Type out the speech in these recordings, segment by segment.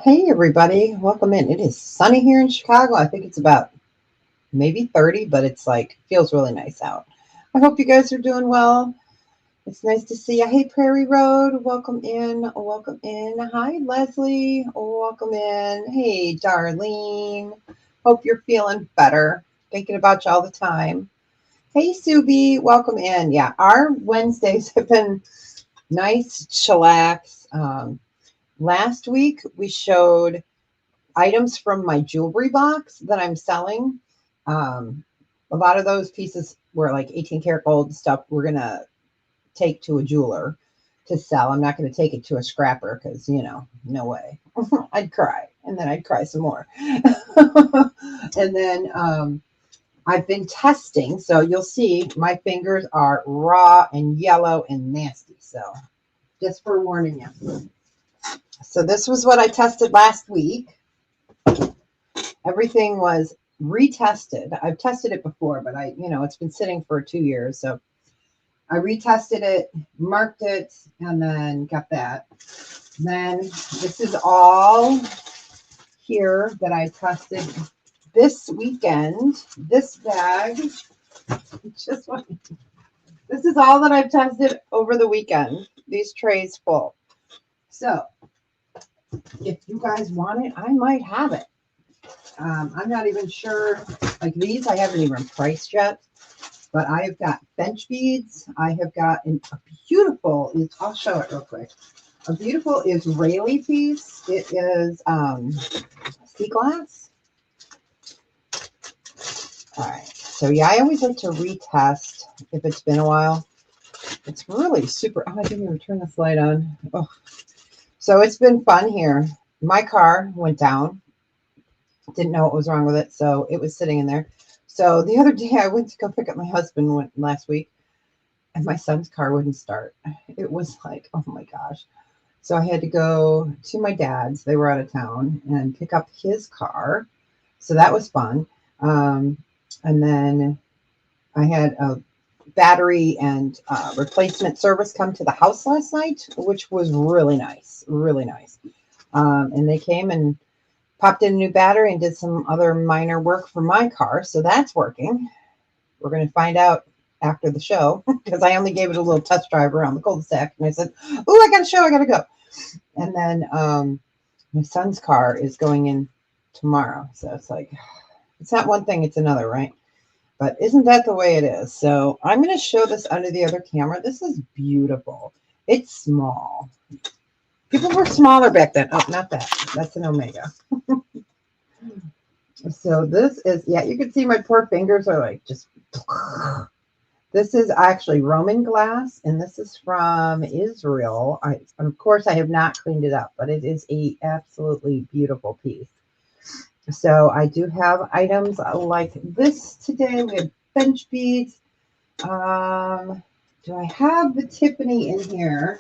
Hey everybody, welcome in. It is sunny here in Chicago. I think it's about maybe 30, but it's like feels really nice out. I hope you guys are doing well. It's nice to see you. Hey Prairie Road, welcome in. Welcome in. Hi Leslie, welcome in. Hey Darlene. Hope you're feeling better. Thinking about you all the time. Hey Subi, welcome in. Yeah, our Wednesdays have been nice, chillax. Last week we showed items from my jewelry box that I'm selling. Um, a lot of those pieces were like 18 karat gold stuff we're going to take to a jeweler to sell. I'm not going to take it to a scrapper because, no way. I'd cry and then I'd cry some more. And then I've been testing. So you'll see my fingers are raw and yellow and nasty. So just for warning you. So this was what I tested last week. Everything was retested. I've tested it before, but it's been sitting for 2 years. So I retested it, marked it, and then got that. Then this is all here that I tested this weekend. This bag, just one. This is all that I've tested over the weekend. These trays full. So if you guys want it, I might have it. I'm not even sure, like these I haven't even priced yet, but I have got bench beads. I have got a beautiful, I'll show it real quick. A beautiful Israeli piece. It is sea glass. All right. So yeah, I always like to retest if it's been a while. It's really super. Oh, I didn't even turn this light on. Oh. So it's been fun here. My car went down. Didn't know what was wrong with it, so it was sitting in there. So the other day I went to go pick up my husband last week, and my son's car wouldn't start. It was like, oh my gosh. So I had to go to my dad's. They were out of town and pick up his car. So that was fun. And then I had a battery and replacement service come to the house last night, which was really nice, really nice. And they came and popped in a new battery and did some other minor work for my car. So that's working. We're going to find out after the show because I only gave it a little test drive around the cul-de-sac. And I said, oh, I got a show. I got to go. And then my son's car is going in tomorrow. So it's like, it's not one thing, it's another, right? But isn't that the way it is? So I'm going to show this under the other camera. This is beautiful. It's small. People were smaller back then. Oh, not that. That's an Omega. So this is, yeah, you can see my poor fingers are like just, this is actually Roman glass, and this is from Israel. Of course, I have not cleaned it up, but it is a absolutely beautiful piece. So I do have items like this today. We have bench beads. Do I have the Tiffany in here?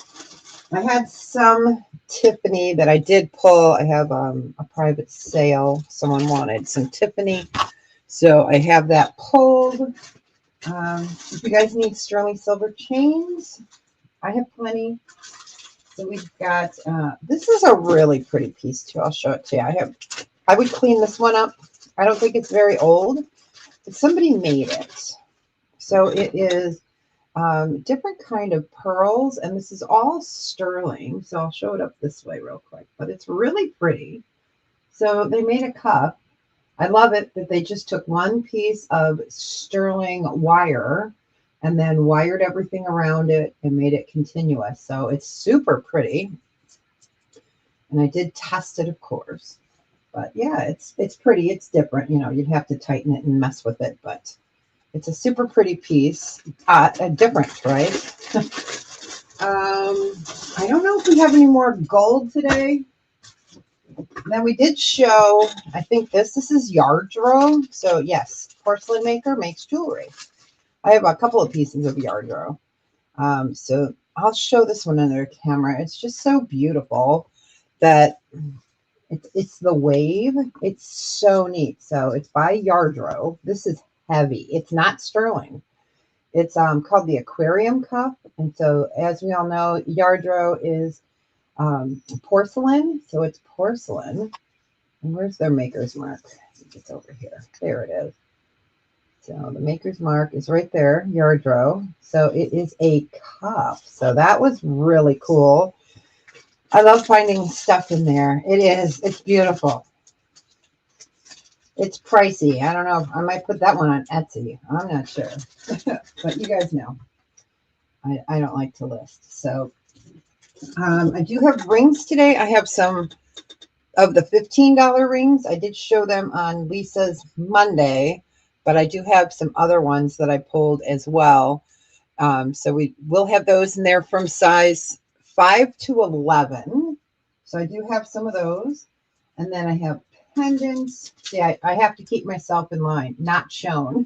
I had some Tiffany that I did pull. I have a private sale. Someone wanted some Tiffany. So I have that pulled. If you guys need sterling silver chains, I have plenty. So we've got, this is a really pretty piece too. I'll show it to you. I would clean this one up. I don't think it's very old, but somebody made it. So it is different kind of pearls, and this is all sterling. So I'll show it up this way real quick, but it's really pretty. So they made a cup. I love it that they just took one piece of sterling wire and then wired everything around it and made it continuous. So it's super pretty. And I did test it, of course. But yeah, it's pretty. It's different. You'd have to tighten it and mess with it, but it's a super pretty piece. Different, right? I don't know if we have any more gold today. Then we did show, I think this is Yardrow. So yes, porcelain maker makes jewelry. I have a couple of pieces of Yardrow. So I'll show this one under camera. It's just so beautiful that it's the wave. It's so neat. So it's by Yardrow. This is heavy. It's not sterling. It's called the Aquarium Cup. And so as we all know, Yardrow is porcelain. So it's porcelain. And where's their maker's mark? It's over here. There it is. So the maker's mark is right there, Yardrow. So it is a cup. So that was really cool. I love finding stuff in there. It is. It's beautiful. It's pricey. I don't know. I might put that one on Etsy. I'm not sure. But you guys know. I don't like to list. So I do have rings today. I have some of the $15 rings. I did show them on Lisa's Monday, but I do have some other ones that I pulled as well. So we will have those in there from size 5 to 11. So I do have some of those. And then I have pendants. See, I have to keep myself in line, not shown.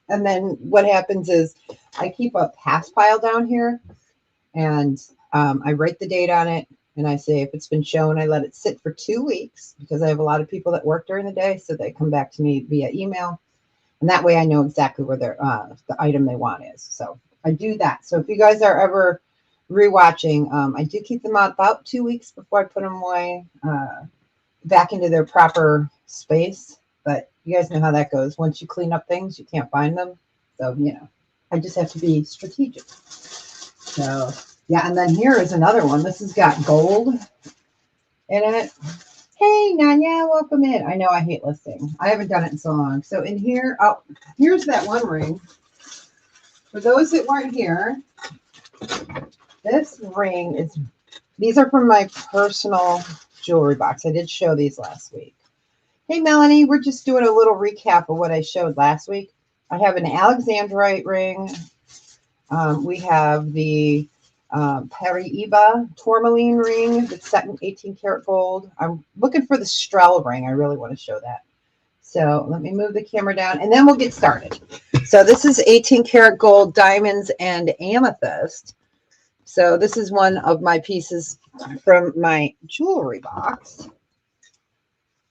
And then what happens is I keep a pass file down here, and I write the date on it. And I say, if it's been shown, I let it sit for 2 weeks, because I have a lot of people that work during the day. So they come back to me via email. And that way I know exactly where the item they want is. So I do that. So if you guys are ever rewatching, I do keep them out about 2 weeks before I put them away back into their proper space. But you guys know how that goes. Once you clean up things, you can't find them. So, I just have to be strategic. So, yeah. And then here is another one. This has got gold in it. Hey, Nanya, welcome in. I know I hate listing. I haven't done it in so long. So in here, here's that one ring. For those that weren't here, this ring is, these are from my personal jewelry box. I did show these last week. Hey, Melanie, we're just doing a little recap of what I showed last week. I have an Alexandrite ring. We have the Paraiba tourmaline ring that's set in 18 karat gold. I'm looking for the Strel ring. I really want to show that. So let me move the camera down and then we'll get started. So this is 18 karat gold, diamonds, and amethyst. So this is one of my pieces from my jewelry box.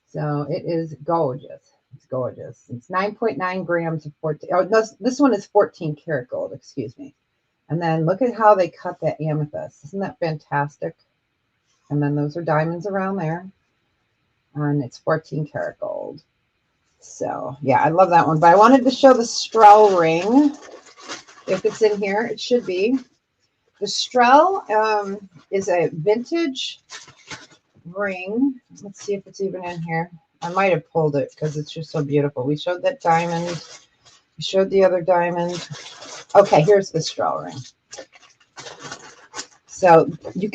So it is gorgeous. It's gorgeous. It's 9.9 grams of 14. Oh, no, this one is 14 karat gold, excuse me. And then look at how they cut that amethyst. Isn't that fantastic? And then those are diamonds around there. And it's 14 karat gold. So, yeah, I love that one. But I wanted to show the Strel ring. If it's in here, it should be. The Strel is a vintage ring. Let's see if it's even in here. I might have pulled it because it's just so beautiful. We showed that diamond. We showed the other diamond. Okay, here's the Strel ring. So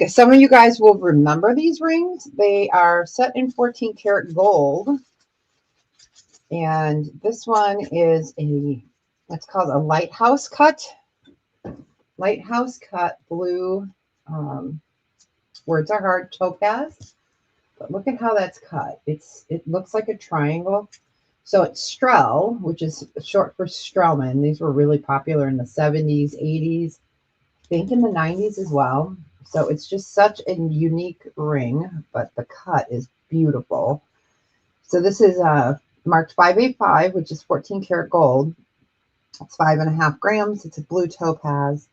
some of you guys will remember these rings. They are set in 14 karat gold. And this one is it's called a lighthouse cut. Lighthouse cut blue, words are hard, topaz. But look at how that's cut. It looks like a triangle. So it's Strel, which is short for Strelman. These were really popular in the 70s, 80s, I think in the 90s as well. So it's just such a unique ring, but the cut is beautiful. So this is marked 585, which is 14 karat gold. It's 5.5 grams. It's a blue topaz,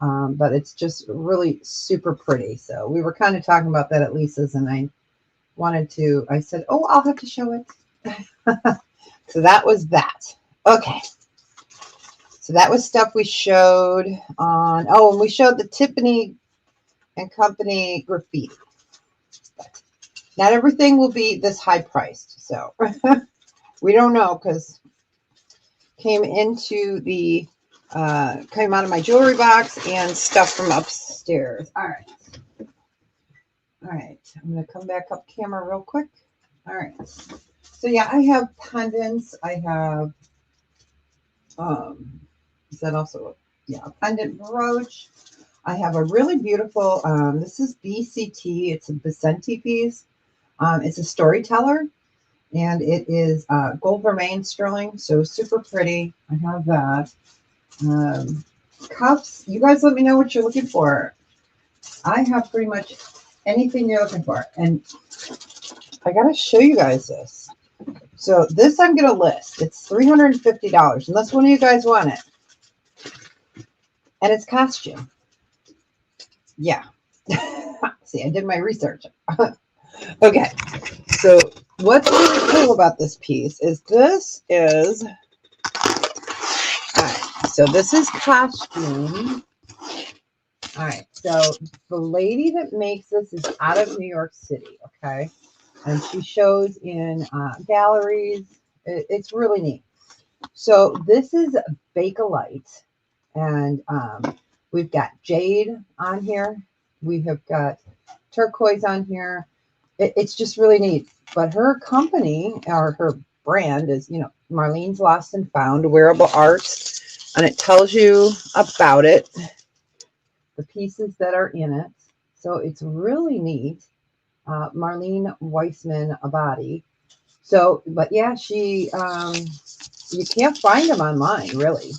but it's just really super pretty. So we were kind of talking about that at Lisa's, and I said, oh, I'll have to show it. So that was that. Okay. So that was stuff we showed on, and we showed the Tiffany and Company graffiti. But not everything will be this high priced. So we don't know, because came out of my jewelry box and stuff from upstairs. All right. I'm going to come back up camera real quick. All right. So yeah, I have pendants. I have, is that also, a pendant brooch. I have a really beautiful, this is BCT. It's a Vicente piece. It's a storyteller, and it is gold vermilion sterling. So super pretty. I have that. Cuffs. You guys let me know what you're looking for. I have pretty much anything you're looking for. And I got to show you guys this. So this I'm going to list. It's $350 unless one of you guys want it. And it's costume. Yeah. See, I did my research. Okay, so what's really cool about this piece is all right, so this is costume. All right, so the lady that makes this is out of New York City, okay? And she shows in galleries. It's really neat. So this is Bakelite, and we've got jade on here. We have got turquoise on here. It's just really neat. But her company or her brand is, Marlene's Lost and Found Wearable Arts, and it tells you about it, the pieces that are in it. So it's really neat. Marlene Weissman Abadi. So, but yeah, you can't find them online, really.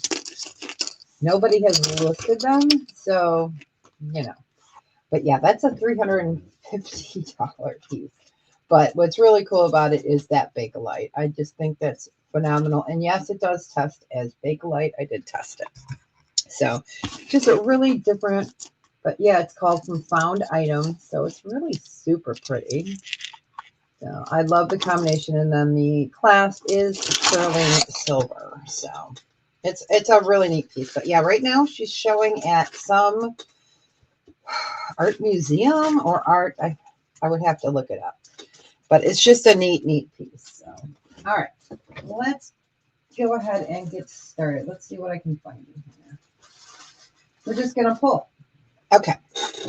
Nobody has listed them. So, but yeah, that's a $350 piece. But what's really cool about it is that Bakelite. I just think that's phenomenal. And yes, it does test as Bakelite. I did test it. So just a really different, but yeah, it's called From Found Items. So it's really super pretty. So I love the combination. And then the clasp is sterling silver. So it's a really neat piece. But yeah, right now she's showing at some art museum or art. I would have to look it up. But it's just a neat piece. So, all right, let's go ahead and get started. Let's see what I can find in here. We're just going to pull. Okay,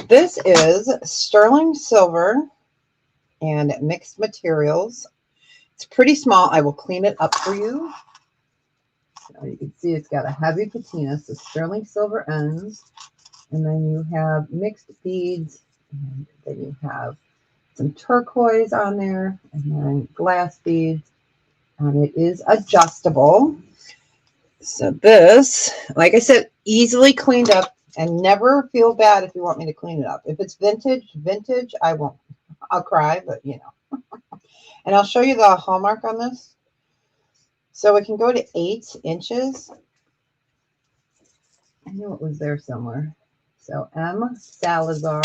this is sterling silver and mixed materials. It's pretty small. I will clean it up for you. So you can see it's got a heavy patina, so sterling silver ends. And then you have mixed beads, and then you have some turquoise on there, and then glass beads, and it is adjustable. So this, like I said, easily cleaned up, and never feel bad if you want me to clean it up. If it's vintage, I won't. I'll cry, but And I'll show you the hallmark on this. So it can go to 8 inches. I knew it was there somewhere. So M. Salazar.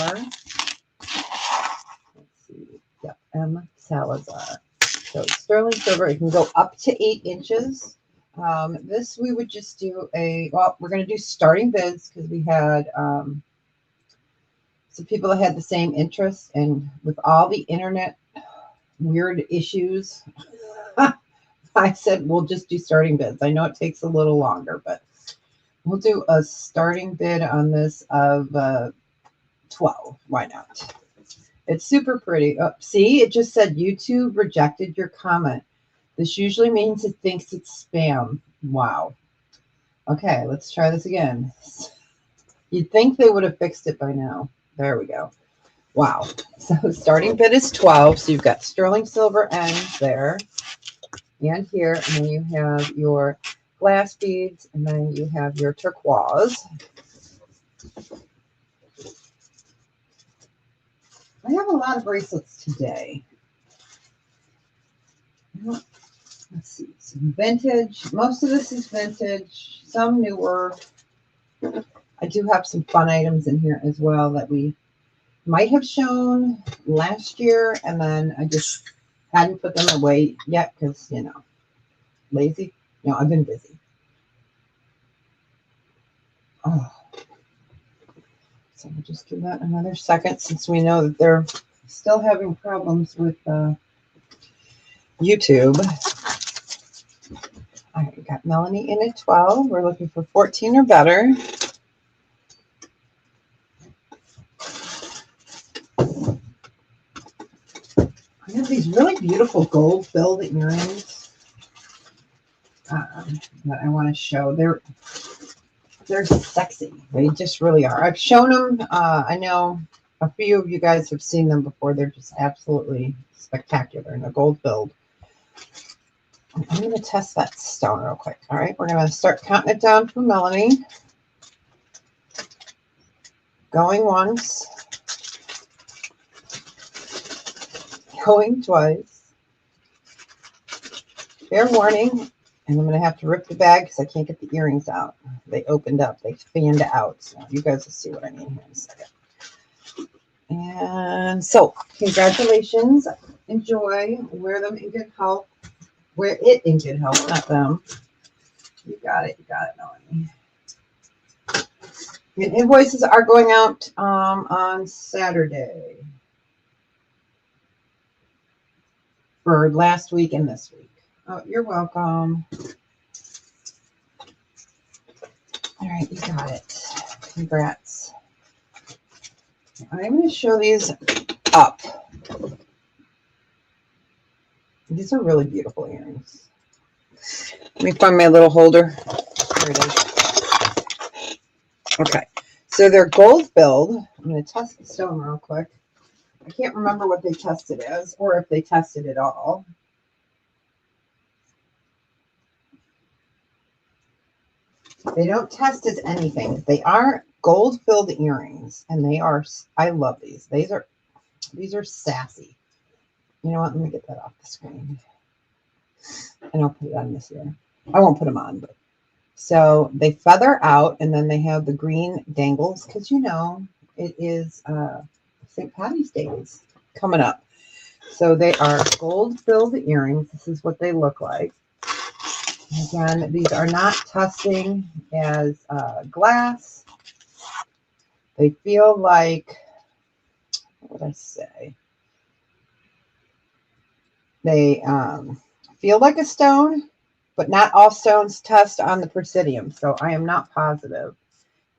Yep, M. Salazar. So sterling silver, it can go up to 8 inches. This we would just do we're going to do starting bids because we had some people that had the same interest, and with all the internet weird issues, I said we'll just do starting bids. I know it takes a little longer, but we'll do a starting bid on this of 12. Why not? It's super pretty. Oh, see, it just said YouTube rejected your comment. This usually means it thinks it's spam. Wow. Okay, let's try this again. You'd think they would have fixed it by now. There we go. Wow. So starting bid is 12. So you've got sterling silver ends there and here. And then you have your glass beads, and then you have your turquoise. I have a lot of bracelets today. Let's see, some vintage. Most of this is vintage, some newer. I do have some fun items in here as well that we might have shown last year, and then I just hadn't put them away yet because, lazy. No, I've been busy. Oh. So we'll just give that another second since we know that they're still having problems with YouTube. All right, we got Melanie in at 12. We're looking for 14 or better. I have these really beautiful gold-filled earrings that I want to show. They're sexy. They just really are. I've shown them. I know a few of you guys have seen them before. They're just absolutely spectacular, and they're gold-filled. I'm going to test that stone real quick. All right, we're going to start counting it down for Melanie. Going once. Going twice. Fair warning, and I'm going to have to rip the bag because I can't get the earrings out. They opened up. They fanned out. So you guys will see what I mean here in a second. And so, congratulations. Enjoy. Wear them in good health. Wear it in good health, not them. You got it. You got it, Melanie. And invoices are going out on Saturday for last week and this week. Oh, you're welcome. All right, you got it. Congrats. I'm going to show these up. These are really beautiful earrings. Let me find my little holder. There it is. Okay, so they're gold filled. I'm going to test the stone real quick. I can't remember what they tested as or if they tested it all. They don't test as anything. They are gold filled earrings, and they are, I love these. These are sassy. You know what? Let me get that off the screen. And I'll put it on this ear. I won't put them on, but so they feather out, and then they have the green dangles because you know it is St. Patty's Day is coming up. So they are gold filled earrings. This is what they look like. Again, these are not testing as glass. They feel like, what would I say? They feel like a stone, but not all stones test on the Presidium. So I am not positive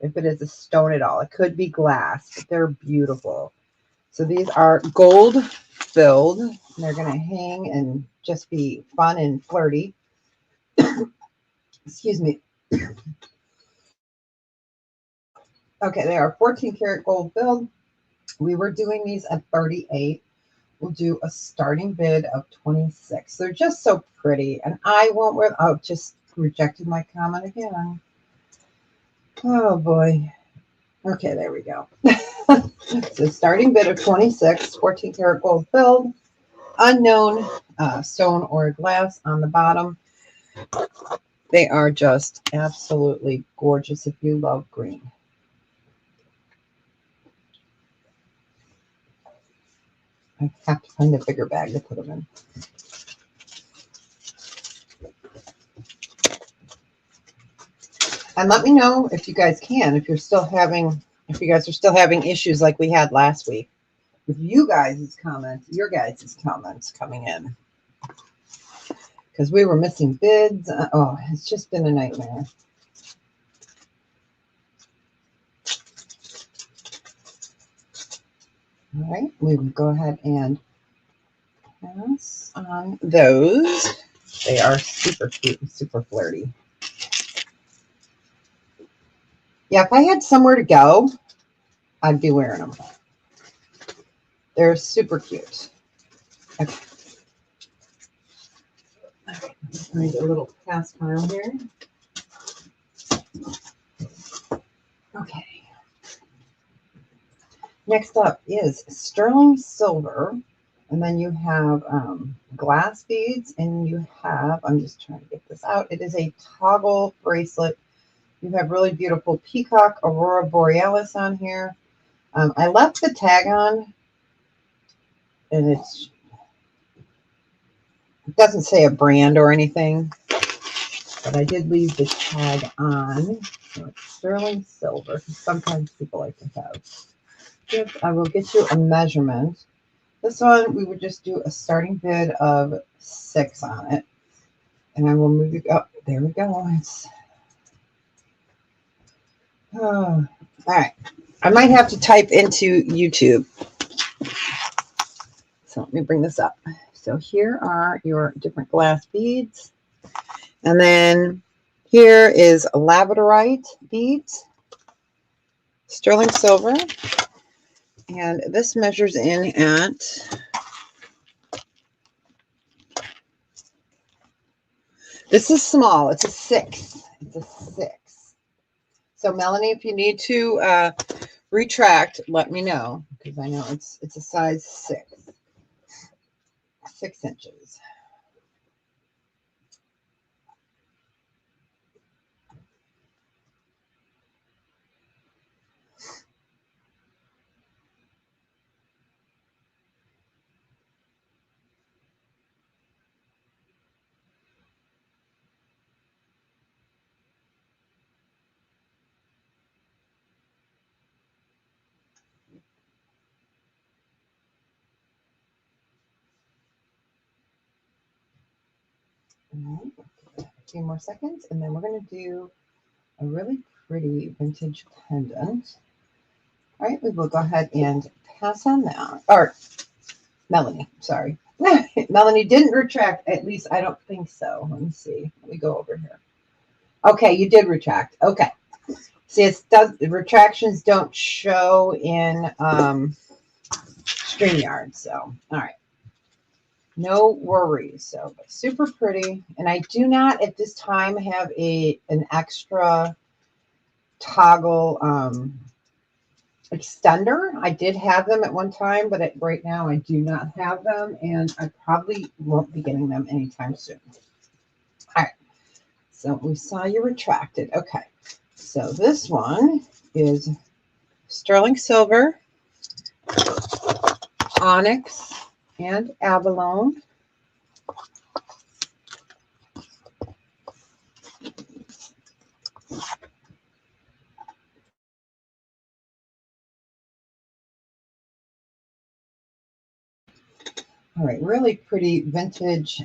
if it is a stone at all. It could be glass, but they're beautiful. So these are gold filled. And they're going to hang and just be fun and flirty. Excuse me. Okay, they are 14 karat gold filled. We were doing these at 38. We'll do a starting bid of 26. They're just so pretty. And I won't wear, oh, just rejected my comment again. Oh boy. Okay, there we go. So starting bid of 26, 14 karat gold filled, unknown stone or glass on the bottom. They are just absolutely gorgeous if you love green. I have to find a bigger bag to put them in. And let me know if you guys can, if you guys are still having issues like we had last week with you guys' comments, your guys' comments coming in. Because we were missing bids. Oh, it's just been a nightmare. All right, we will go ahead and pass on those. They are super cute and super flirty. Yeah, if I had somewhere to go, I'd be wearing them. They're super cute. Okay. All right, let's find a little pass file here. Okay. Next up is sterling silver. And then you have glass beads, and you have, I'm just trying to get this out. It is a toggle bracelet. You have really beautiful peacock aurora borealis on here. I left the tag on, and it doesn't say a brand or anything, but I did leave the tag on. So it's sterling silver. Sometimes people like to have. I will get you a measurement. This one, we would just do a starting bid of 6 on it. And I will move it up. Oh, there we go. All right. I might have to type into YouTube. So let me bring this up. So here are your different glass beads. And then here is labradorite beads, sterling silver. And this measures in at, this is small. It's a 6. It's a 6. So Melanie, if you need to retract, let me know, because I know it's a size 6 inches. All right, a few more seconds, and then we're going to do a really pretty vintage pendant. All right, we will go ahead and pass on that. Or Melanie, sorry. Melanie didn't retract. At least I don't think so. Let me see. Let me go over here. Okay, you did retract. Okay. See, the retractions don't show in StreamYard. So, all right. No worries. So, but super pretty. And I do not at this time have an extra toggle extender. I did have them at one time, but right now I do not have them, and I probably won't be getting them anytime soon. All right. So we saw you retracted. Okay. So this one is sterling silver, onyx, and abalone. All right, really pretty vintage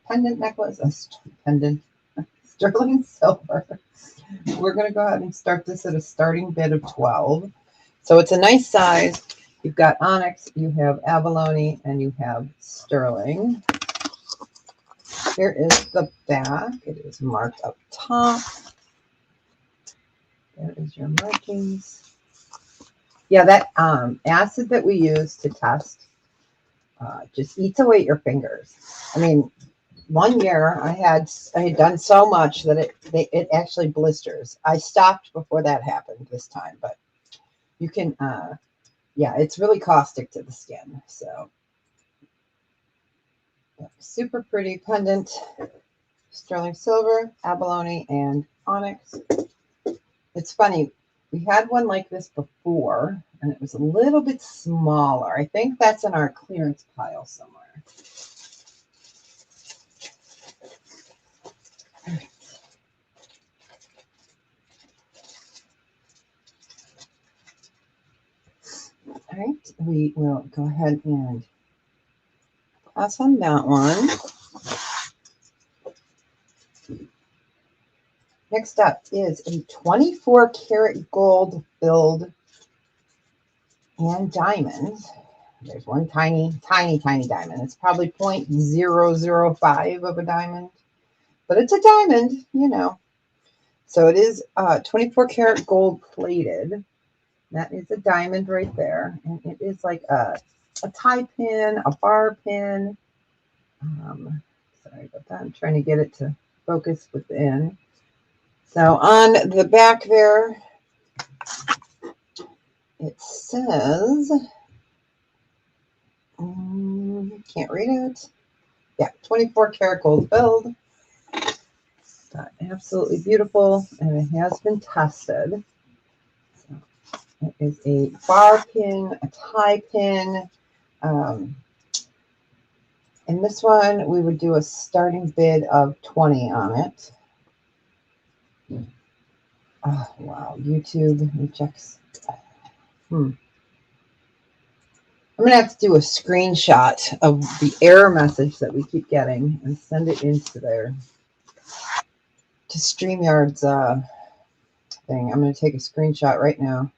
pendant necklace, pendant, sterling silver. We're going to go ahead and start this at a starting bid of 12. So it's a nice size. You've got onyx, you have abalone, and you have sterling. Here is the back. It is marked up top. There is your markings. Yeah, that acid that we use to test just eats away at your fingers. I mean, one year I had done so much that it actually blisters. I stopped before that happened this time, but you can, yeah, it's really caustic to the skin. So super pretty pendant, sterling silver, abalone, and onyx. It's funny. We had one like this before, and it was a little bit smaller. I think that's in our clearance pile somewhere. All right, we will go ahead and pass on that one. Next up is a 24 karat gold filled and diamond. There's one tiny, tiny, tiny diamond. It's probably 0.005 of a diamond, but it's a diamond, you know. So it is 24 karat gold plated. That is a diamond right there. And it is like a tie pin, a bar pin. Sorry about that. I'm trying to get it to focus within. So on the back there, it says, can't read it. Yeah, 24 karat gold filled. Absolutely beautiful, and it has been tested. So it is a bar pin, a tie pin. And this one, we would do a starting bid of 20 on it. Oh, wow, YouTube rejects. I'm going to have to do a screenshot of the error message that we keep getting and send it into there. To StreamYard's thing. I'm going to take a screenshot right now.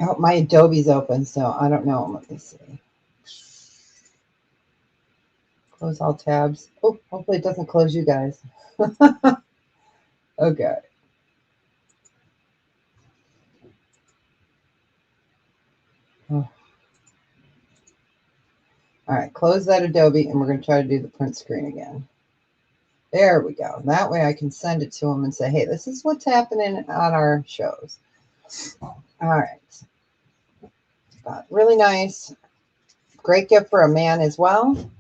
Oh, my Adobe's open, so I don't know. Let me see. Close all tabs. Oh, hopefully it doesn't close you guys. Okay. Oh. All right, close that Adobe, and we're going to try to do the print screen again. There we go. That way I can send it to them and say, hey, this is what's happening on our shows. All right. Really nice. Great gift for a man as well.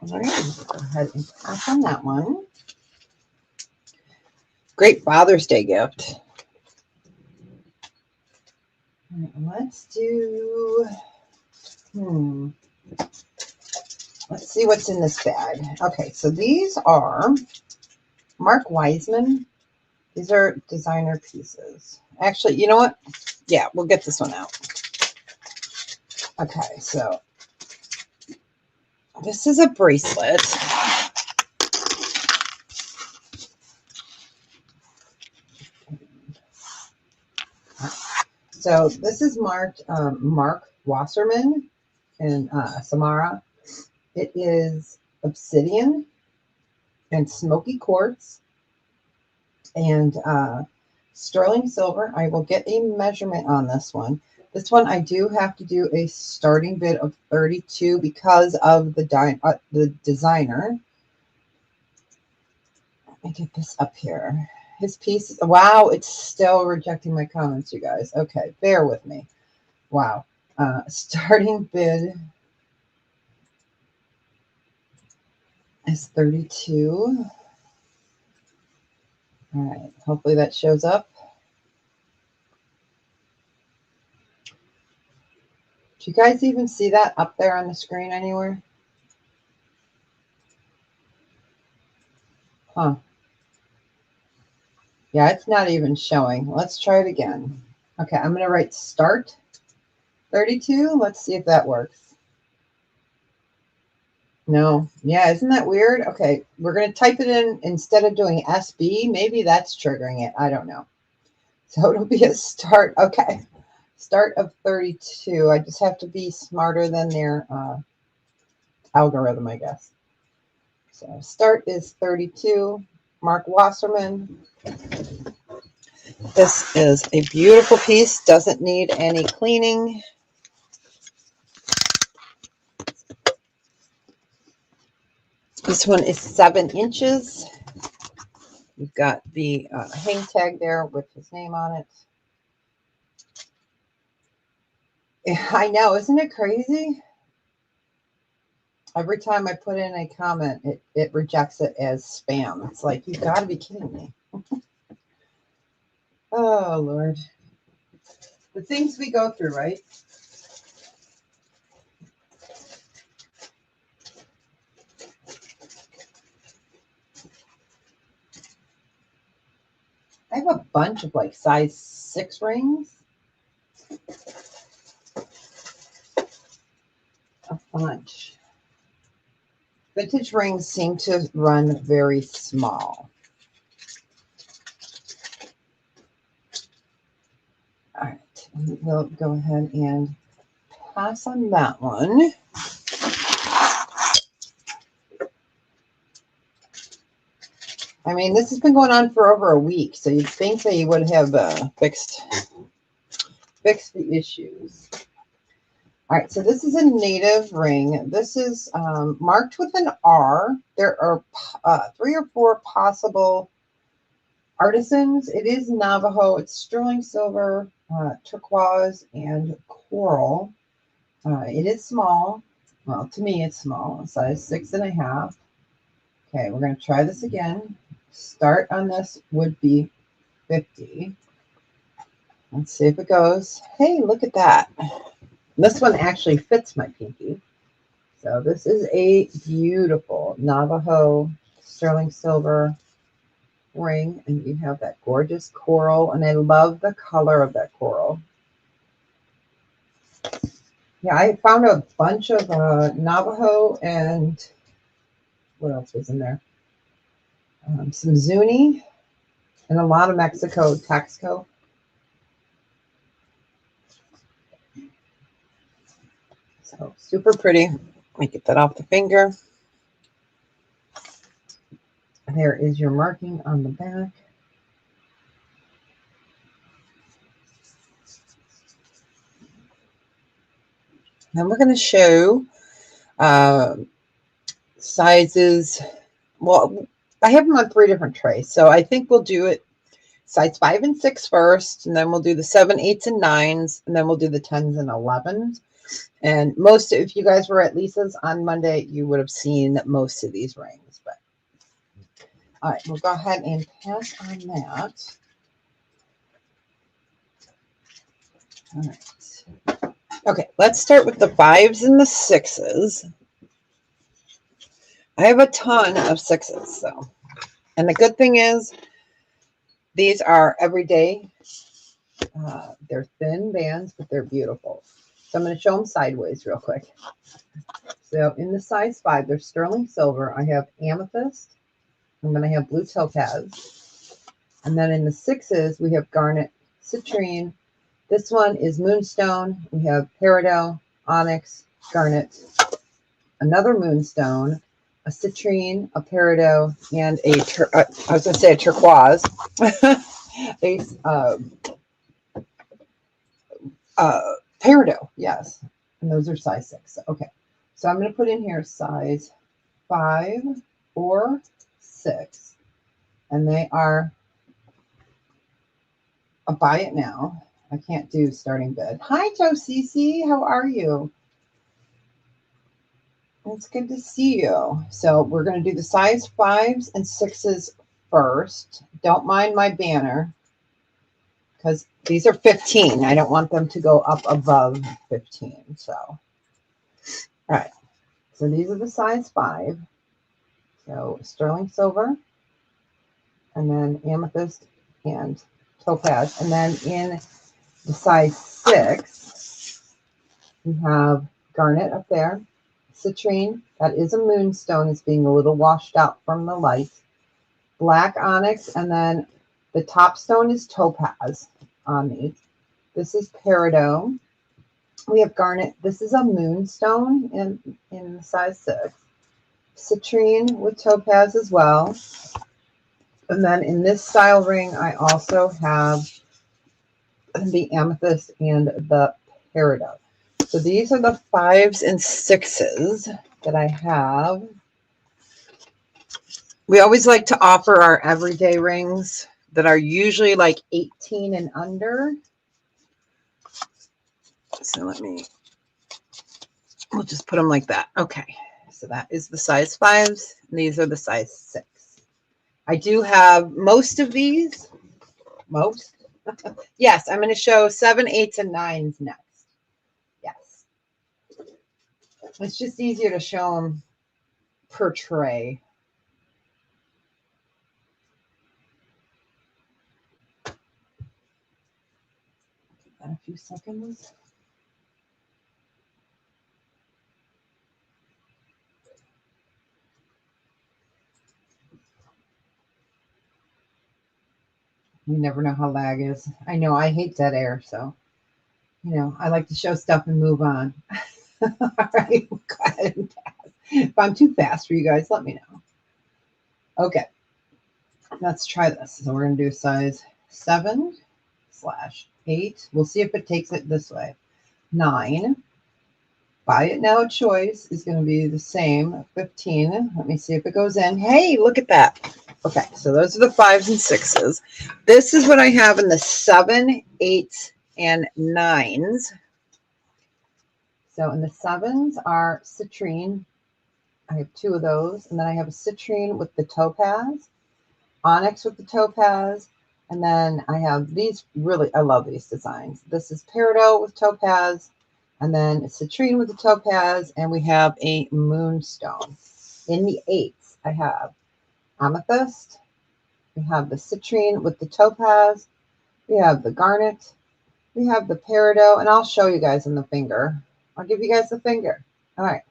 All right, go ahead and pass on that one. Great Father's Day gift. All right, let's do, let's see what's in this bag. Okay, so these are Mark Wiseman. These are designer pieces. Actually, you know what? Yeah, we'll get this one out. Okay, so this is a bracelet. So this is marked Mark Wasserman in Samara. It is obsidian and smoky quartz and sterling silver. I will get a measurement on this one. This one I do have to do a starting bid of 32 because of the designer. Let me get this up here. His piece, wow, it's still rejecting my comments, you guys. Okay, bear with me. Wow. Starting bid is 32. All right, hopefully that shows up. Do you guys even see that up there on the screen anywhere? Huh. Yeah, it's not even showing. Let's try it again. Okay, I'm going to write start 32. Let's see if that works. No. Yeah, isn't that weird? Okay, we're going to type it in instead of doing SB. Maybe that's triggering it. I don't know. So it'll be a start. Okay, start of 32. I just have to be smarter than their algorithm, I guess. So start is 32. Mark Wasserman. This is a beautiful piece. Doesn't need any cleaning. This one is 7 inches. We've got the hang tag there with his name on it. I know, isn't it crazy? Every time I put in a comment, it rejects it as spam. It's like, you've got to be kidding me. Oh, Lord. The things we go through, right? I have a bunch of like size 6 rings. A bunch. Vintage rings seem to run very small. All right, we'll go ahead and pass on that one. I mean, this has been going on for over a week, so you'd think they would have fixed the issues. All right, so this is a native ring. This is marked with an R. There are 3 or 4 possible artisans. It is Navajo. It's sterling silver, turquoise, and coral. It is small. Well, to me, it's small, size 6.5. Okay, we're going to try this again. Start on this would be 50. Let's see if it goes. Hey, look at that. This one actually fits my pinky. So this is a beautiful Navajo sterling silver ring, and you have that gorgeous coral, and I love the color of that coral. Yeah, I found a bunch of Navajo, and what else was in there? Some Zuni and a lot of Mexico, Texaco. So super pretty. Let me get that off the finger. There is your marking on the back. Then we're going to show sizes. Well, I have them on 3 different trays, so I think we'll do it size 5 and 6 first, and then we'll do the 7, 8s, and 9s, and then we'll do the 10s and 11s. And most, if you guys were at Lisa's on Monday, you would have seen most of these rings. But all right, we'll go ahead and pass on that. All right. Okay, let's start with the 5s and the 6s. I have a ton of 6s, so And the good thing is these are everyday. They're thin bands, but they're beautiful. So I'm going to show them sideways real quick. So in the size 5, they're sterling silver. I have amethyst. I'm going to have blue topaz. And then in the 6s, we have garnet, citrine. This one is moonstone. We have peridot, onyx, garnet, another moonstone, a citrine, a peridot, and I was going to say a turquoise. Peridot, yes. And those are size 6. Okay. So I'm going to put in here size 5 or 6. And they are a buy it now. I can't do starting bid. Hi, Joe Cece. How are you? It's good to see you. So we're going to do the size 5s and 6s first. Don't mind my banner because these are 15. I don't want them to go up above 15. So, all right. So these are the size 5. So sterling silver, and then amethyst and topaz. And then in the size 6, we have garnet up there, citrine, that is a moonstone, it's being a little washed out from the light, black onyx, and then the top stone is topaz on these. This is peridot. We have garnet. This is a moonstone in size 6. Citrine with topaz as well. And then in this style ring, I also have the amethyst and the peridot. So these are the 5s and 6s that I have. We always like to offer our everyday rings that are usually like 18 and under. So we'll just put them like that. Okay. So that is the size 5s. And these are the size 6. I do have most of these. Most? Yes, I'm going to show 7, 8s, and 9s next. Yes. It's just easier to show them per tray. Give that a few seconds. You never know how lag is. I know I hate dead air, so I like to show stuff and move on. All right, go ahead and pass. If I'm too fast for you guys, let me know. Okay, let's try this. So we're going to do size 7/8. We'll see if it takes it this way. 9. Buy it now choice is going to be the same. 15. Let me see if it goes in. Hey, look at that. Okay, so those are the 5s and 6s. This is what I have in the 7, 8, and 9s. So in the 7s are citrine. I have 2 of those. And then I have a citrine with the topaz, onyx with the topaz. And then I have these, really, I love these designs. This is peridot with topaz, and then citrine with the topaz, and we have a moonstone. In the 8s, I have amethyst. We have the citrine with the topaz. We have the garnet. We have the peridot, and I'll show you guys in the finger. I'll give you guys the finger. All right.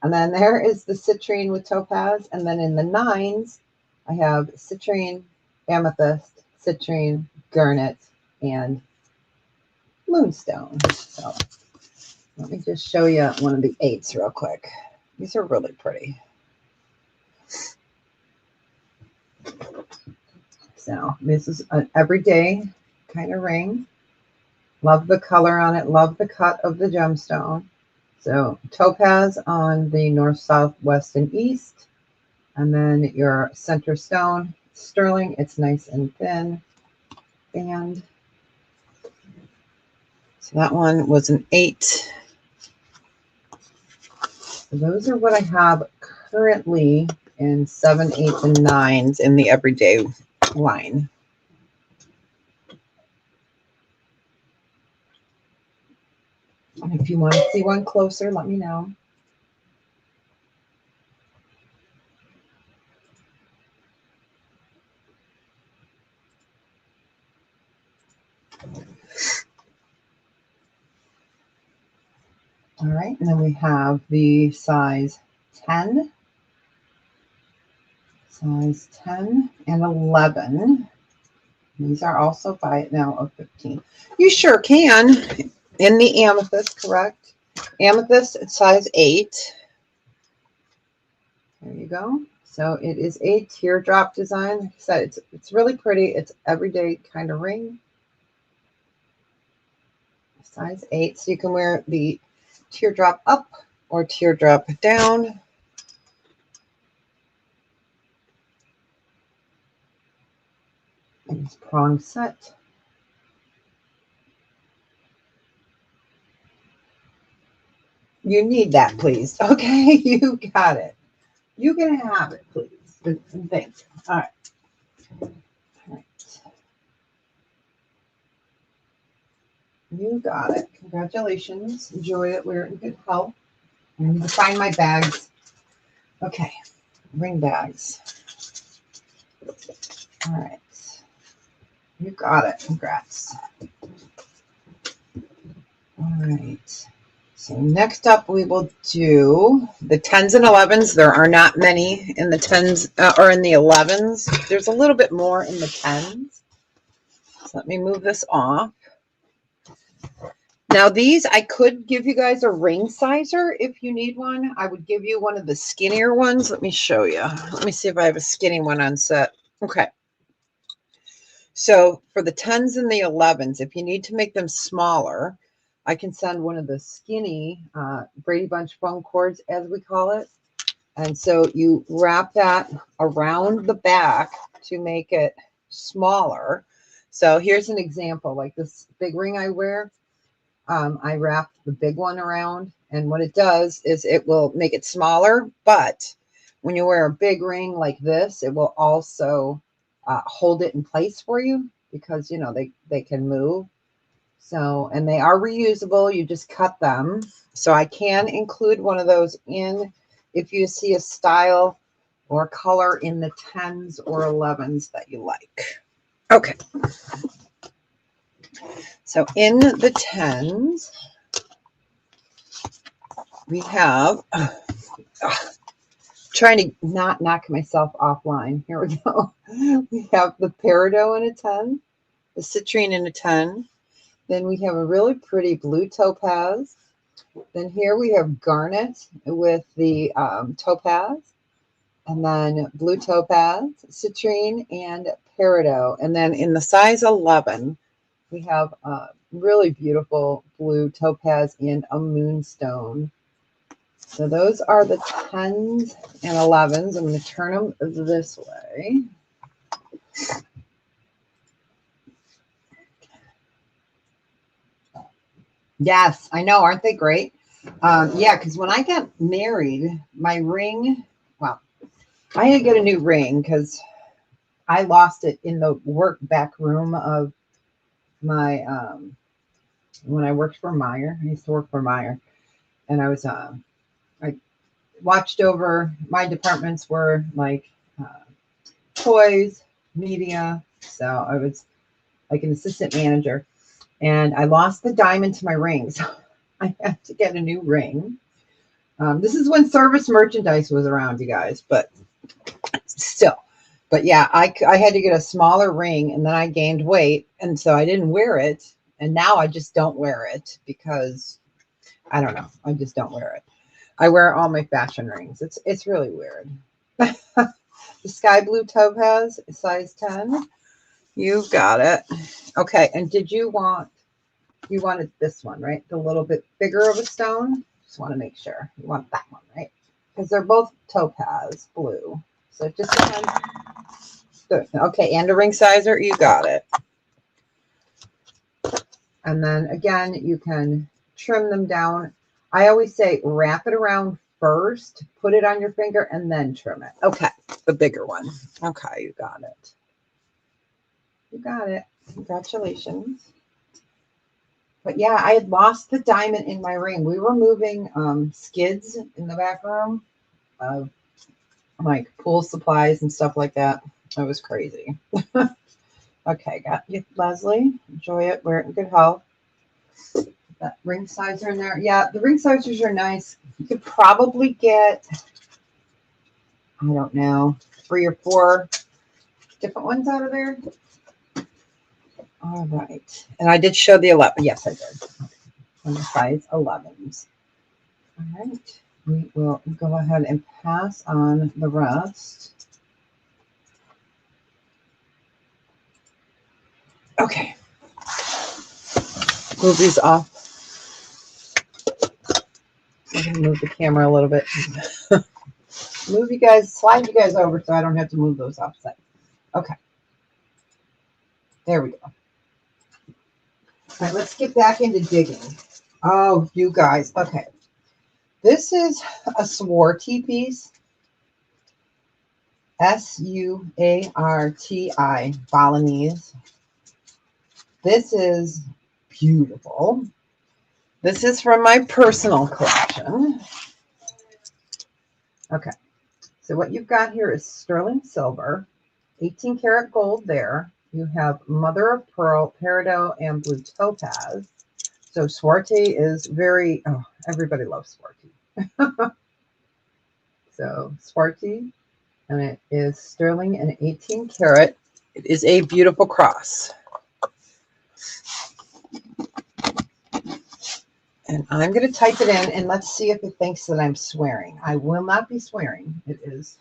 And then there is the citrine with topaz. And then in the 9s, I have citrine, amethyst, citrine, garnet, and moonstone. So let me just show you one of the 8s real quick. These are really pretty. So this is an everyday kind of ring. Love the color on it. Love the cut of the gemstone. So topaz on the north, south, west, and east. And then your center stone, sterling. It's nice and thin. And so that one was an 8. So those are what I have currently in 7, 8s, and 9s in the everyday line. And if you want to see one closer, let me know. All right, and then we have the size 10, size 10 and 11. These are also buy it now of 15. You sure can. In the amethyst, correct? Amethyst, size 8. There you go. So it is a teardrop design. Like I said, it's really pretty. It's everyday kind of ring. Size 8. So you can wear the teardrop up or teardrop down. And it's prong set. You need that, please. Okay, you got it. You can have it, please. Thank you. All right. All right. You got it. Congratulations. Enjoy it. We're in good health. I need to find my bags. Okay. Ring bags. All right. You got it. Congrats. All right. So next up, we will do the 10s and 11s. There are not many in the 10s or in the 11s. There's a little bit more in the 10s. So let me move this off. Now these, I could give you guys a ring sizer if you need one. I would give you one of the skinnier ones. Let me show you. Let me see if I have a skinny one on set. Okay. So for the 10s and the 11s, if you need to make them smaller, I can send one of the skinny Brady Bunch foam cords, as we call it. And so you wrap that around the back to make it smaller. So here's an example, like this big ring I wear. I wrap the big one around, and what it does is it will make it smaller, but when you wear a big ring like this, it will also hold it in place for you because, you know, they can move. So, and they are reusable. You just cut them. So I can include one of those in if you see a style or color in the 10s or 11s that you like. Okay. So in the 10s, we have, trying to not knock myself offline. Here we go. We have the peridot in a 10, the citrine in a 10. Then we have a really pretty blue topaz. Then here we have garnet with the topaz. And then blue topaz, citrine, and peridot. And then in the size 11, we have a really beautiful blue topaz and a moonstone. So those are the 10s and 11s. I'm going to turn them this way. Yes, I know. Aren't they great? Yeah, because when I got married, my ring, well, I had to get a new ring because I lost it in the work back room of my, when I worked for Meyer. I used to work for Meyer. And I was, I watched over, my departments were like toys, media. So I was like an assistant manager. And I lost the diamond to my ring. So I had to get a new ring. This is when service merchandise was around, you guys, but still. But yeah, I had to get a smaller ring, and then I gained weight. And so I didn't wear it. And now I just don't wear it because I don't know. I just don't wear it. I wear all my fashion rings. It's really weird. The sky blue topaz, size 10. You've got it. Okay. And did you wanted this one, right? The little bit bigger of a stone. Just want to make sure you want that one, right? Because they're both topaz blue. So it just depends. Good. Okay. And a ring sizer. You got it. And then again, you can trim them down. I always say wrap it around first, put it on your finger, and then trim it. Okay. The bigger one. Okay. You got it. You got it. Congratulations. But yeah, I had lost the diamond in my ring. We were moving skids in the back room of like pool supplies and stuff like that. It was crazy. Okay, got you, Leslie. Enjoy it. Wear it in good health. That ring sizer in there. Yeah, the ring sizers are nice. You could probably get, I don't know, 3 or 4 different ones out of there. All right. And I did show the 11. Yes, I did. On the size 11s. All right. We will go ahead and pass on the rest. Okay. Move these off. I'm going to move the camera a little bit. Move you guys, slide you guys over so I don't have to move those offside. Okay. There we go. All right, let's get back into digging. Oh, you guys. Okay. This is a Swarty piece. Suarti, Balinese. This is beautiful. This is from my personal collection. Okay. So what you've got here is sterling silver, 18 karat gold there. You have mother of pearl, peridot, and blue topaz. So Swarty is very, oh, everybody loves Swarty. So Swarty, and it is sterling and 18 karat. It is a beautiful cross. And I'm going to type it in, and let's see if it thinks that I'm swearing. I will not be swearing. It is.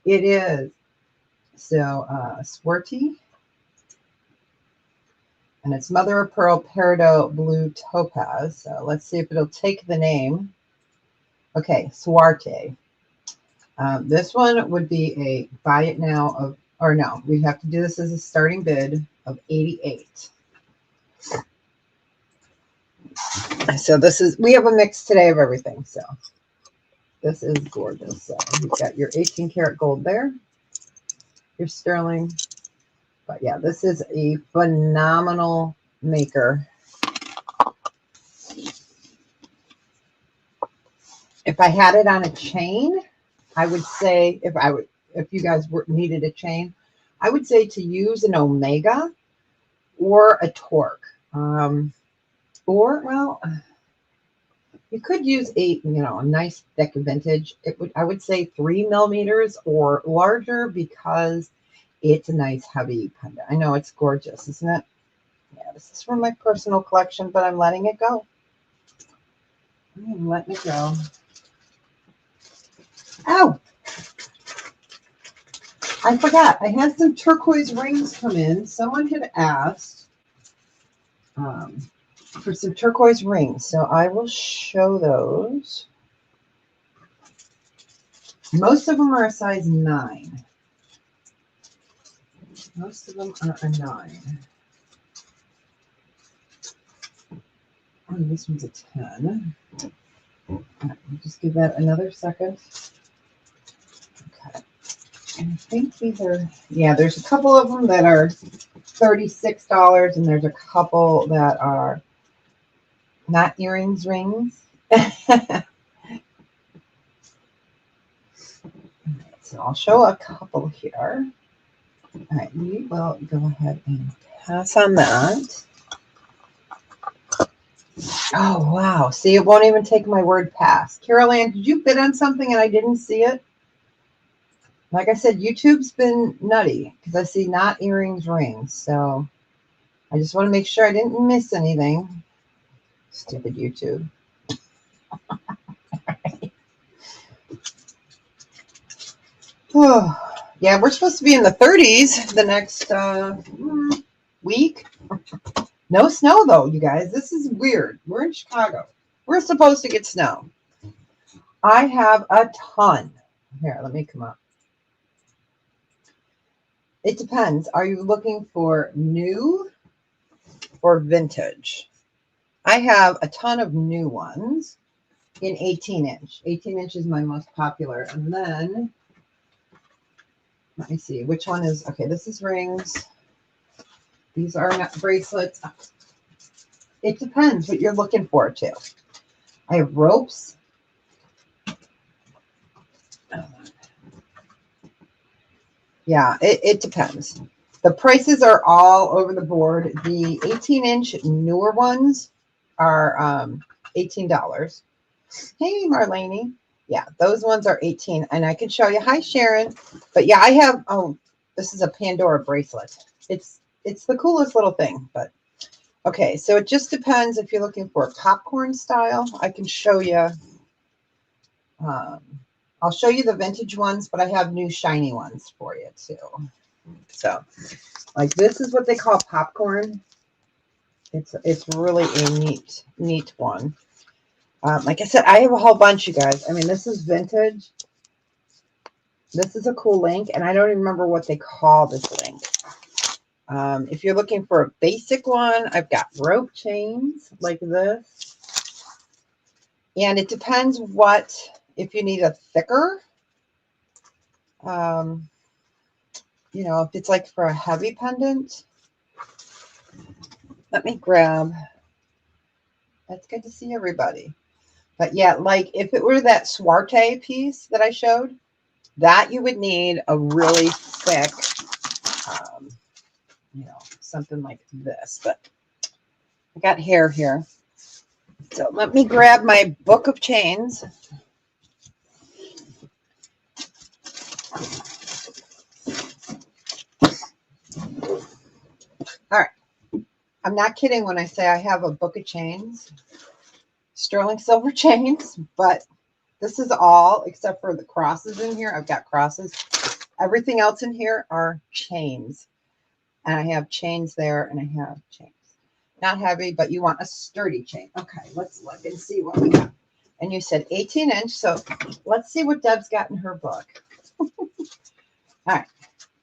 It is. So, Swarty. And it's mother of pearl, peridot, blue topaz. So let's see if it'll take the name. Okay, Swarte. This one would be a buy it now of, or no, we have to do this as a starting bid of 88. So this is, we have a mix today of everything. So this is gorgeous. So you've got your 18 karat gold there, your sterling. But yeah, this is a phenomenal maker. If I had it on a chain, I would say, if you guys needed a chain, I would say to use an Omega or a Torque. Or, well, you could use a nice thick vintage. I would say 3 millimeters or larger because it's a nice heavy pendant. I know it's gorgeous, isn't it? Yeah, this is from my personal collection, but I'm letting it go. I'm letting it go. Oh, I forgot. I had some turquoise rings come in. Someone had asked for some turquoise rings, so I will show those. Most of them are a size 9. Most of them are a 9. Oh, this one's a 10. Right, just give that another second. Okay. And I think these are, yeah, there's a couple of them that are $36, and there's a couple that are not earrings rings. So I'll show a couple here. All right, we will go ahead and pass on that. Oh, wow. See, it won't even take my word pass. Carol Ann, did you bid on something and I didn't see it? Like I said, YouTube's been nutty because I see not earrings rings. So I just want to make sure I didn't miss anything. Stupid YouTube. Oh, yeah, we're supposed to be in the 30s the next week. No snow, though, you guys. This is weird. We're in Chicago. We're supposed to get snow. I have a ton. Here, let me come up. It depends. Are you looking for new or vintage? I have a ton of new ones in 18-inch. 18-inch is my most popular. And then, let me see. Which one is, okay, this is rings. These are not bracelets. It depends what you're looking for, too. I have ropes. Yeah, it depends. The prices are all over the board. The 18-inch newer ones are $18. Hey, Marlene. Yeah, those ones are 18, and I can show you. Hi, Sharon. But yeah, I have. Oh, this is a Pandora bracelet. It's the coolest little thing. But okay, so it just depends if you're looking for a popcorn style. I can show you. Um, I'll show you the vintage ones, but I have new shiny ones for you too. So, like this is what they call popcorn. It's really a neat one. Like I said, I have a whole bunch, you guys. I mean, this is vintage. This is a cool link, and I don't even remember what they call this link. If you're looking for a basic one, I've got rope chains like this. And it depends if you need a thicker, you know, if it's like for a heavy pendant. Let me grab. It's good to see everybody. But yeah, like if it were that Swarte piece that I showed, that you would need a really thick, you know, something like this. But I got hair here. So let me grab my book of chains. All right. I'm not kidding when I say I have a book of chains, sterling silver chains, but this is all except for the crosses in here. I've got crosses. Everything else in here are chains. And I have chains there and I have chains. Not heavy, but you want a sturdy chain. Okay, let's look and see what we got. And you said 18-inch, so let's see what Deb's got in her book. All right.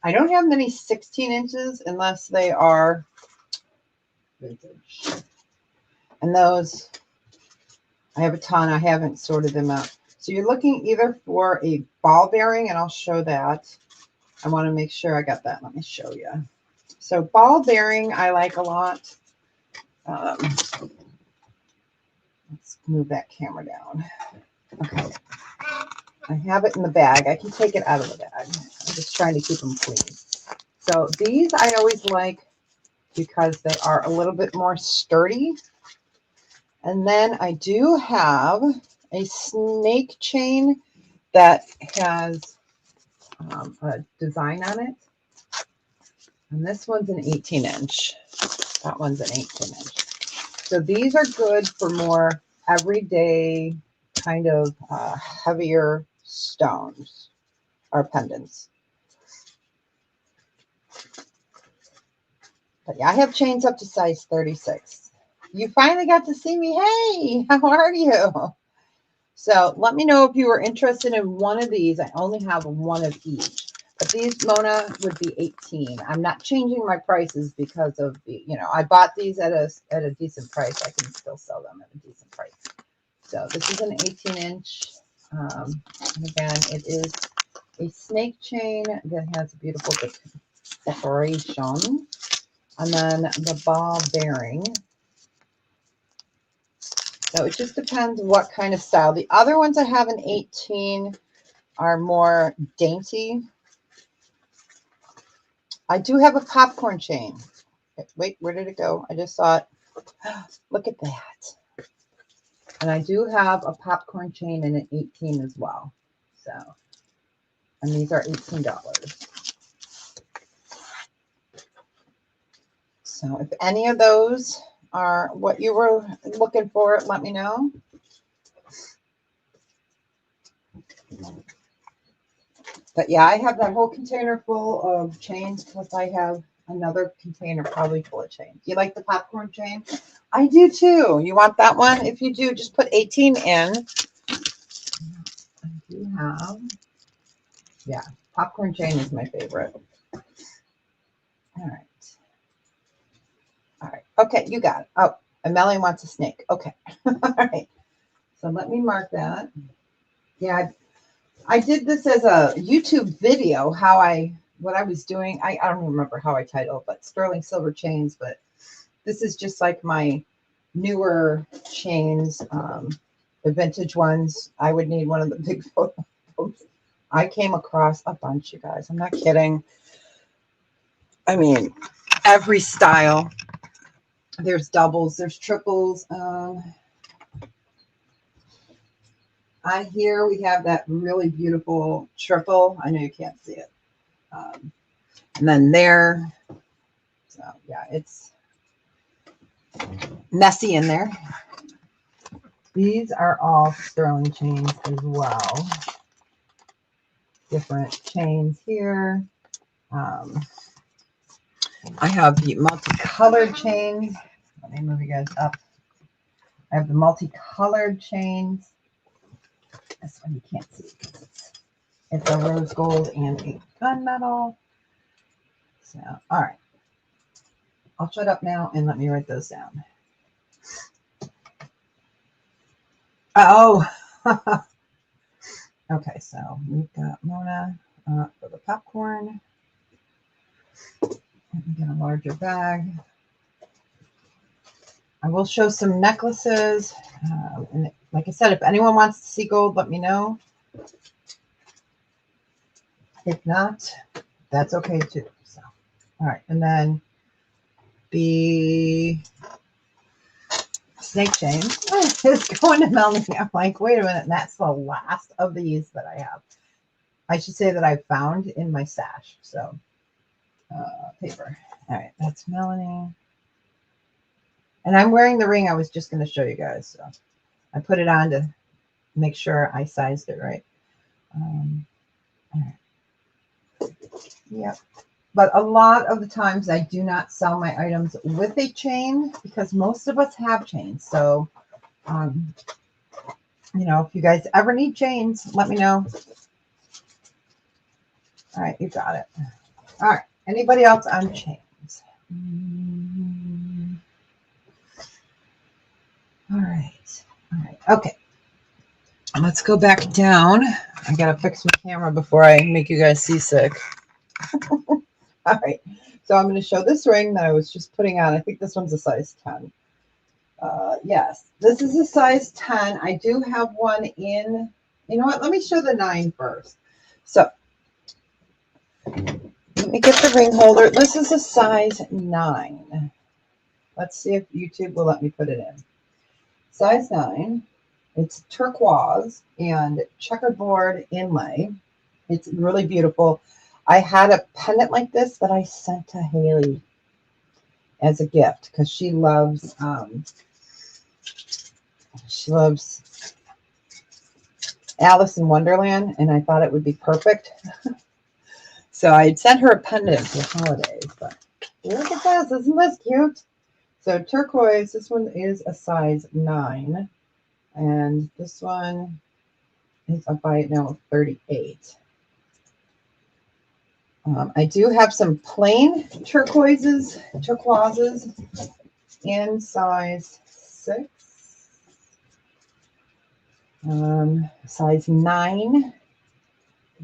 I don't have many 16 inches unless they are vintage. And those, I have a ton. I haven't sorted them out. So you're looking either for a ball bearing, and I'll show that. I want to make sure I got that. Let me show you. So ball bearing, I like a lot. Let's move that camera down. Okay. I have it in the bag. I can take it out of the bag. I'm just trying to keep them clean. So these I always like because they are a little bit more sturdy. And then I do have a snake chain that has a design on it. And this one's an 18-inch. That one's an 18-inch. So these are good for more everyday kind of heavier stones or pendants. But yeah, I have chains up to size 36. You finally got to see me. Hey, how are you? So let me know if you were interested in one of these. I only have one of each. But these, Mona, would be 18. I'm not changing my prices because of the, you know, I bought these at a decent price. I can still sell them at a decent price. So this is an 18-inch. And again, it is a snake chain that has a beautiful decoration. And then the ball bearing. So it just depends what kind of style. The other ones I have in 18 are more dainty. I do have a popcorn chain. Wait, where did it go? I just saw it. Look at that. And I do have a popcorn chain in an 18 as well. So, and these are $18. So if any of those are what you were looking for, let me know. But yeah, I have that whole container full of chains, plus I have another container probably full of chains. You like the popcorn chain? I do too. You want that one? If you do, just put 18 in. I do have, yeah, popcorn chain is my favorite. All right. All right. Okay, you got it. Oh, and Melanie wants a snake. Okay. All right. So let me mark that. Yeah, I did this as a YouTube video, what I was doing. I don't remember how I titled, but sterling silver chains. But this is just like my newer chains, the vintage ones. I would need one of the big photos. I came across a bunch, you guys. I'm not kidding. I mean, every style. There's doubles, there's triples. Here we have that really beautiful triple. I know you can't see it. And then there. So yeah, it's messy in there. These are all sterling chains as well. Different chains here. I have the multicolored chains. Let me move you guys up. I have the multicolored chains. This one you can't see because it's a rose gold and a gunmetal. So, all right. I'll shut up now and let me write those down. Oh, okay. So we've got Mona for the popcorn. Let me get a larger bag. I will show some necklaces. And like I said, if anyone wants to see gold, let me know. If not, that's okay too. So, all right. And then the snake chain is going to Melanie. I'm like, wait a minute. And that's the last of these that I have. I should say that I found in my stash. So, paper. All right. That's Melanie. And I'm wearing the ring I was just going to show you guys. So I put it on to make sure I sized it right. All right. Yep. But a lot of the times I do not sell my items with a chain because most of us have chains. So, you know, if you guys ever need chains, let me know. All right. You got it. All right. Anybody else on chains? All right. All right. Okay. Let's go back down. I got to fix my camera before I make you guys seasick. All right. So I'm going to show this ring that I was just putting on. I think this one's a size 10. Yes, this is a size 10. I do have one in, you know what? Let me show the 9 first. So let me get the ring holder. This is a size 9. Let's see if YouTube will let me put it in. Size 9. It's turquoise and checkerboard inlay. It's really beautiful. I had a pendant like this that I sent to Haley as a gift because she loves Alice in Wonderland, and I thought it would be perfect. So I had sent her a pendant for the holidays. But look at this. Isn't this cute? So turquoise, this one is a size 9. And this one is a buy it now of 38. I do have some plain turquoises in size 6. Size 9.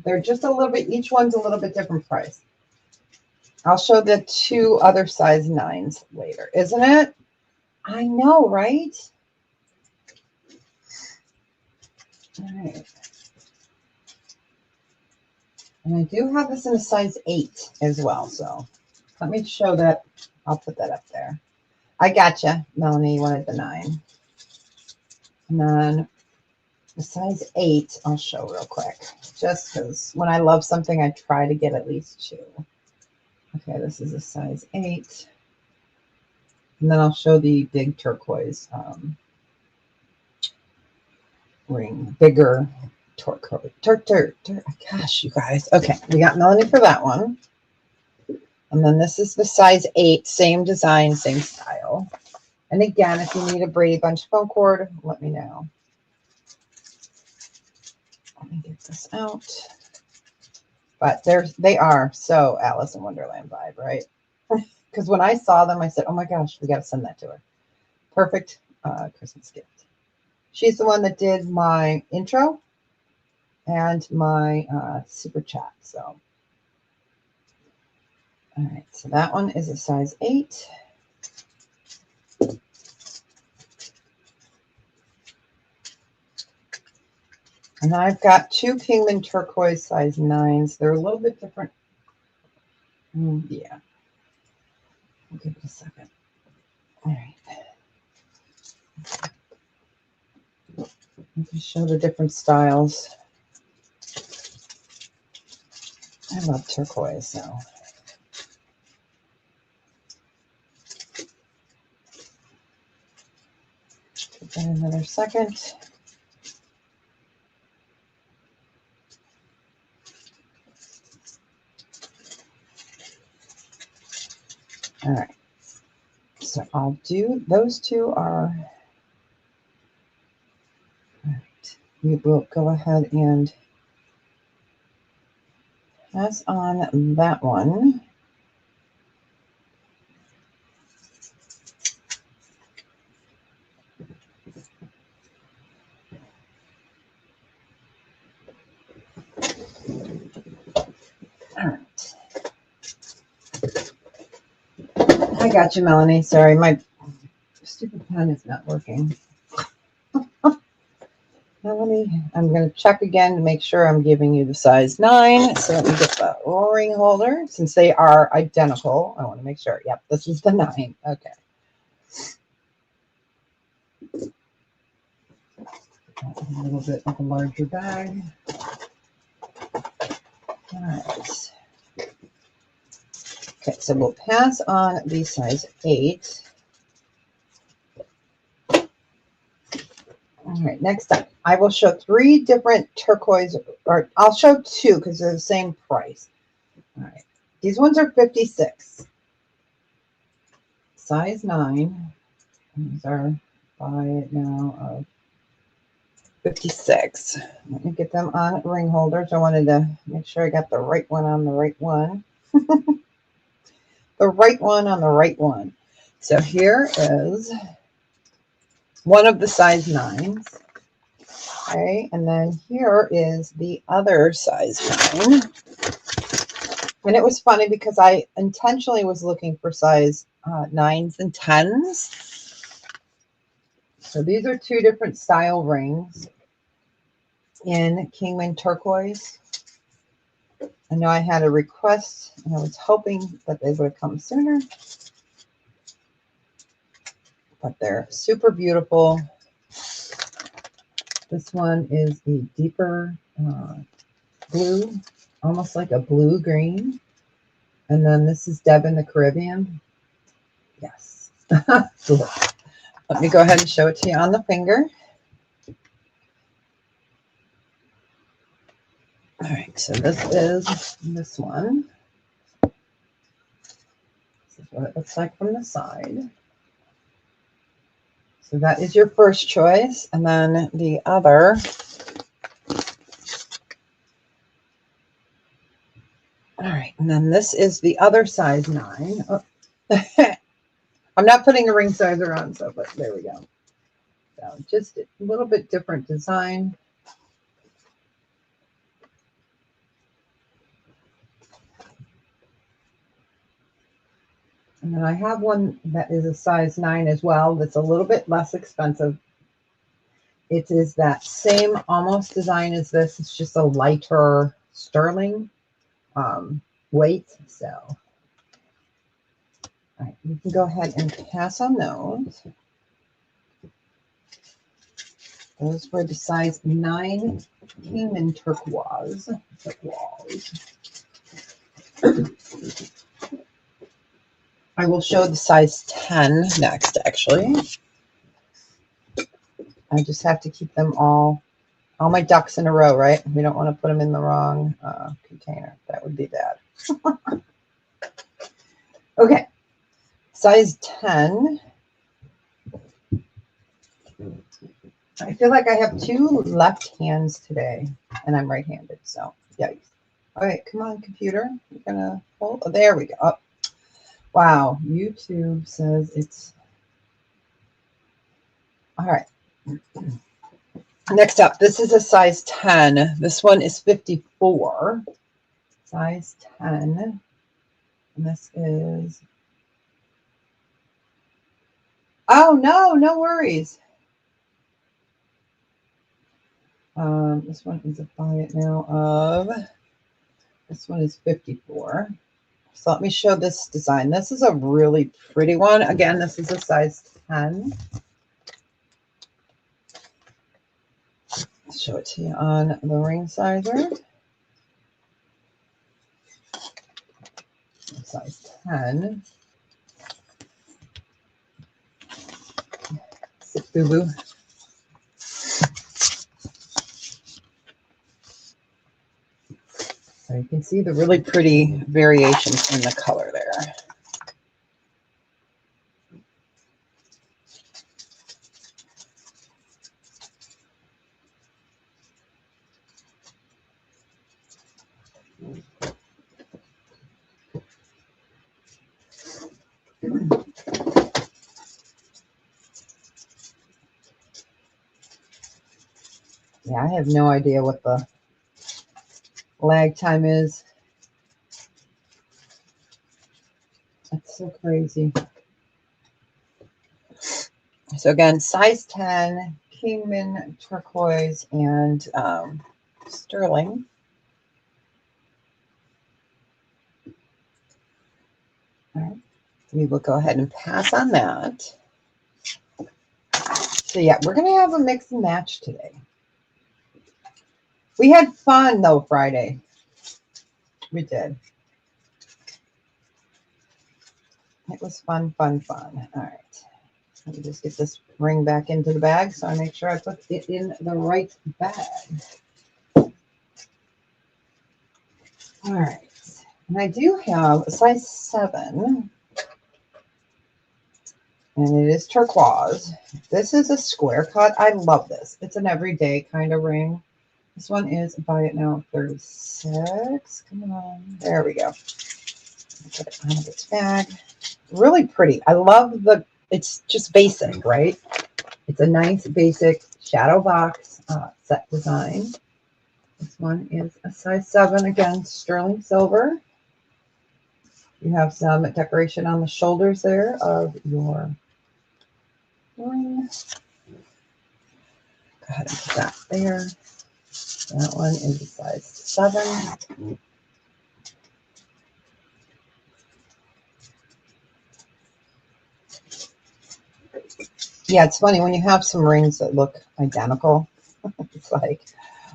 They're just a little bit, each one's a little bit different price. I'll show the 2 other size 9s later, isn't it? I know, right? All right. And I do have this in a size 8 as well. So let me show that. I'll put that up there. I gotcha, Melanie. You wanted the 9. And then the size 8, I'll show real quick. Just because when I love something, I try to get at least 2. Okay, this is a size 8. And then I'll show the big turquoise ring, bigger turquoise. Gosh, you guys. Okay, we got Melanie for that one. And then this is the size 8, same design, same style. And again, if you need a Brady Bunch phone cord, let me know. Let me get this out. But they are so Alice in Wonderland vibe, right? Because when I saw them, I said, oh my gosh, we got to send that to her. Perfect Christmas gift. She's the one that did my intro and my super chat. So, all right. So that one is a size 8. And I've got 2 Kingman turquoise size 9s. They're a little bit different. Yeah. I'll give it a second. All right. Show the different styles. I love turquoise, so. Give that another second. All right. So I'll do, those two are, all right. We will go ahead and pass on that one. All right. I got you, Melanie. Sorry, my stupid pen is not working. Melanie, I'm going to check again to make sure I'm giving you the size 9. So let me get the ring holder. Since they are identical, I want to make sure. Yep, this is the 9. Okay. A little bit of a larger bag. All right. Okay, so we'll pass on the size 8. All right, next up, I will show 3 different turquoise, or I'll show 2 because they're the same price. All right, these ones are 56. Size 9. These are buy it now of 56. Let me get them on ring holders. I wanted to make sure I got the right one on the right one. The right one on the right one. So here is one of the size 9s. Okay, and then here is the other size 9. And it was funny because I intentionally was looking for size 9s and 10s. So these are 2 different style rings in Kingman turquoise. I know I had a request and I was hoping that they would come sooner. But they're super beautiful. This one is the deeper blue, almost like a blue-green. And then this is Deb in the Caribbean. Yes. Let me go ahead and show it to you on the finger. All right, so this is this one. This is what it looks like from the side. So that is your first choice. And then the other. All right, and then this is the other size 9. Oh. I'm not putting a ring size around, so but there we go. So just a little bit different design. And then I have one that is a size 9 as well. That's a little bit less expensive. It is that same almost design as this. It's just a lighter sterling weight. So, all right, you can go ahead and pass on those. Those were the size 9 Kingman turquoise. I will show the size 10 next, actually. I just have to keep them all my ducks in a row, right? We don't want to put them in the wrong container. That would be bad. Okay, size 10. I feel like I have 2 left hands today, and I'm right-handed, so yikes. All right, come on, computer. You're gonna hold. Oh, there we go. Oh. Wow, YouTube says it's all right. Next up, this is a size 10. This one is 54. Size 10. And this is, oh, no worries. This one is a buy it now of, this one is 54. So let me show this design. This is a really pretty one. Again, this is a size 10. Show it to you on the ring sizer. Size 10. Sit, boo boo. So you can see the really pretty variations in the color there. Yeah, I have no idea what the lag time is. That's so crazy. So again, size 10, Kingman, turquoise, and sterling. All right. We will go ahead and pass on that. So yeah, we're going to have a mix and match today. We had fun though Friday. We did. It was fun, fun, fun. All right. Let me just get this ring back into the bag so I make sure I put it in the right bag. All right. And I do have a size 7. And it is turquoise. This is a square cut. I love this. It's an everyday kind of ring. This one is buy it now 36. Come on. There we go. Put it out of its bag. Really pretty. I love it's just basic, right? It's a nice basic shadow box set design. This one is a size 7, again, sterling silver. You have some decoration on the shoulders there of your ring. Go ahead and put that there. That one is a size 7. Yeah, it's funny when you have some rings that look identical. It's like,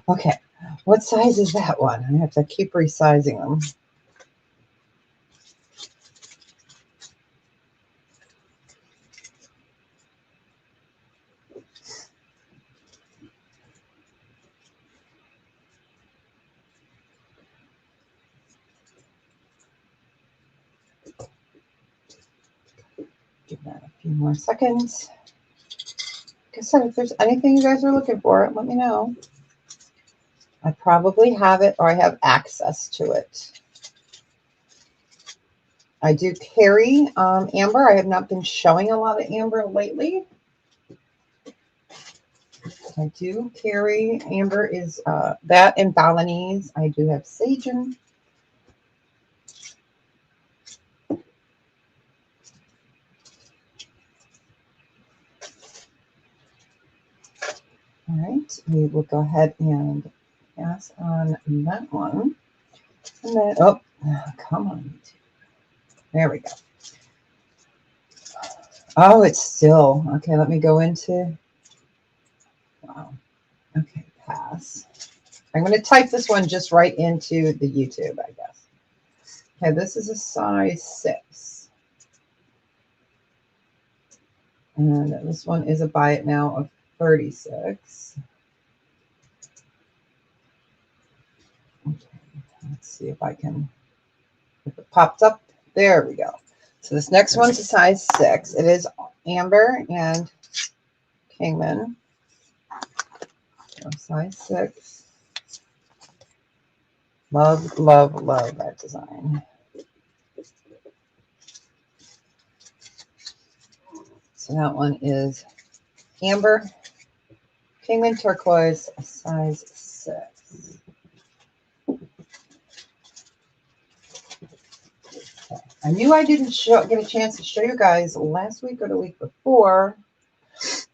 okay, what size is that one? I have to keep resizing them. Give that a few more seconds. Like I said, if there's anything you guys are looking for, let me know. I probably have it or I have access to it. I do carry amber. I have not been showing a lot of amber lately. I do carry amber is that and Balinese. I do have Sagen. All right, we will go ahead and pass on that one. And then, oh, come on. There we go. Oh, it's still, okay, let me go into, wow. Okay, pass. I'm going to type this one just right into the YouTube, I guess. Okay, this is a size 6. And this one is a buy it now of 36. Okay, let's see if I can, if it pops up. There we go. So this next one's a size 6. It is amber and Kingman. So size 6. Love, love, love that design. So that one is amber, Kingman turquoise, size 6. I knew I didn't get a chance to show you guys last week or the week before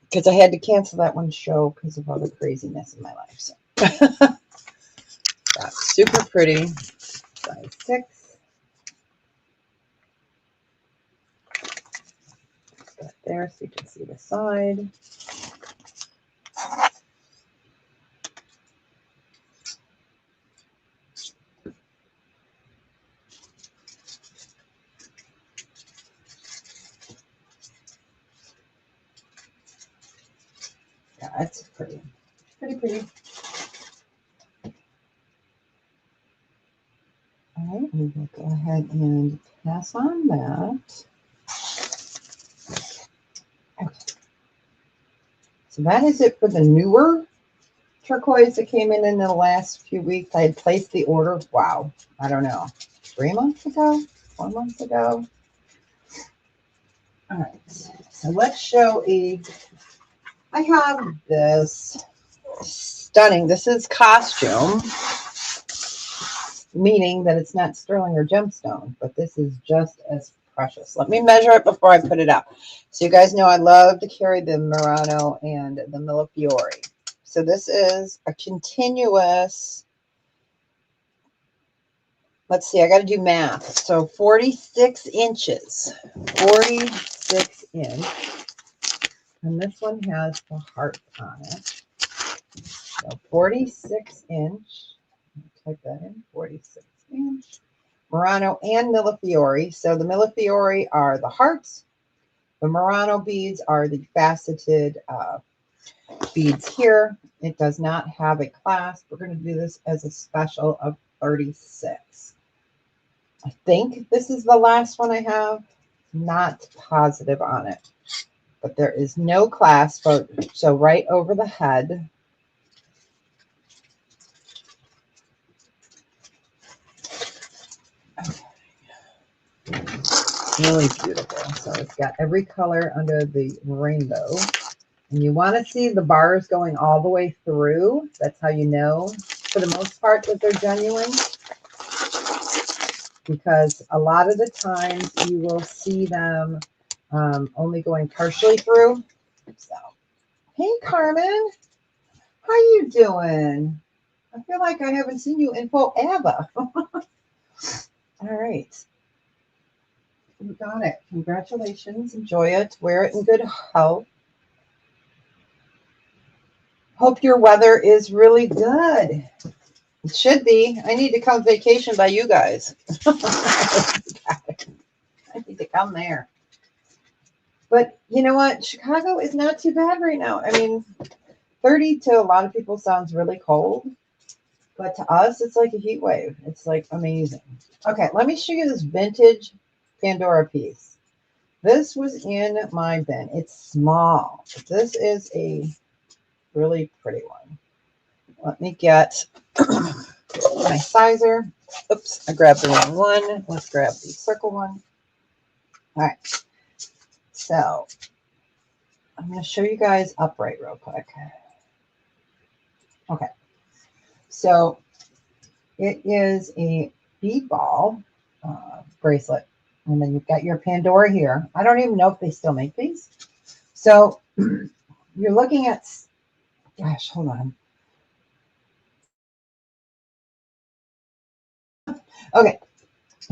because I had to cancel that one show because of all the craziness in my life. So that's super pretty. Size 6. Put that there so you can see the side. Yeah, it's pretty. Pretty pretty. All right, we will go ahead and pass on that. Okay. So that is it for the newer turquoise that came in the last few weeks. I had placed the order, wow, I don't know, 3 months ago, 4 months ago. All right, so let's show I have this stunning, this is costume, meaning that it's not sterling or gemstone, but this is just as precious. Let me measure it before I put it up. So you guys know I love to carry the Murano and the Millefiori. So this is a continuous, let's see, I got to do math. So 46 inches, 46 inch. And this one has the heart on it. So 46 inch, type that in, 46 inch. Murano and Millefiori. So the Millefiori are the hearts. The Murano beads are the faceted beads here. It does not have a clasp. We're going to do this as a special of 36. I think this is the last one I have. Not positive on it. But there is no clasp. So right over the head. Really beautiful. So it's got every color under the rainbow. And you want to see the bars going all the way through. That's how you know, for the most part, that they're genuine. Because a lot of the times you will see them only going partially through. So, hey, Carmen. How you doing? I feel like I haven't seen you in forever. All right. You got it. Congratulations. Enjoy it. Wear it in good health. Hope your weather is really good. It should be. I need to come vacation by you guys. I need to come there. But you know what? Chicago is not too bad right now. I mean, 30 to a lot of people sounds really cold. But to us, it's like a heat wave. It's like amazing. Okay, let me show you this vintage Pandora piece. This was in my bin. It's small. But this is a really pretty one. Let me get my sizer. Oops, I grabbed the wrong one. Let's grab the circle one. All right. So I'm going to show you guys upright real quick. Okay. So it is a bead ball bracelet. And then you've got your Pandora here. I don't even know if they still make these. So you're looking at, gosh, hold on. Okay.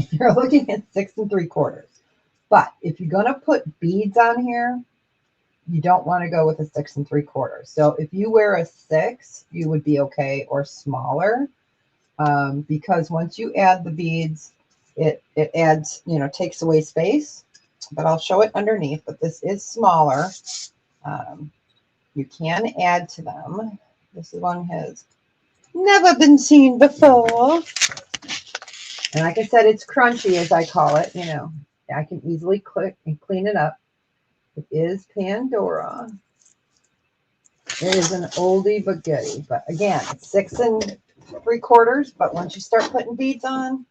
You're looking at 6 3/4. But if you're going to put beads on here, you don't want to go with a 6 3/4. So if you wear a 6, you would be okay, or smaller, because once you add the beads, it adds, takes away space. But I'll show it underneath. But this is smaller. You can add to them. This one has never been seen before. And like I said, it's crunchy, as I call it. I can easily click and clean it up. It is Pandora. It is an oldie but goodie. But again, it's 6 3/4. But once you start putting beads on,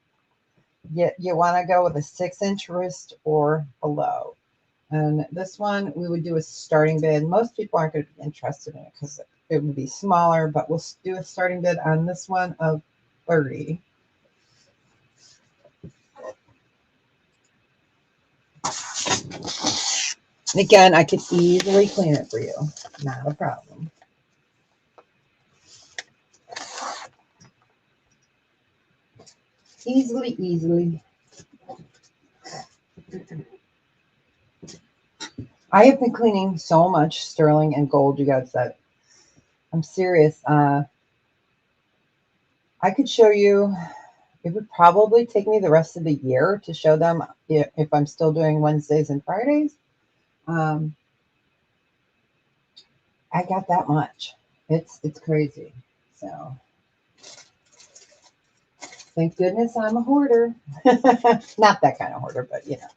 you want to go with a 6-inch wrist or below. And this one, we would do a starting bid. Most people aren't going to be interested in it because it would be smaller. But we'll do a starting bid on this one of 30. And again, I could easily clean it for you. Not a problem. Easily. I have been cleaning so much sterling and gold, you guys, that I'm serious. I could show you. It would probably take me the rest of the year to show them if I'm still doing Wednesdays and Fridays. I got that much. It's crazy. So thank goodness I'm a hoarder. Not that kind of hoarder, but you know.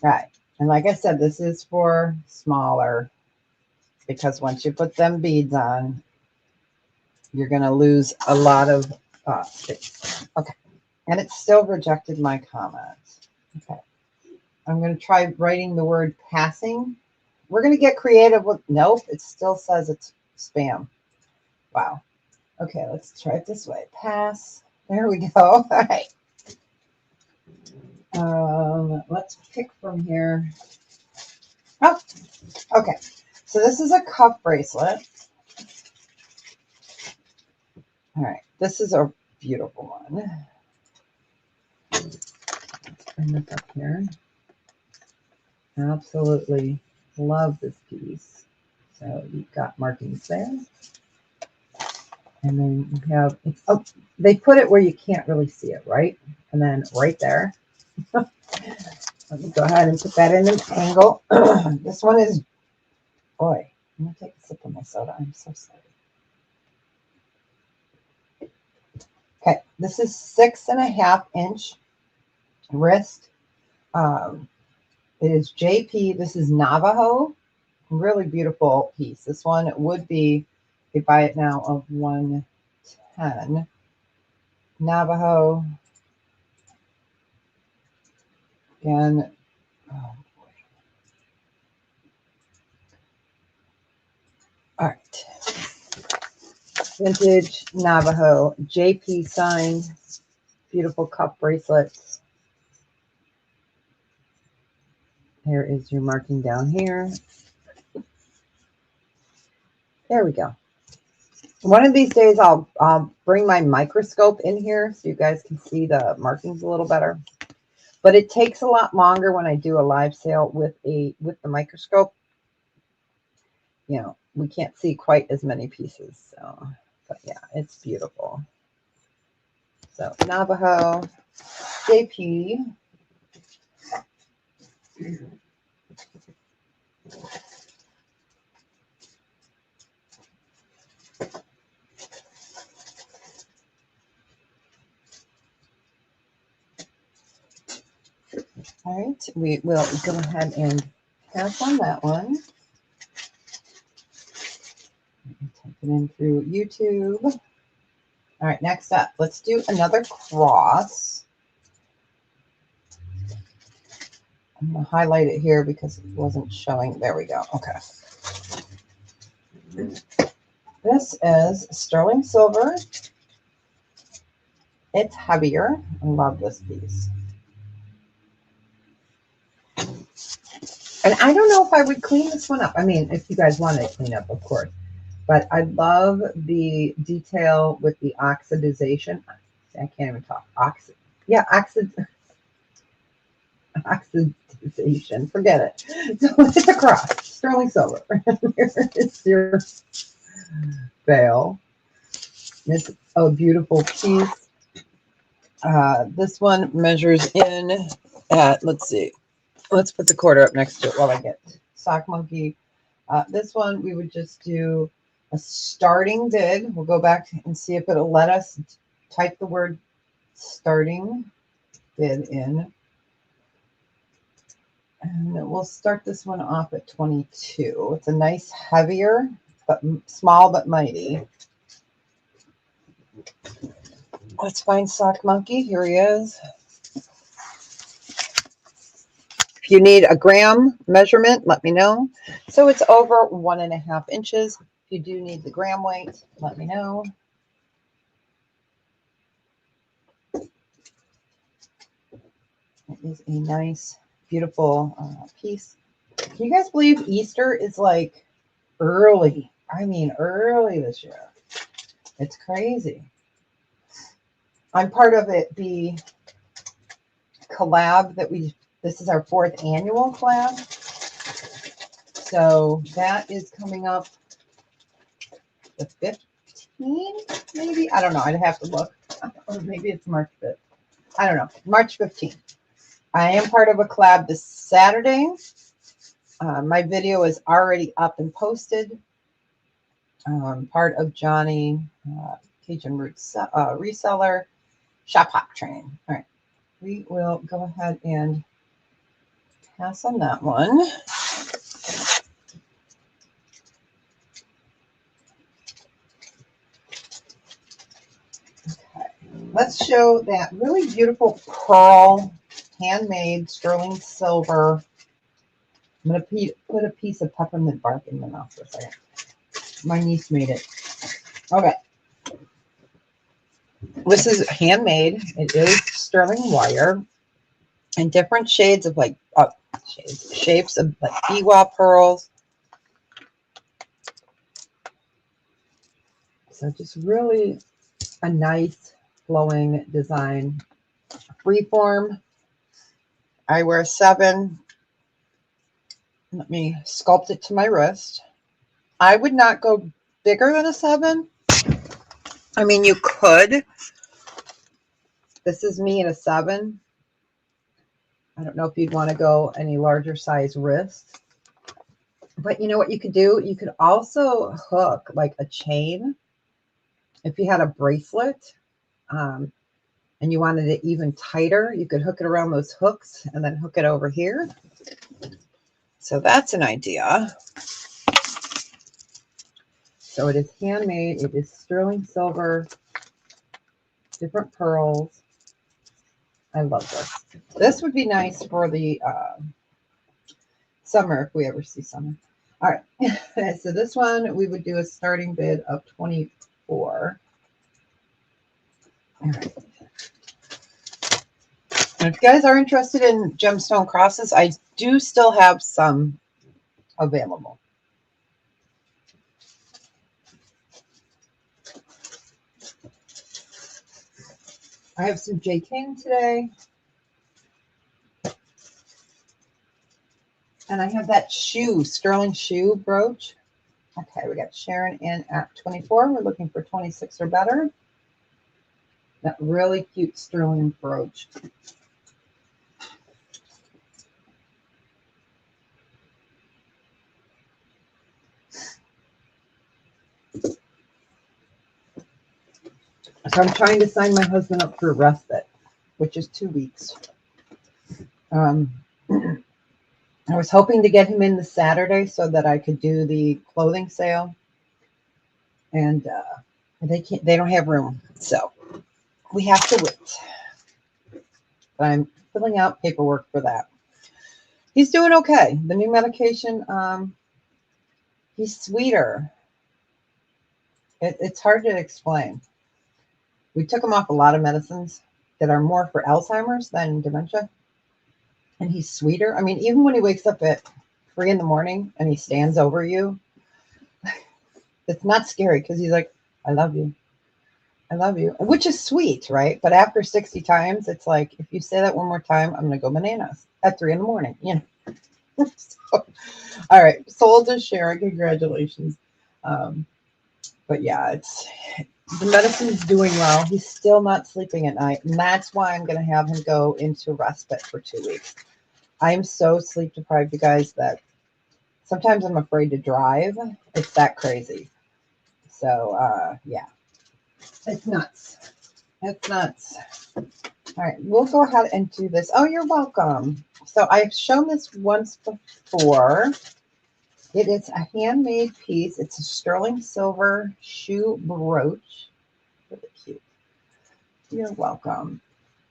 Right. And like I said, this is for smaller because once you put them beads on, you're going to lose a lot of space. Okay. And it still rejected my comments. Okay. I'm going to try writing the word passing. We're going to get creative with, nope, it still says it's spam. Wow. Okay, let's try it this way. Pass. There we go. All right. Let's pick from here. Oh, okay. So this is a cuff bracelet. All right. This is a beautiful one. Let's bring this up here. Absolutely love this piece. So you've got markings there. And then you have, oh, they put it where you can't really see it, right? And then right there. Let me go ahead and put that in an angle. This one is, boy, I'm going to take a sip of my soda. I'm so sorry. Okay, this is 6.5 inch wrist. It is JP. This is Navajo. Really beautiful piece. This one would be, if you buy it now, of 110. Navajo. Again, oh boy. All right. Vintage Navajo, JP signed, beautiful cuff bracelets. Here is your marking down here. There we go. One of these days, I'll bring my microscope in here so you guys can see the markings a little better. But it takes a lot longer when I do a live sale with the microscope. You know, we can't see quite as many pieces. So, but yeah, it's beautiful. So Navajo, JP. All right, we will go ahead and pass on that one. Type it in through YouTube. All right, next up, let's do another cross. I'm going to highlight it here because it wasn't showing. There we go. Okay. This is sterling silver. It's heavier. I love this piece. And I don't know if I would clean this one up. I mean, if you guys want to clean up, of course. But I love the detail with the oxidization. I can't even talk. Oxidization. Forget it. So it's a cross. Sterling silver. It's your veil. It's a beautiful piece. This one measures in at, let's see. Let's put the quarter up next to it while I get Sock Monkey. This one, we would just do a starting bid. We'll go back and see if it'll let us type the word starting bid in. And we'll start this one off at 22. It's a nice heavier, but small but mighty. Let's find Sock Monkey. Here he is. If you need a gram measurement, let me know. So it's over 1.5 inches. If you do need the gram weight, let me know. It is a nice, beautiful piece. Can you guys believe Easter is like early? I mean, early this year. It's crazy. I'm part of the collab that this is our 4th annual collab. So that is coming up the 15th, maybe? I don't know. I'd have to look. Or maybe it's March 5th. I don't know. March 15th. I am part of a collab this Saturday. My video is already up and posted. part of Johnny Cajun Roots reseller shop hop train. All right, we will go ahead and pass on that one. Okay, let's show that really beautiful pearl, handmade sterling silver. I'm going to put a piece of peppermint bark in my mouth for a second. My niece made it. Okay. This is handmade. It is sterling wire and different shades of like shapes of like biwa pearls. So just really a nice flowing design. Freeform. I wear 7. Let me sculpt it to my wrist. I would not go bigger than a 7. I mean, you could. This is me at a 7. I don't know if you'd want to go any larger size wrist. But you know what you could do? You could also hook like a chain. If you had a bracelet and you wanted it even tighter, you could hook it around those hooks and then hook it over here. So that's an idea. So it is handmade. It is sterling silver, different pearls. I love this. This would be nice for the summer if we ever see summer. All right. So this one, we would do a starting bid of 24. All right. And if you guys are interested in gemstone crosses, I do still have some available. I have some J. King today. And I have that sterling shoe brooch. Okay, we got Sharon in at 24. We're looking for 26 or better. That really cute sterling brooch. So I'm trying to sign my husband up for respite, which is 2 weeks. I was hoping to get him in the Saturday so that I could do the clothing sale, and they don't have room, so we have to wait. But I'm filling out paperwork for that. He's doing okay. The new medication, he's sweeter. It's hard to explain. We took him off a lot of medicines that are more for Alzheimer's than dementia. And he's sweeter. I mean, even when he wakes up at 3 in the morning and he stands over you, it's not scary because he's like, I love you. I love you. Which is sweet, right? But after 60 times, it's like, if you say that one more time, I'm going to go bananas at 3 in the morning, you know. So, all right. Sold to Sharon. Congratulations. But yeah, the medicine's doing well. He's still not sleeping at night. And that's why I'm going to have him go into respite for 2 weeks. I am so sleep deprived, you guys, that sometimes I'm afraid to drive. It's that crazy. So, yeah, it's nuts. It's nuts. All right, we'll go ahead and do this. Oh, you're welcome. So I've shown this once before. It is a handmade piece. It's a sterling silver shoe brooch. Really cute. You're welcome.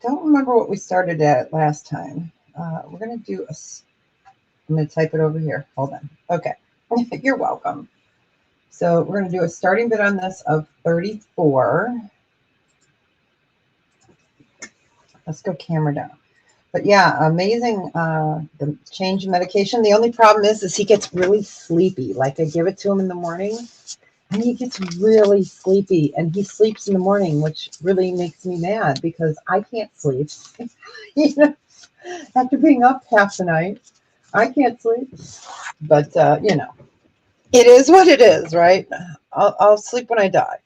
Don't remember what we started at last time. We're going to do I'm going to type it over here. Hold on. Okay. You're welcome. So we're going to do a starting bid on this of 34. Let's go camera down. But yeah, amazing. The change in medication. The only problem is he gets really sleepy. Like I give it to him in the morning and he gets really sleepy and he sleeps in the morning, which really makes me mad because I can't sleep. You know, after being up half the night, I can't sleep. But, you know, it is what it is, right? I'll sleep when I die.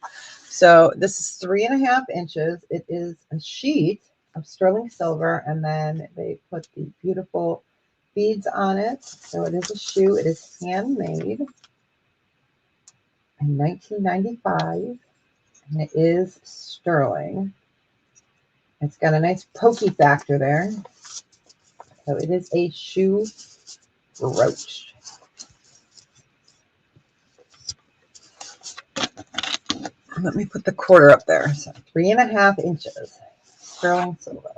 So this is 3.5 inches. It is a sheet of sterling silver, and then they put the beautiful beads on it. So it is a shoe. It is handmade. in 1995, and it is sterling. It's got a nice pokey factor there. So it is a shoe brooch. Let me put the quarter up there. So 3.5 inches. Sterling silver.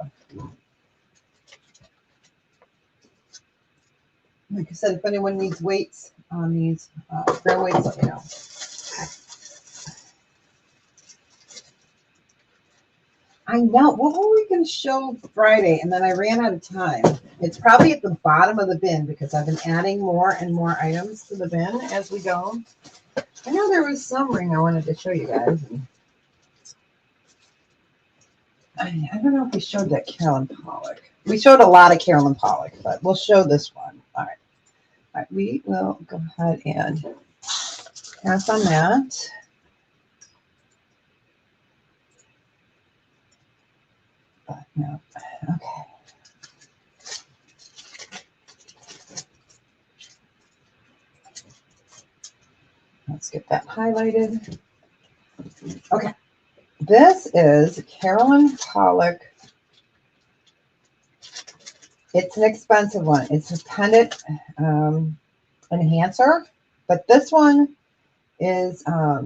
Like I said, if anyone needs weights on these gram weights, let me know. I know. What were we going to show Friday? And then I ran out of time. It's probably at the bottom of the bin because I've been adding more and more items to the bin as we go. I know there was some ring I wanted to show you guys. I don't know if we showed that Carolyn Pollock. We showed a lot of Carolyn Pollock, but we'll show this one. All right. All right. We will go ahead and pass on that. No. Okay. Let's get that highlighted. Okay. This is Carolyn Pollock. It's an expensive one. It's a pendant enhancer, but this one is, what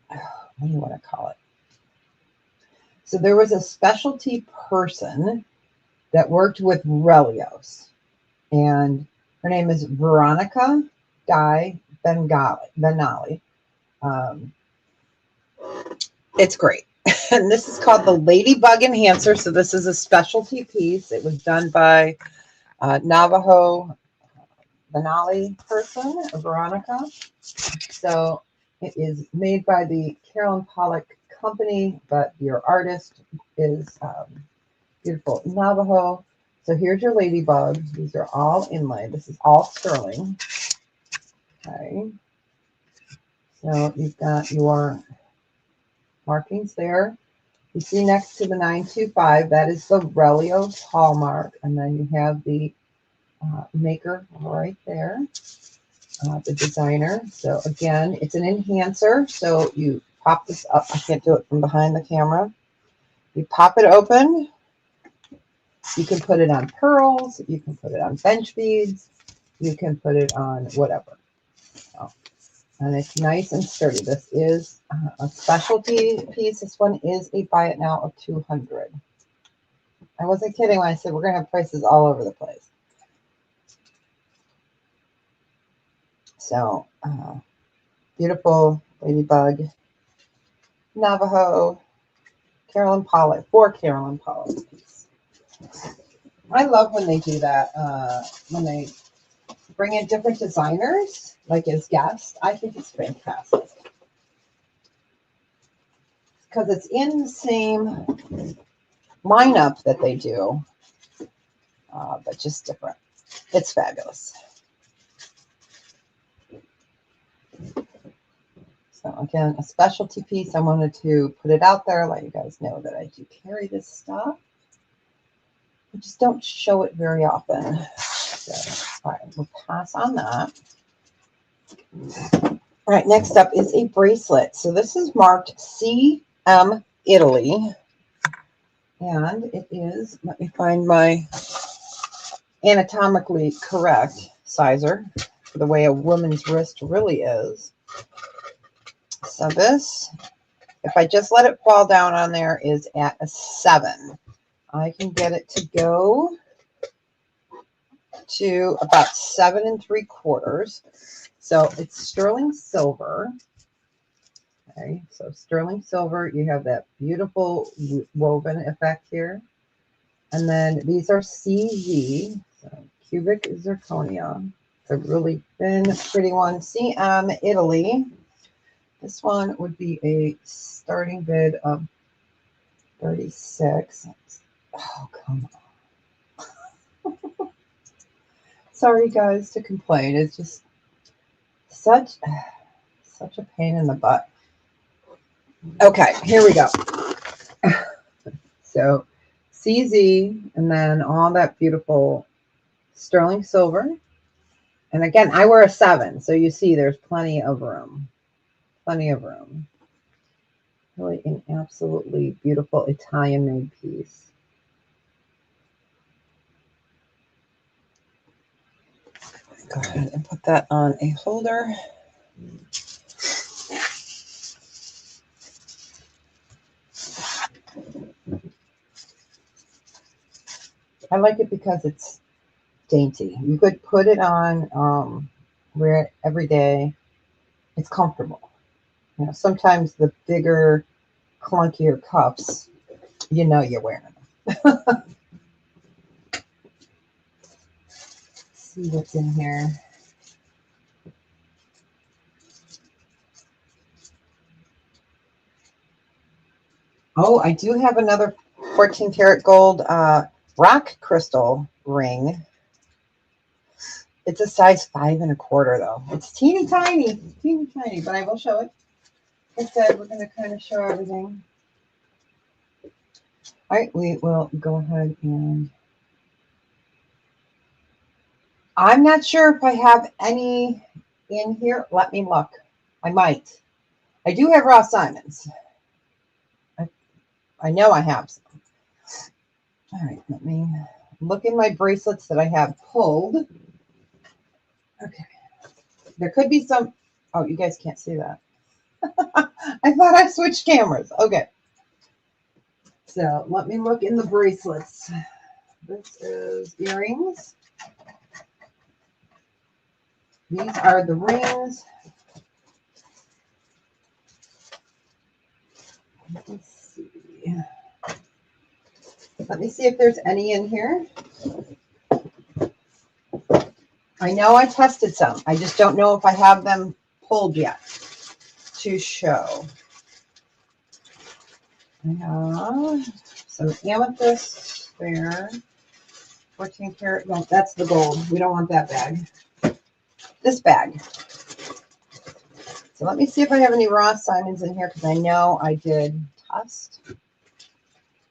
do you want to call it? So there was a specialty person that worked with Relios, and her name is Veronica Di Benali. It's great. And this is called the Ladybug Enhancer. So this is a specialty piece. It was done by Navajo Benali person, Veronica. So it is made by the Carolyn Pollock company, but your artist is beautiful Navajo. So here's your ladybug. These are all inlaid. This is all sterling. Okay. So you've got your markings there. You see next to the 925, that is the Relios hallmark. And then you have the maker right there, the designer. So again, it's an enhancer. So you pop this up. I can't do it from behind the camera. You pop it open. You can put it on pearls. You can put it on bench beads. You can put it on whatever. So, and it's nice and sturdy. This is a specialty piece. This one is a buy it now of $200. I wasn't kidding when I said we're going to have prices all over the place. So, beautiful ladybug, Navajo, Carolyn Pollock, for Carolyn Pollock piece. I love when they do that, when they bring in different designers, like as guests. I think it's fantastic. Because it's in the same lineup that they do, but just different. It's fabulous. So again, a specialty piece. I wanted to put it out there, let you guys know that I do carry this stuff. I just don't show it very often. So, all right, we'll pass on that. All right, next up is a bracelet. So this is marked CM Italy. And it is, let me find my anatomically correct sizer for the way a woman's wrist really is. So this, if I just let it fall down on there, is at a 7. I can get it to go to about 7 3/4. So it's sterling silver. Okay, so sterling silver, you have that beautiful woven effect here. And then these are CZ, so cubic zirconia. It's a really thin, pretty one. CM Italy. This one would be a starting bid of 36. Oh, come on. Sorry, guys, to complain. It's just such a pain in the butt. Okay, here we go. So CZ, and then all that beautiful sterling silver. And again, I wear a 7, so you see there's plenty of room. Plenty of room. Really an absolutely beautiful Italian-made piece. Go ahead and put that on a holder. I like it because it's dainty. You could put it on, wear it every day. It's comfortable. You know, sometimes the bigger, clunkier cups, you know you're wearing them. See what's in here. Oh, I do have another 14 karat gold rock crystal ring. It's a size 5 1/4 though. It's teeny tiny, but I will show it. Like I said, we're going to kind of show everything. All right, we will go ahead and I'm not sure if I have any in here. Let me look. I might. I do have Ross Simons. I know I have some. All right, let me look in my bracelets that I have pulled. Okay. There could be some. Oh, you guys can't see that. I thought I switched cameras. Okay. So let me look in the bracelets. This is earrings. These are the rings. Let's see. Let me see if there's any in here. I know I tested some. I just don't know if I have them pulled yet to show. So amethyst there. 14 karat. No, that's the gold. We don't want that bag. This bag. So let me see if I have any Ross Simons in here because I know I did test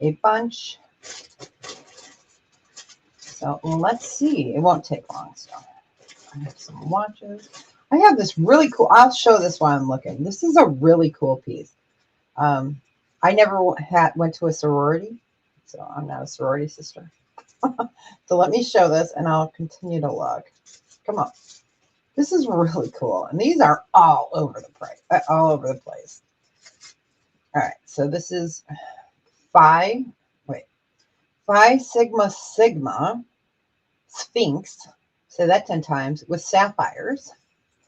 a bunch. So let's see. It won't take long. So I have some watches. I have this really cool. I'll show this while I'm looking. This is a really cool piece. I never went to a sorority, so I'm not a sorority sister. So let me show this, and I'll continue to look. Come on. This is really cool, and these are all over the place. All right, so this is Phi Sigma Sigma Sphinx. Say that 10 times with sapphires.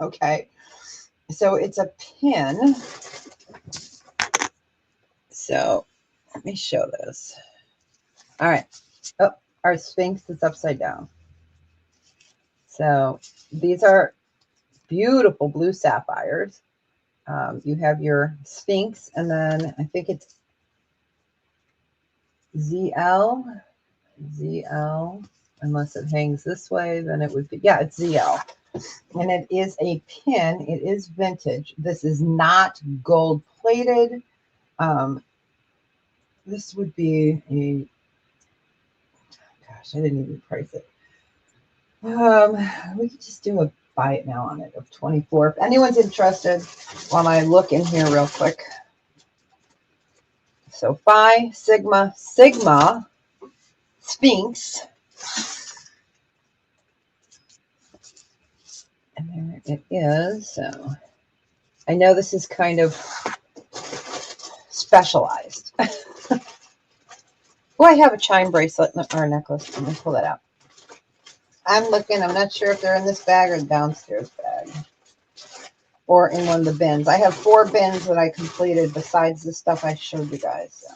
Okay, so it's a pin. So let me show this. All right. Oh, our Sphinx is upside down. So these are beautiful blue sapphires. You have your Sphinx, and then I think it's ZL, unless it hangs this way, then it would be, yeah, it's ZL. And it is a pin. It is vintage. This is not gold plated. This would be a, gosh, I didn't even price it. We could just do a buy it now on it of 24. If anyone's interested, while I look in here real quick. So Phi Sigma Sigma Sphinx. And there it is. So I know this is kind of specialized. Oh, I have a chime bracelet or a necklace. Let me pull that out. I'm looking. I'm not sure if they're in this bag or the downstairs bag or in one of the bins. I have 4 bins that I completed besides the stuff I showed you guys. So.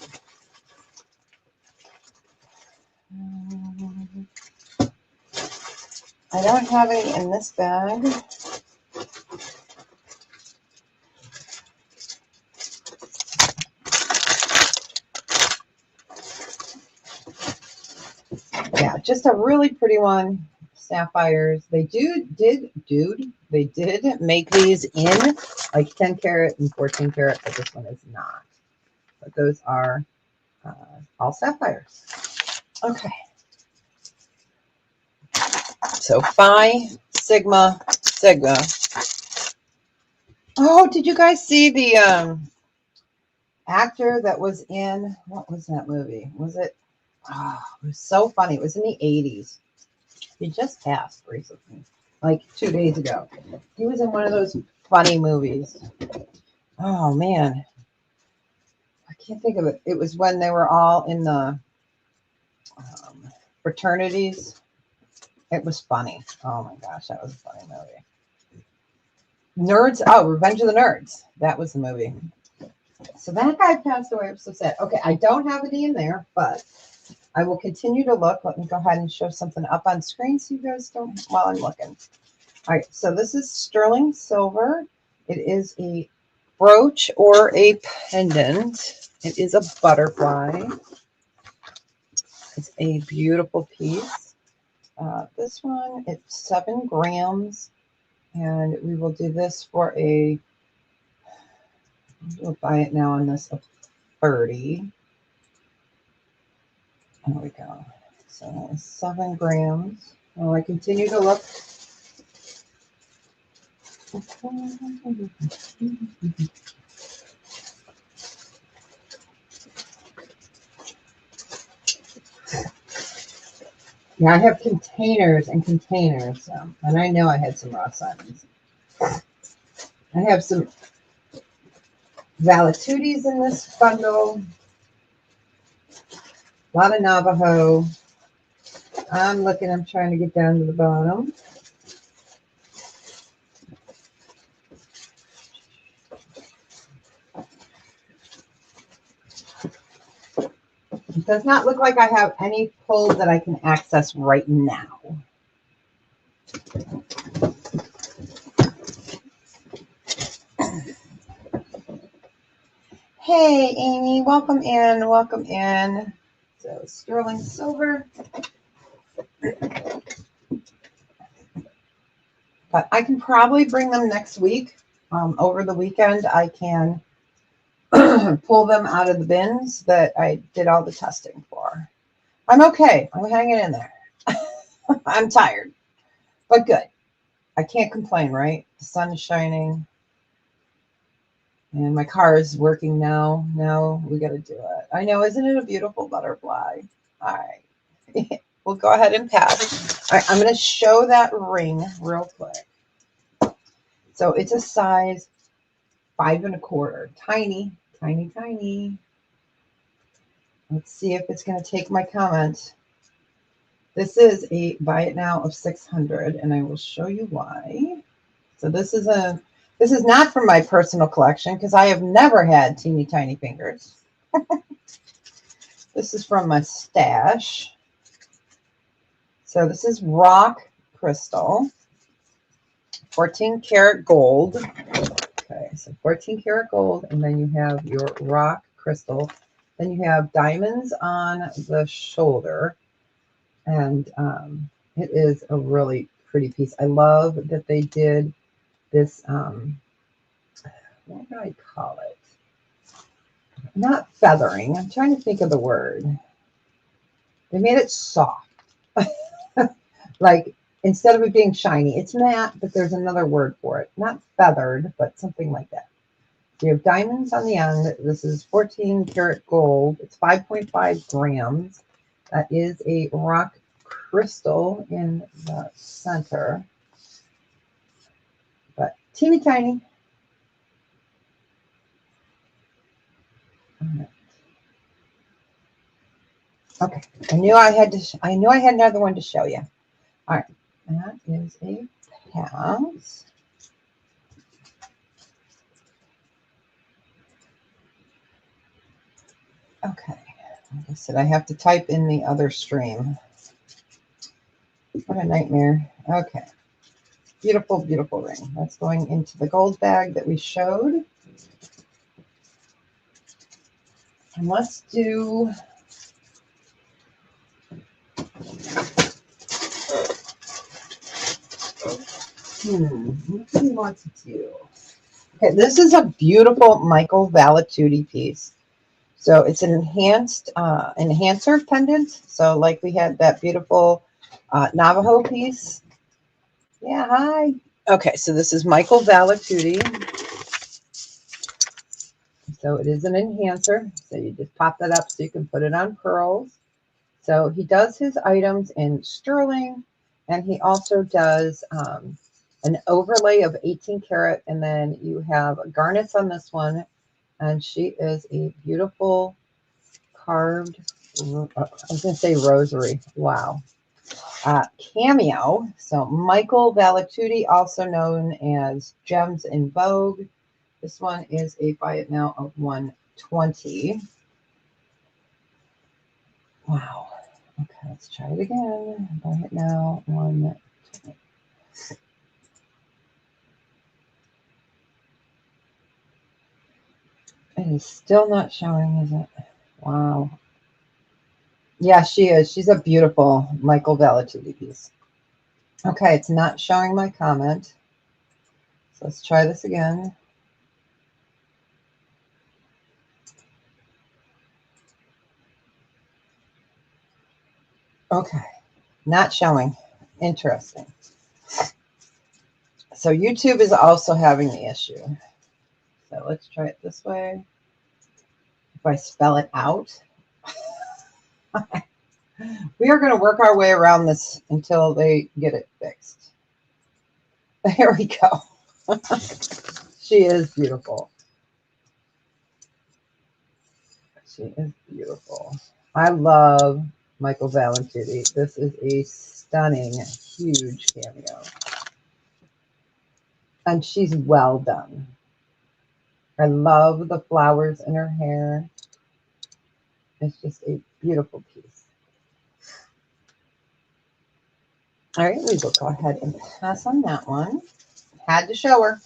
I don't have any in this bag. Yeah, just a really pretty one. Sapphires. They did make these in like 10 karat and 14 karat, but this one is not. But those are all sapphires. Okay. So Phi Sigma. Oh, did you guys see the actor that was in, what was that movie? Was it? Oh, it was so funny. It was in the 80s. He just passed recently, like 2 days ago. He was in one of those funny movies. Oh, man. I can't think of it. It was when they were all in the fraternities. It was funny. Oh, my gosh. That was a funny movie. Nerds. Oh, Revenge of the Nerds. That was the movie. So that guy passed away. I'm so sad. Okay, I don't have any in there, but I will continue to look. Let me go ahead and show something up on screen so you guys don't, while I'm looking. All right, so this is sterling silver. It is a brooch or a pendant. It is a butterfly. It's a beautiful piece. This one, it's 7 grams, and we will do this for a, we'll buy it now on this of 30. There we go. So 7 grams. While I continue to look. Yeah, I have containers and containers. And I know I had some raw simons. I have some Valitudes in this bundle. A lot of Navajo. I'm trying to get down to the bottom. It does not look like I have any pulls that I can access right now. Hey, Amy, welcome in, welcome in. So sterling silver. But I can probably bring them next week. Over the weekend, I can pull them out of the bins that I did all the testing for. I'm okay. I'm hanging in there. I'm tired, but good. I can't complain, right? The sun is shining. And my car is working now. Now we got to do it. I know, isn't it a beautiful butterfly? All right. We'll go ahead and pass. All right, I'm going to show that ring real quick. So it's a size 5 1/4. Tiny, tiny, tiny. Let's see if it's going to take my comment. This is a buy it now of 600, and I will show you why. So this is not from my personal collection because I have never had teeny tiny fingers. This is from my stash. So this is rock crystal, 14 karat gold. Okay, so 14 karat gold, and then you have your rock crystal. Then you have diamonds on the shoulder, and it is a really pretty piece. I love that they did this, what do I call it? Not feathering. I'm trying to think of the word. They made it soft. Like, instead of it being shiny, it's matte, but there's another word for it. Not feathered, but something like that. We have diamonds on the end. This is 14 karat gold. It's 5.5 grams. That is a rock crystal in the center. But teeny tiny. Okay, I knew I had another one to show you. All right, that is a pass. Okay, like I said, I have to type in the other stream. What a nightmare. Okay, beautiful, beautiful ring. That's going into the gold bag that we showed. And let's do what do we want to do? Okay, this is a beautiful Michael Valitude piece. So it's an enhancer pendant. So like we had that beautiful Navajo piece. Yeah, hi. Okay, so this is Michael Valatutti. So it is an enhancer. So you just pop that up so you can put it on pearls. So he does his items in sterling, and he also does an overlay of 18 karat, and then you have garnets on this one, and she is a beautiful carved, I was going to say rosary. Wow. Cameo. So Michael Valatutti, also known as Gems in Vogue. This one is a buy it now of 120. Wow. Okay, let's try it again. Buy it now, 120. It is still not showing, is it? Wow. Yeah, she is. She's a beautiful Michael Valatutti piece. Okay, it's not showing my comment. So let's try this again. Okay, not showing. Interesting. So YouTube is also having the issue. So let's try it this way. If I spell it out, we are going to work our way around this until they get it fixed. There we go. She is beautiful. She is beautiful. I love Michael Valentini. This is a stunning, huge cameo. And she's well done. I love the flowers in her hair. It's just a beautiful piece. All right, we will go ahead and pass on that one. Had to show her.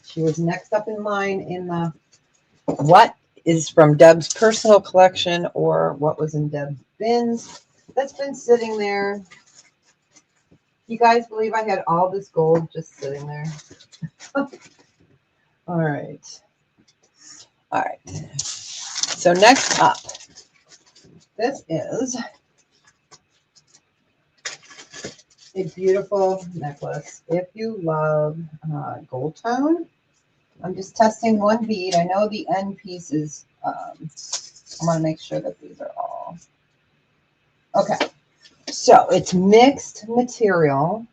She was next up in line in the what is from Deb's personal collection or what was in Deb's bins. That's been sitting there. You guys believe I had all this gold just sitting there? All right. All right. So next up, this is a beautiful necklace. If you love gold tone, I'm just testing one bead. I know the end piece is, I want to make sure that these are all. Okay. So it's mixed material.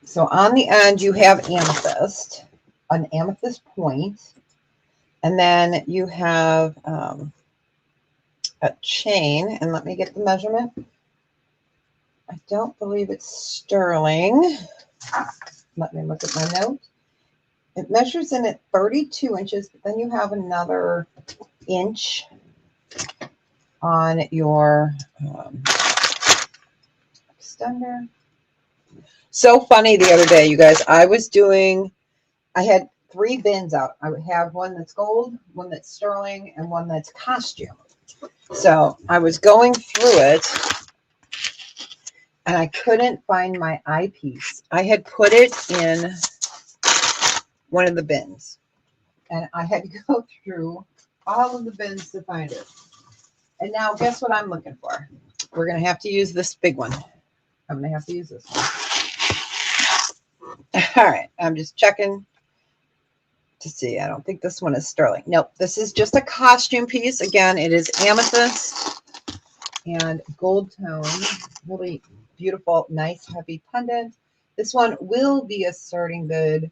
So on the end, you have amethyst, an amethyst point, and then you have a chain. And let me get the measurement. I don't believe it's sterling. Let me look at my note. It measures in at 32 inches, but then you have another inch on your extender. So funny the other day, you guys. I had 3 bins out. I would have one that's gold, one that's sterling, and one that's costume. So I was going through it, and I couldn't find my eyepiece. I had put it in one of the bins, and I had to go through all of the bins to find it. And now guess what I'm looking for? We're going to have to use this big one. I'm going to have to use this one. All right. I'm just checking to see. I don't think this one is sterling. Nope. This is just a costume piece. Again, it is amethyst and gold tone. Really beautiful, nice, heavy pendant. This one will be a starting bid.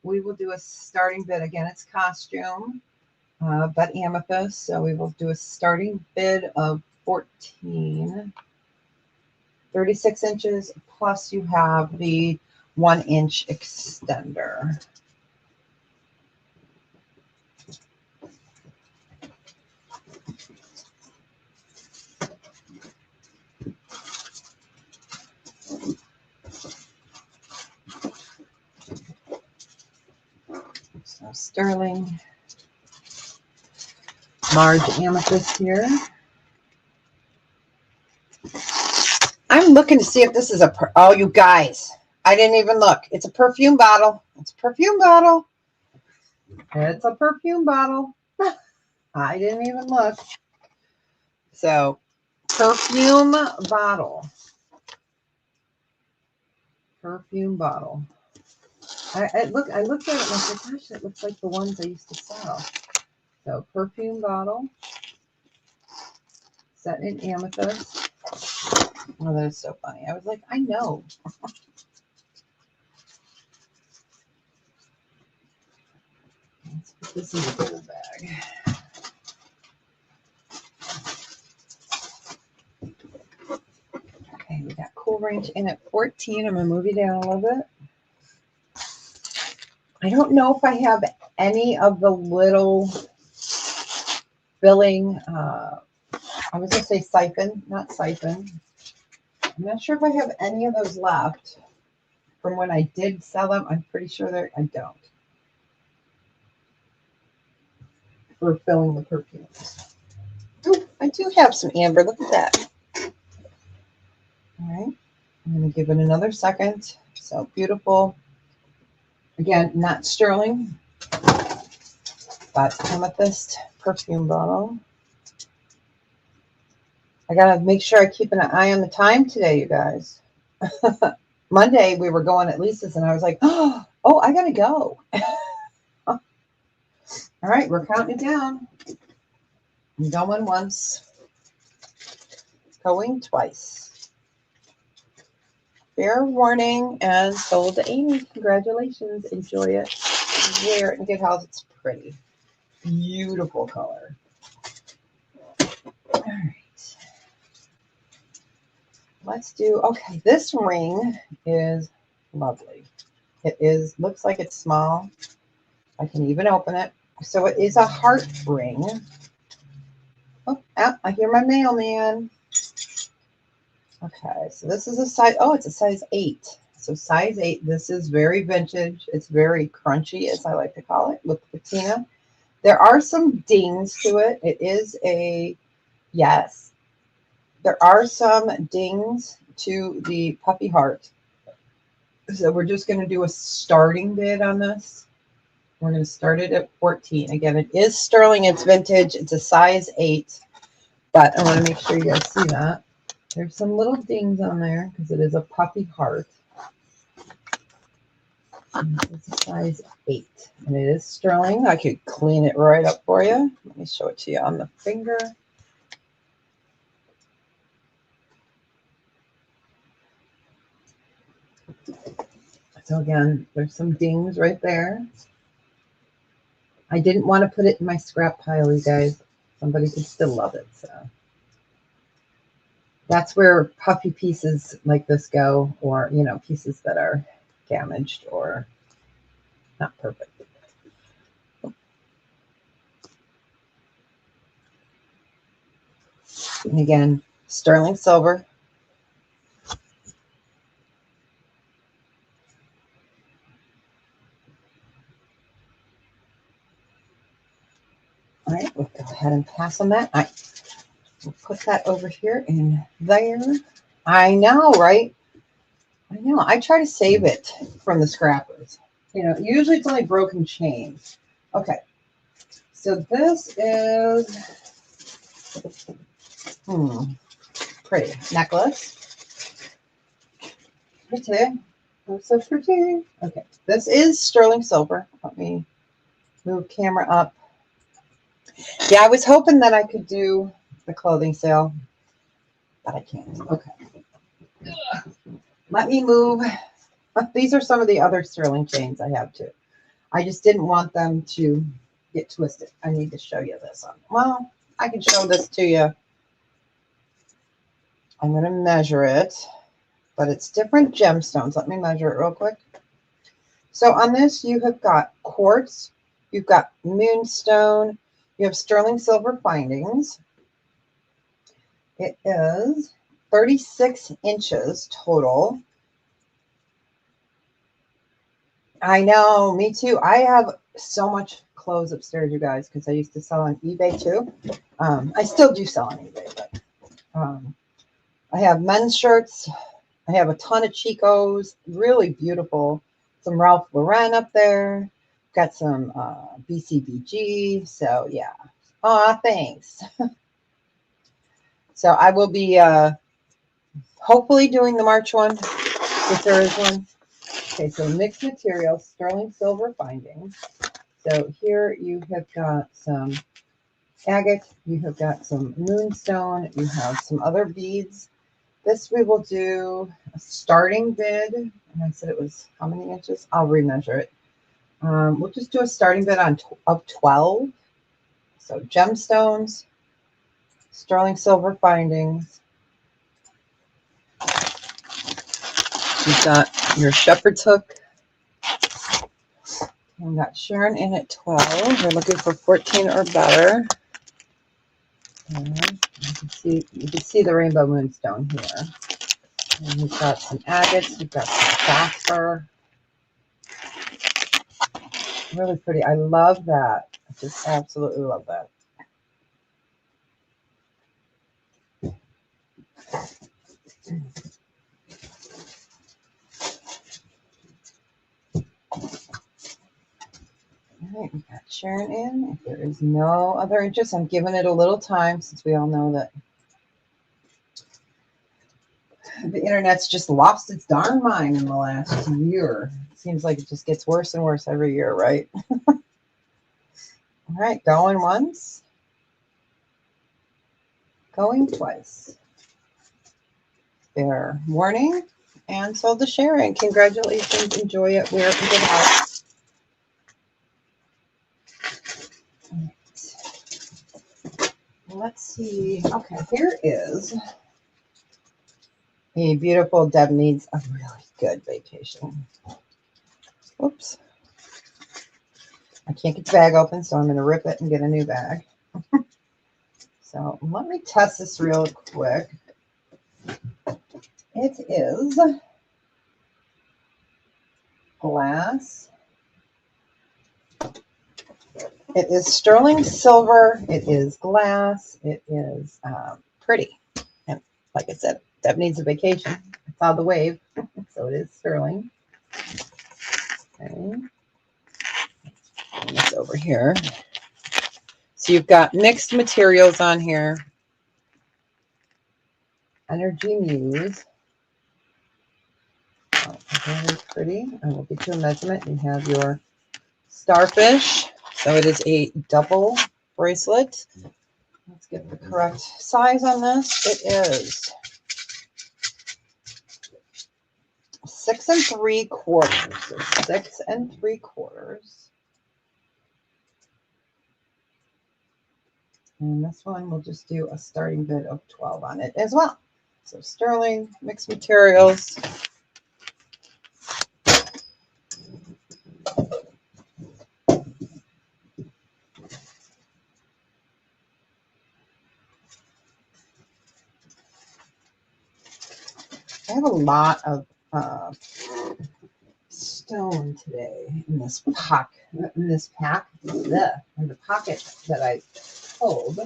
We will do a starting bid. Again, it's costume, but amethyst. So we will do a starting bid of 36 inches, plus you have the 1-inch extender. So sterling, large amethyst here. I'm looking to see if this is oh, you guys, I didn't even look. It's a perfume bottle. It's a perfume bottle. It's a perfume bottle. I didn't even look. So, perfume bottle. perfume bottle. I looked at it and I said, gosh, that looks like the ones I used to sell. So perfume bottle, set in amethyst. Oh, that is so funny. I was like, I know. Let's put this in the gold bag. Okay, we got cool range in at 14. I'm going to move you down a little bit. I don't know if I have any of the little filling, I was going to say siphon, not siphon. I'm not sure if I have any of those left from when I did sell them. I'm pretty sure that I don't. For filling the perfumes. Oh, I do have some amber. Look at that. All right. I'm going to give it another second. So beautiful. Again, not sterling, but amethyst perfume bottle. I got to make sure I keep an eye on the time today, you guys. Monday, we were going at Lisa's, and I was like, oh, I got to go. All right, we're counting it down. I'm going once, going twice. Fair warning, and sold to Amy. Congratulations. Enjoy it. Wear it in good health. It's pretty. Beautiful color. All right. Let's do, okay, this ring is lovely. It is, looks like it's small. I can even open it. So it is a heart ring. Oh, I hear my mailman. Okay, so this is a size, oh, it's a size 8. So size 8, this is very vintage. It's very crunchy, as I like to call it, with patina. There are some dings to it. It is a, yes, there are some dings to the puppy heart. So we're just going to do a starting bid on this. We're going to start it at 14. Again, it is sterling. It's vintage. It's a size 8. But I want to make sure you guys see that. There's some little dings on there because it is a puppy heart. And it's a size 8. And it is sterling. I could clean it right up for you. Let me show it to you on the finger. So again, there's some dings right there. I didn't want to put it in my scrap pile, you guys. Somebody could still love it. So that's where puffy pieces like this go, or, you know, pieces that are damaged or not perfect. And again, sterling silver. All right, we'll go ahead and pass on that. We'll put that over here and there. I know, right? I know. I try to save it from the scrappers. You know, usually it's only broken chains. Okay. So this is pretty necklace. Pretty. Oh, so pretty. Okay. This is sterling silver. Let me move camera up. Yeah, I was hoping that I could do the clothing sale, but I can't. Okay. Let me move. These are some of the other sterling chains I have too. I just didn't want them to get twisted. I need to show you this. Well, I can show this to you. I'm going to measure it, but it's different gemstones. Let me measure it real quick. So on this, you have got quartz, you've got moonstone, you have sterling silver findings. It is 36 inches total. I know, me too. I have so much clothes upstairs, you guys, because I used to sell on eBay too. I still do sell on eBay, but I have men's shirts. I have a ton of Chico's, really beautiful. Some Ralph Lauren up there. Got some BCBG. So yeah. Aw, thanks. So I will be hopefully doing the March one. If there is one. Okay, so mixed materials, sterling silver findings. So here you have got some agate, you have got some moonstone, you have some other beads. This we will do a starting bid. And I said it was how many inches? I'll remeasure it. We'll just do a starting bid of 12. So gemstones, sterling silver findings. You've got your shepherd's hook. We got Sharon in at 12. We're looking for 14 or better. And you can see the rainbow moonstone here. And you've got some agates. You've got some jasper. Really pretty. I love that. I just absolutely love that. All right, we got Sharon in. If there is no other interest, I'm giving it a little time since we all know that the internet's just lost its darn mind in the last year. It seems like it just gets worse and worse every year, right? All right, going once. Going twice. Fair warning. And so the sharing. Congratulations. Enjoy it. Wear it in good health. Let's see. Okay, here is a beautiful Deb needs a really good vacation. Oops. I can't get the bag open, so I'm going to rip it and get a new bag. So let me test this real quick. It is glass. It is sterling silver. It is glass. It is pretty. And like I said, Deb needs a vacation. I saw the wave, so it is sterling. Okay. Bring this over here. So you've got mixed materials on here. Energy Muse. Oh, very pretty. I will get you a measurement. You have your starfish. So it is a double bracelet. Let's get the correct size on this. It is 6 3/4. So 6 3/4. And this one we'll just do a starting bid of 12 on it as well. So sterling, mixed materials. I have a lot of stone today in this pack. In the pocket that I pulled.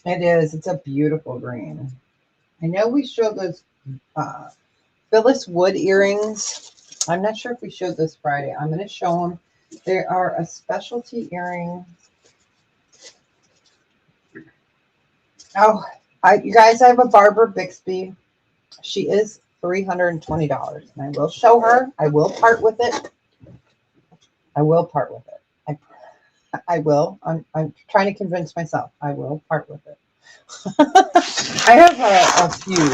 It is. It's a beautiful green. I know we showed those Phyllis Wood earrings. I'm not sure if we showed this Friday. I'm going to show them. They are a specialty earring. Oh, you guys, I have a Barbara Bixby. She is $320. And I will show her. I will part with it. I will part with it. I will. I'm trying to convince myself. I will part with it. I have a few.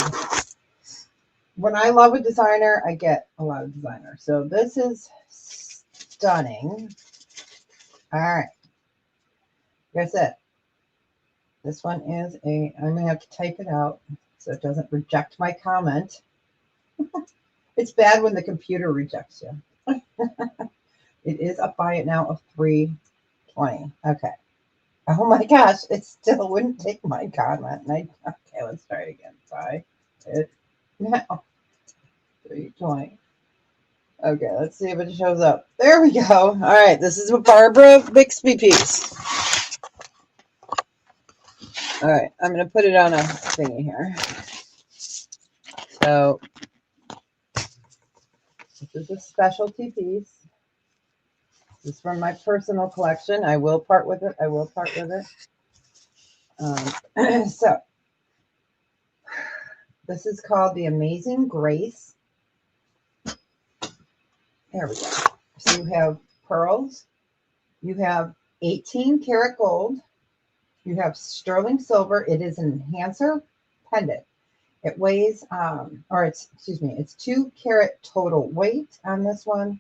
When I love a designer, I get a lot of designer. So this is stunning. All right. That's it. This one is I'm going to have to type it out so it doesn't reject my comment. It's bad when the computer rejects you. It is up by it now of 320. Okay. Oh my gosh, it still wouldn't take my comment. Okay, let's try it again. Sorry. Now 320. Okay, let's see if it shows up. There we go. All right, this is a Barbara Bixby piece. All right, I'm going to put it on a thingy here. So This is a specialty piece. This is from my personal collection. I will part with it. I will part with it. So this is called the Amazing Grace. There we go. So you have pearls. You have 18 karat gold. You have sterling silver. It is an enhancer pendant. It weighs, it's 2 karat total weight on this one.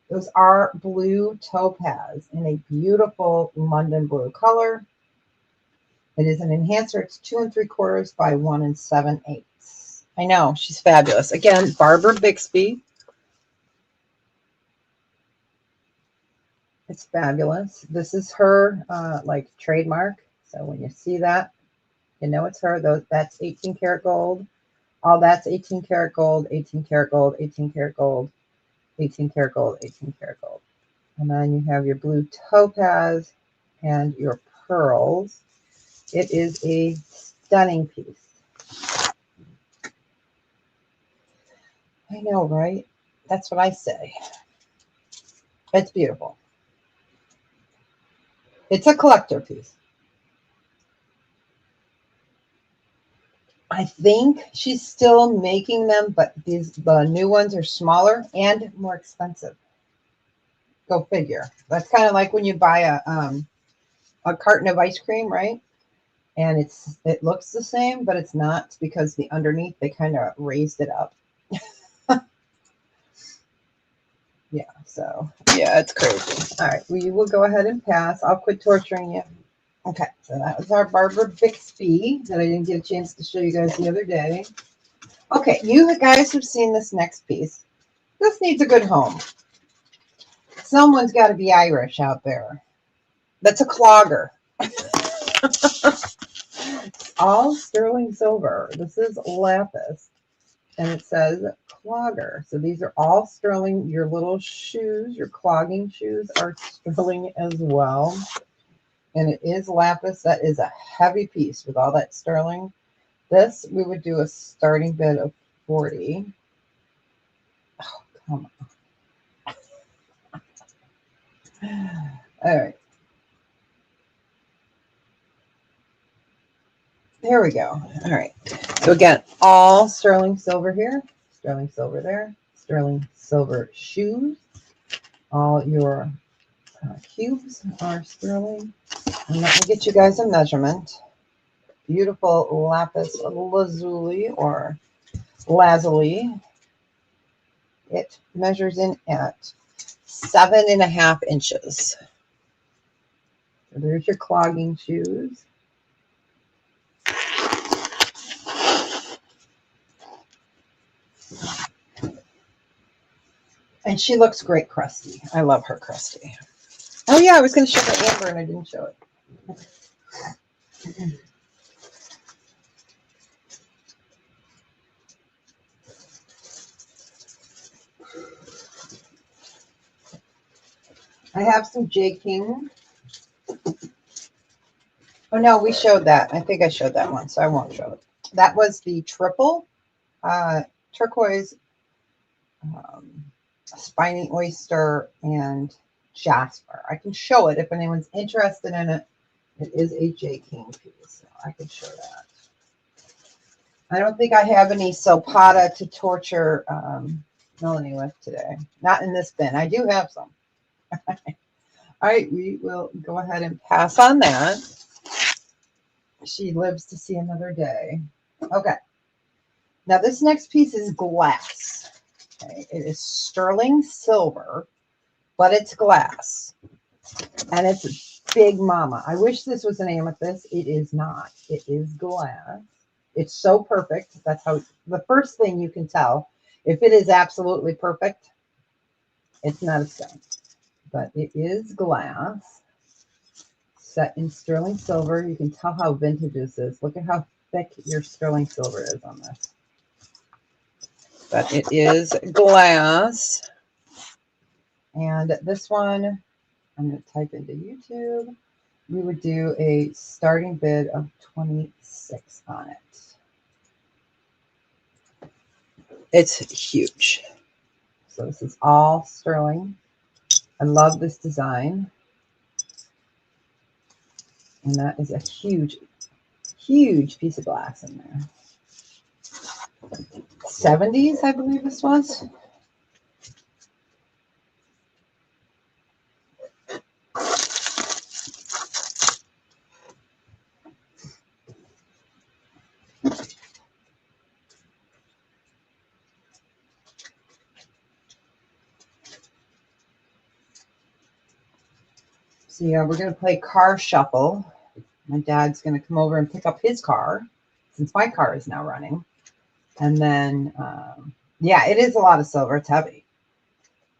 Those are blue topaz in a beautiful London blue color. It is an enhancer. It's 2 3/4 by 1 7/8. I know, she's fabulous. Again, Barbara Bixby. It's fabulous. This is her like trademark. So when you see that, you know it's her. That's 18 karat gold. All that's 18 karat gold, 18 karat gold, 18 karat gold, 18 karat gold, 18 karat gold. And then you have your blue topaz and your pearls. It is a stunning piece. I know, right? That's what I say. It's beautiful. It's a collector piece. I think she's still making them, but the new ones are smaller and more expensive. Go figure. That's kind of like when you buy a carton of ice cream, right? And it looks the same, but it's not. It's because the underneath they kind of raised it up. Yeah, so yeah, it's crazy. All right, we will go ahead and pass. I'll quit torturing you. Okay, so that was our Barbara Bixby that I didn't get a chance to show you guys the other day. Okay, you guys have seen this next piece. This needs a good home. Someone's got to be Irish out there. That's a clogger. All sterling silver. This is lapis. And it says clogger. So these are all sterling. Your little shoes, your clogging shoes are sterling as well. And it is lapis. That is a heavy piece with all that sterling. This, we would do a starting bid of 40. Oh, come on. All right. There we go. All right. So again, all sterling silver here, sterling silver there, sterling silver shoes. All your cubes are sterling. And let me get you guys a measurement. Beautiful lapis lazuli or lazuli. It measures in at 7.5 inches. So there's your clogging shoes. And she looks great crusty. I love her crusty. Oh yeah, I was going to show the amber and I didn't show it. I have some J. King. Oh no, we showed that. I think I showed that one, so I won't show it. That was the triple turquoise, spiny oyster, and jasper. I can show it if anyone's interested in it. It is a J. King piece, so I can show that. I don't think I have any Sopata to torture Melanie with today. Not in this bin. I do have some. All right, we will go ahead and pass on that. She lives to see another day. Okay. Now this next piece is glass. Okay. It is sterling silver, but it's glass. And it's a big mama. I wish this was an amethyst. It is not. It is glass. It's so perfect. That's how the first thing you can tell. If it is absolutely perfect, it's not a stone. But it is glass. Set in sterling silver. You can tell how vintage this is. Look at how thick your sterling silver is on this. But it is glass. And this one, I'm going to type into YouTube. We would do a starting bid of 26 on it. It's huge. So this is all sterling. I love this design. And that is a huge, huge piece of glass in there. 70s, I believe this was. So yeah, we're going to play car shuffle. My dad's going to come over and pick up his car since my car is now running. And then, yeah, it is a lot of silver. It's heavy.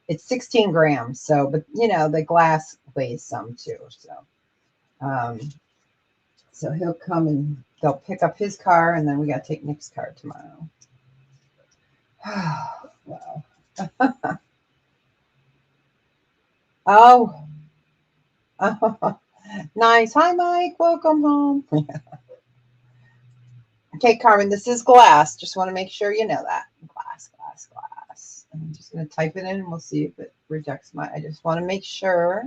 It's 16 grams. So, but you know, the glass weighs some too. So he'll come and they'll pick up his car, and then we got to take Nick's car tomorrow. Wow. Oh, nice. Hi, Mike. Welcome home. Okay, Carmen, this is glass. Just want to make sure you know that. Glass, glass, glass. I'm just going to type it in and we'll see if it rejects my. I just want to make sure.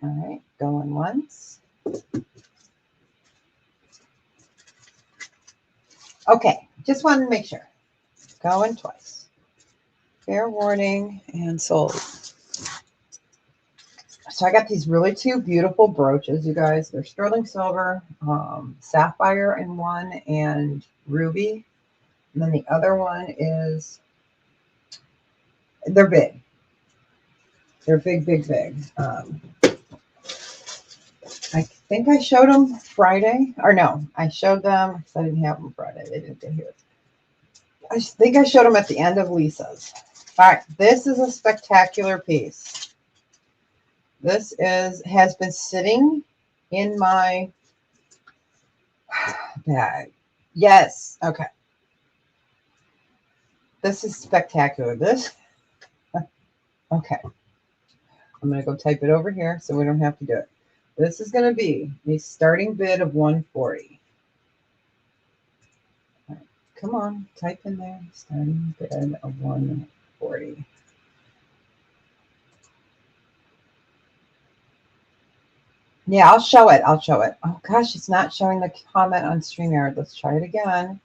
All right, going once. Okay, just wanted to make sure. Going twice. Fair warning and sold. So I got these really two beautiful brooches, you guys. They're sterling silver, sapphire in one, and ruby. And then the other one is, they're big. They're big, big, big. I think I showed them Friday. Or no, I showed them, because I didn't have them Friday. They didn't get here. I think I showed them at the end of Lisa's. All right, this is a spectacular piece. This has been sitting in my bag. Yes, okay. This is spectacular. This, okay. I'm going to go type it over here so we don't have to do it. This is going to be a starting bid of 140. All right, come on, type in there. Starting bid of 140. Yeah, I'll show it. I'll show it. Oh, gosh, it's not showing the comment on StreamYard. Let's try it again.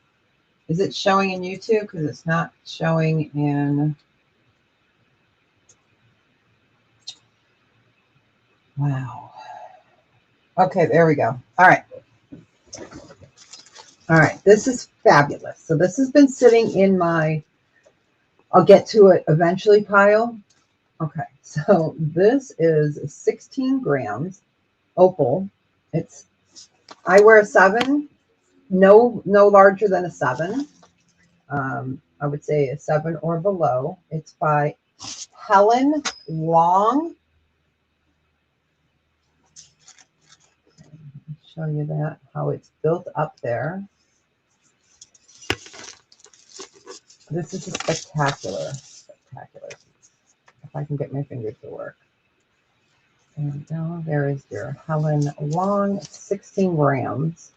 Is it showing in YouTube? Because it's not showing in... Wow. Okay, there we go. All right. All right, this is fabulous. So this has been sitting in my I'll get to it eventually pile. Okay, so this is 16 grams opal. I wear a 7, no larger than a 7. I would say a 7 or below. It's by Helen Long. Show you that, how it's built up there. This is a spectacular piece. If I can get my fingers to work. There we go. There is your Helen Long, 16 grams.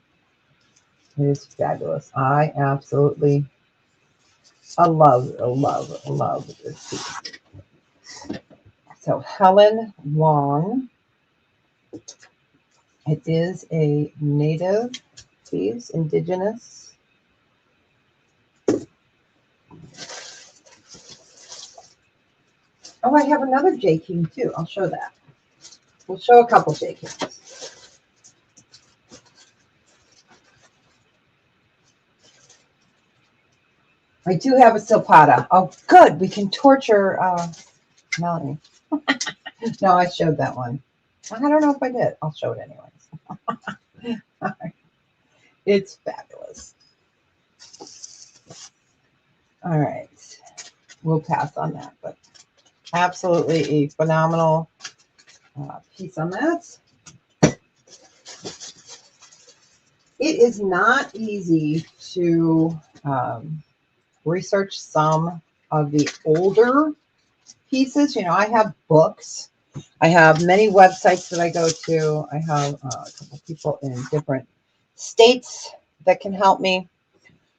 It is fabulous. I absolutely love this piece. So Helen Long. It is a native piece, indigenous. Oh, I have another J King too. I'll show that. We'll show a couple J Kings. I do have a Silpata. Oh, good. We can torture Melanie. No, I showed that one. I don't know if I did. I'll show it anyways. All right. It's fabulous. All right. We'll pass on that, but absolutely a phenomenal piece on that. It is not easy to research some of the older pieces, you know, I have books. I have many websites that I go to. I have a couple people in different states that can help me.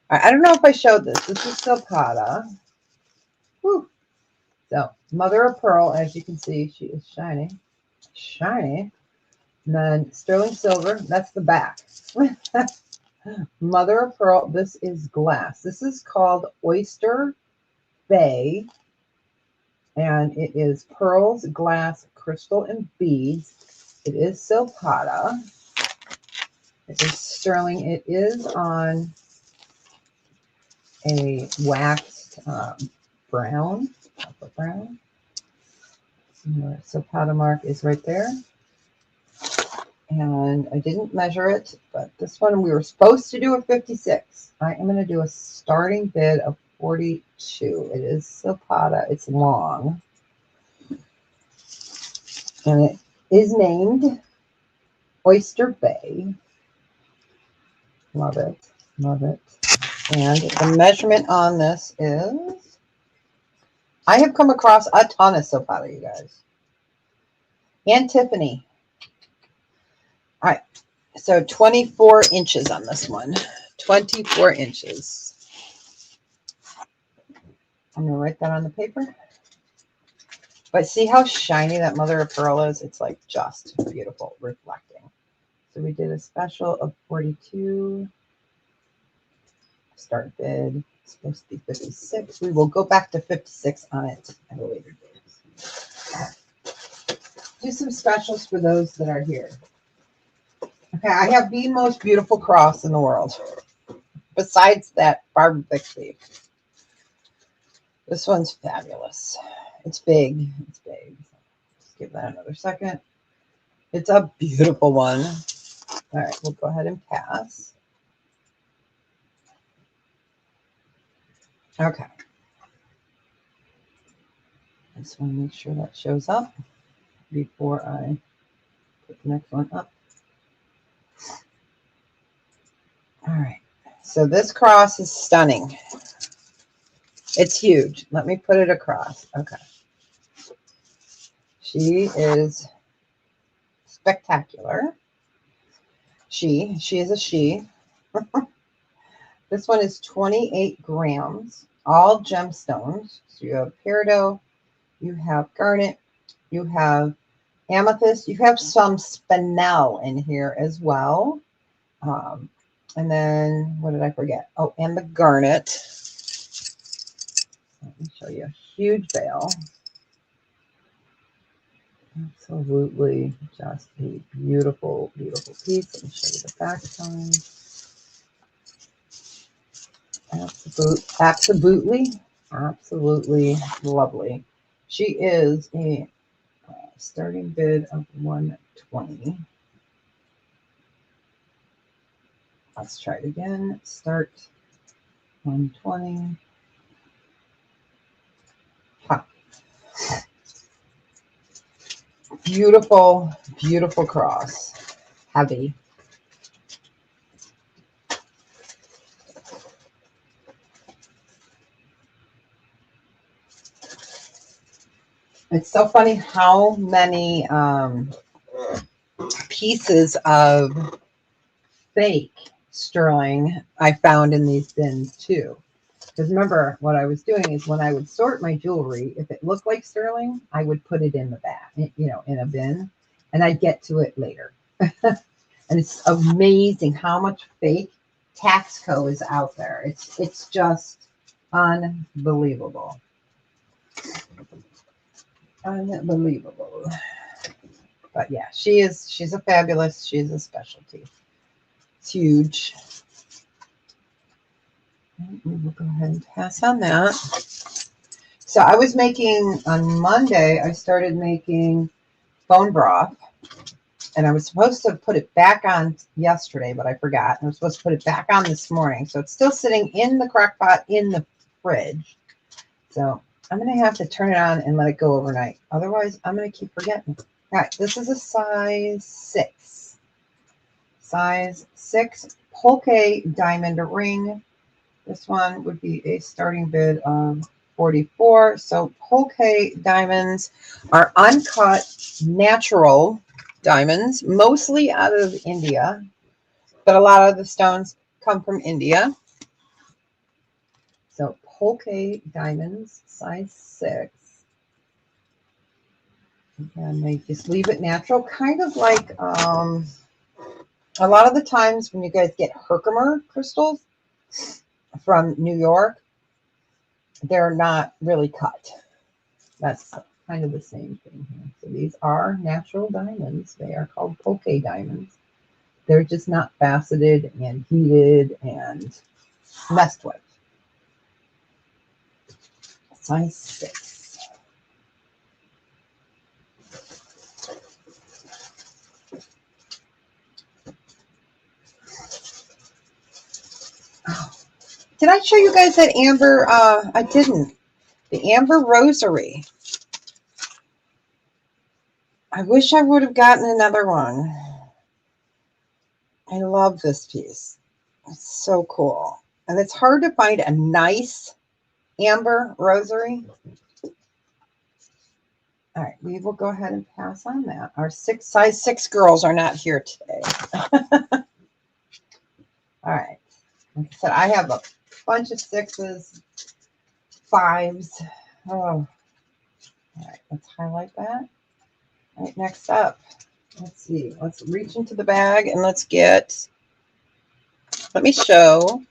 I don't know if I showed this. This is Silpata. Whew. So, mother of pearl, as you can see, she is shiny. Shiny. And then sterling silver, that's the back. Mother of pearl, this is glass. This is called Oyster Bay, and it is pearls, glass, crystal, and beads. It is Silpata. It is sterling. It is on a waxed brown, chocolate brown. Silpata mark is right there. And I didn't measure it, but this one we were supposed to do a 56. I am going to do a starting bid of 42. It is Silpata. It's long. And it is named Oyster Bay. Love it. Love it. And the measurement on this is, I have come across a ton of Silpata, you guys. And Tiffany. All right. So 24 inches on this one. 24 inches. I'm going to write that on the paper. But see how shiny that mother of pearl is? It's like just beautiful, reflecting. So we did a special of 42. Start bid. It's supposed to be 56. We will go back to 56 on it at a later date. Do some specials for those that are here. Okay, I have the most beautiful cross in the world. Besides that Barb Bixby. This one's fabulous. It's big. It's big. Let's give that another second. It's a beautiful one. All right, we'll go ahead and pass. Okay. I just want to make sure that shows up before I put the next one up. All right. So this cross is stunning. It's huge. Let me put it across. Okay. She is spectacular. She is a she. This one is 28 grams, all gemstones. So you have peridot, you have garnet, you have amethyst, you have some spinel in here as well. And then what did I forget? Oh, and the garnet. Let me show you a huge veil. Absolutely just a beautiful, beautiful piece. Let me show you the back side. Absolutely lovely. She is a starting bid of 120. Let's try it again. Start 120. Ha. Beautiful, beautiful cross. Heavy. It's so funny how many pieces of fake sterling I found in these bins too. Because remember, what I was doing is when I would sort my jewelry, if it looked like sterling, I would put it in the bag, you know, in a bin, and I'd get to it later. And it's amazing how much fake Taxco is out there. It's just unbelievable. Unbelievable. But yeah, she's a fabulous, she's a specialty. It's huge. We'll go ahead and pass on that. So I was making, on Monday, I started making bone broth. And I was supposed to put it back on yesterday, but I forgot. And I was supposed to put it back on this morning. So it's still sitting in the crock pot in the fridge. So I'm going to have to turn it on and let it go overnight. Otherwise, I'm going to keep forgetting. All right, this is a size 6. Size 6 Polke diamond ring. This one would be a starting bid of $144. So Poke diamonds are uncut, natural diamonds, mostly out of India, but a lot of the stones come from India. So Poke diamonds, size 6. And they just leave it natural, kind of like a lot of the times when you guys get Herkimer crystals from New York, they're not really cut. That's kind of the same thing here. So these are natural diamonds. They are called Poke diamonds. They're just not faceted and heated and messed with. Size 6. Oh. Did I show you guys that amber? I didn't. The amber rosary. I wish I would have gotten another one. I love this piece. It's so cool. And it's hard to find a nice amber rosary. All right, we will go ahead and pass on that. Our size 6 girls are not here today. All right. Like I said, I have a bunch of 6s, 5s. Oh, all right. Let's highlight that. All right, next up, let's see. Let's reach into the bag and let's get, let me show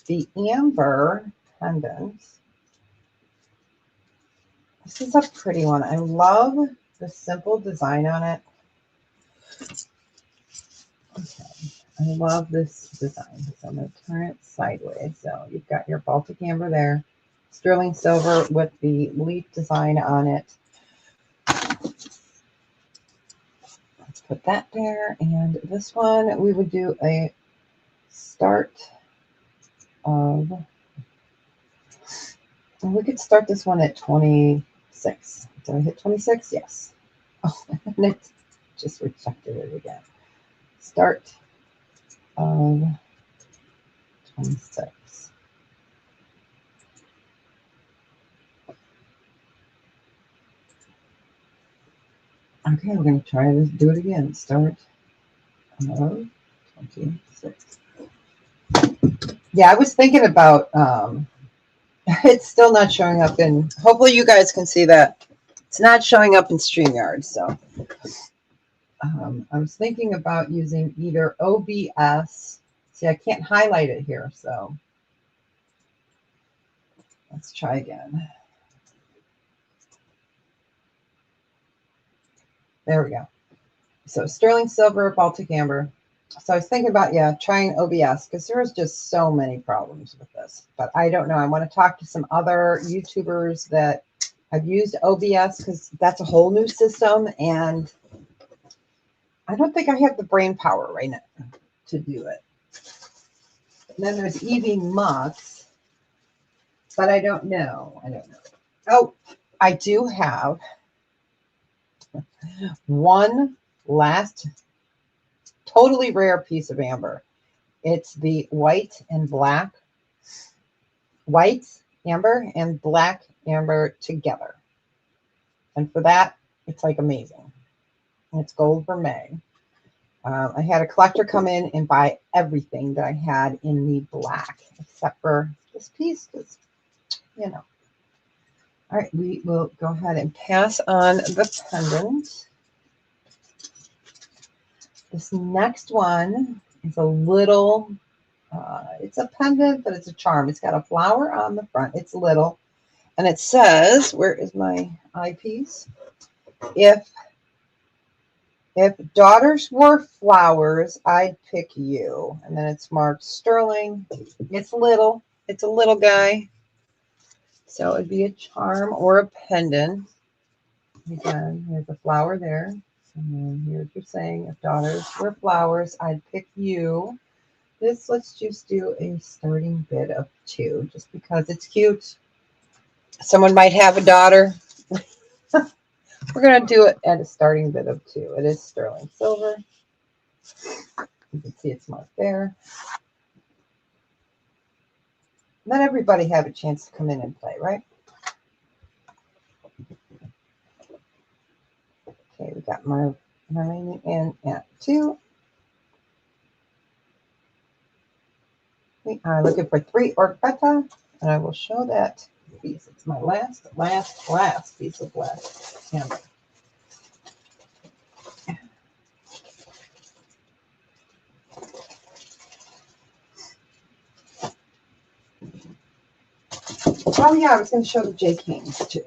the amber pendant. This is a pretty one. I love the simple design on it. Okay. I love this design. So I'm going to turn it sideways. So you've got your Baltic amber there. Sterling silver with the leaf design on it. Let's put that there. And this one, we would do a start of, and we could start this one at 26. Did I hit 26? Yes. Oh, and it just rejected it again. Start of 26. Okay, we're going to try to do it again. Start of 26. Yeah, I was thinking about, it's still not showing up in, hopefully you guys can see that. It's not showing up in StreamYard, so I was thinking about using either OBS. See, I can't highlight it here, so let's try again. There we go. So sterling silver, Baltic amber. So I was thinking about, yeah, trying OBS because there's just so many problems with this. But I don't know. I want to talk to some other YouTubers that have used OBS because that's a whole new system. And I don't think I have the brain power right now to do it. And then there's EV Mux, but I don't know. I don't know. Oh, I do have one last totally rare piece of amber. It's the white amber and black amber together. And for that, it's like amazing. It's gold for May. I had a collector come in and buy everything that I had in the black, except for this piece, because, you know. All right, we will go ahead and pass on the pendant. This next one is a little, it's a pendant, but it's a charm. It's got a flower on the front. It's little. And it says, where is my eyepiece? If daughters were flowers, I'd pick you. And then it's marked sterling. It's little. It's a little guy. So it'd be a charm or a pendant. Again, there's a flower there. And then here's your saying, if daughters were flowers, I'd pick you. This, let's just do a starting bid of 2, just because it's cute. Someone might have a daughter. We're going to do it at a starting bid of 2. It is sterling silver. You can see it's marked there. Let everybody have a chance to come in and play, right? Okay, we got my remaining in at 2. We are looking for 3 or better, and I will show that piece. It's my last piece of black camera. Oh yeah, I was going to show the J Kings too.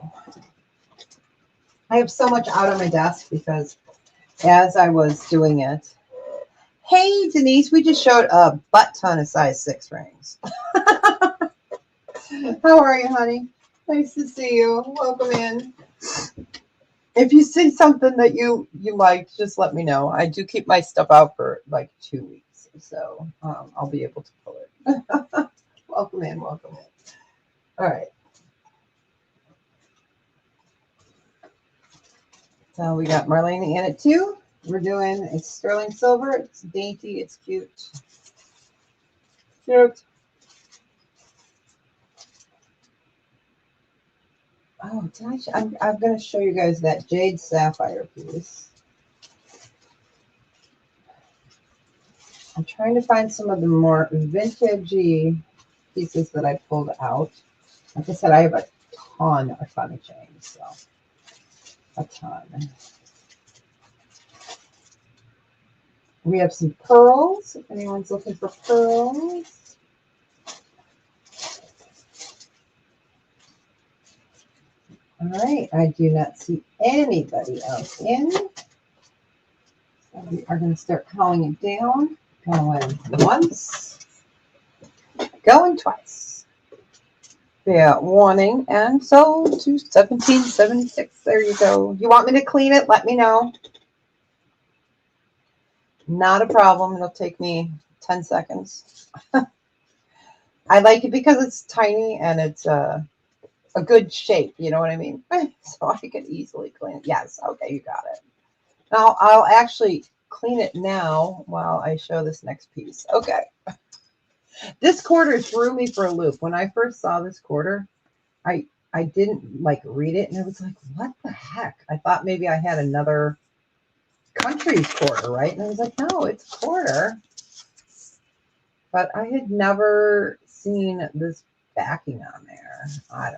I have so much out on my desk because as I was doing it, hey Denise, we just showed a butt ton of size 6 rings. How are you, honey? Nice to see you. Welcome in. If you see something that you like, just let me know. I do keep my stuff out for like 2 weeks, so I'll be able to pull it. Welcome in, welcome in. All right. So we got Marlene in it too. We're doing it's sterling silver. It's dainty. It's cute. Cute. Oh, I'm going to show you guys that jade sapphire piece. I'm trying to find some of the more vintagey pieces that I pulled out. Like I said, I have a ton of funny chains, so a ton. We have some pearls, if anyone's looking for pearls. All right, I do not see anybody else in. So we are going to start counting it down. Going once, going twice. Yeah, warning and sold to 1776. There you go. You want me to clean it? Let me know. Not a problem. It'll take me 10 seconds. I like it because it's tiny and it's a good shape. You know what I mean? So I can easily clean it. Yes. Okay, you got it. Now I'll actually clean it now while I show this next piece. Okay. This quarter threw me for a loop. When I first saw this quarter, I didn't like read it and I was like, what the heck? I thought maybe I had another country's quarter, right? And I was like, no, it's a quarter. But I had never seen this backing on there. I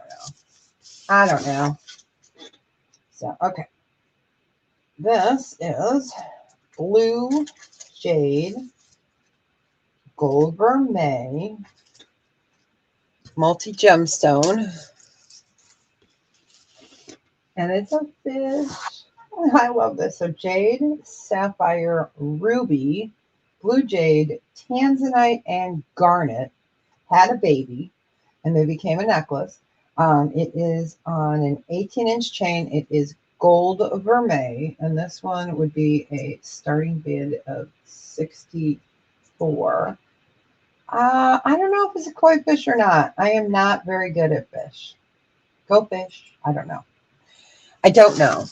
don't know. So, okay. This is blue jade, gold vermeil, multi-gemstone. And it's a fish. I love this. So jade, sapphire, ruby, blue jade, tanzanite, and garnet had a baby, and they became a necklace. It is on an 18-inch chain. It is gold vermeil, and this one would be a starting bid of $64. I don't know if it's a koi fish or not. I am not very good at fish. Go fish. I don't know. I don't know.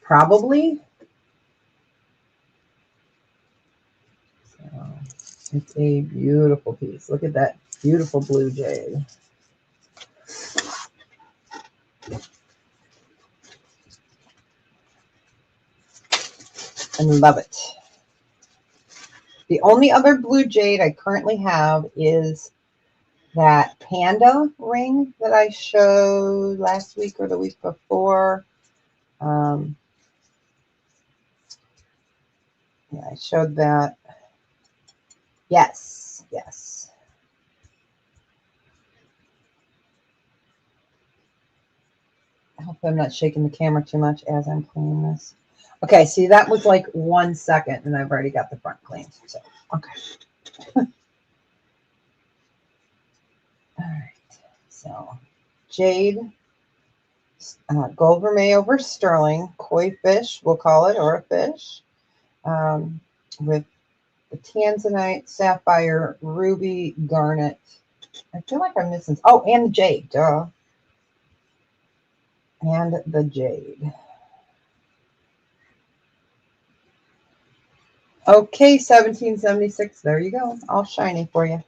Probably. So it's a beautiful piece. Look at that beautiful blue jade. I love it. The only other blue jade I currently have is that panda ring that I showed last week or the week before. Yeah, I showed that. Yes, yes. I hope I'm not shaking the camera too much as I'm cleaning this. Okay, see, that was like 1 second, and I've already got the front cleaned. So, okay. All right. So, jade, gold vermeil over sterling, koi fish, we'll call it, or a fish, with the tanzanite, sapphire, ruby, garnet. I feel like I'm missing. Oh, and the jade, duh. And the jade. Okay, 1776. There you go. All shiny for you.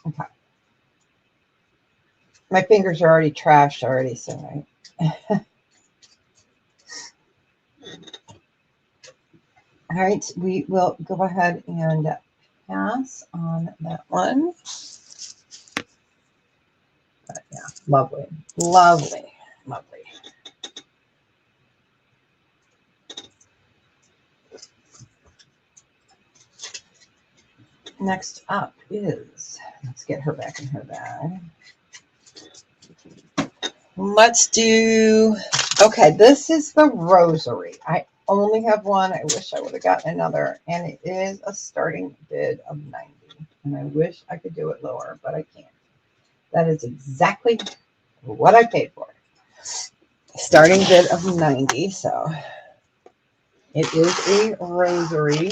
Okay. My fingers are already trashed already, so right. All right, we will go ahead and pass on that one. But yeah, lovely, lovely, lovely. Next up is, let's get her back in her bag. Let's do, okay, this is the rosary. I only have one. I wish I would have gotten another. And it is a starting bid of 90. And I wish I could do it lower, but I can't. That is exactly what I paid for. Starting bid of 90. So it is a rosary.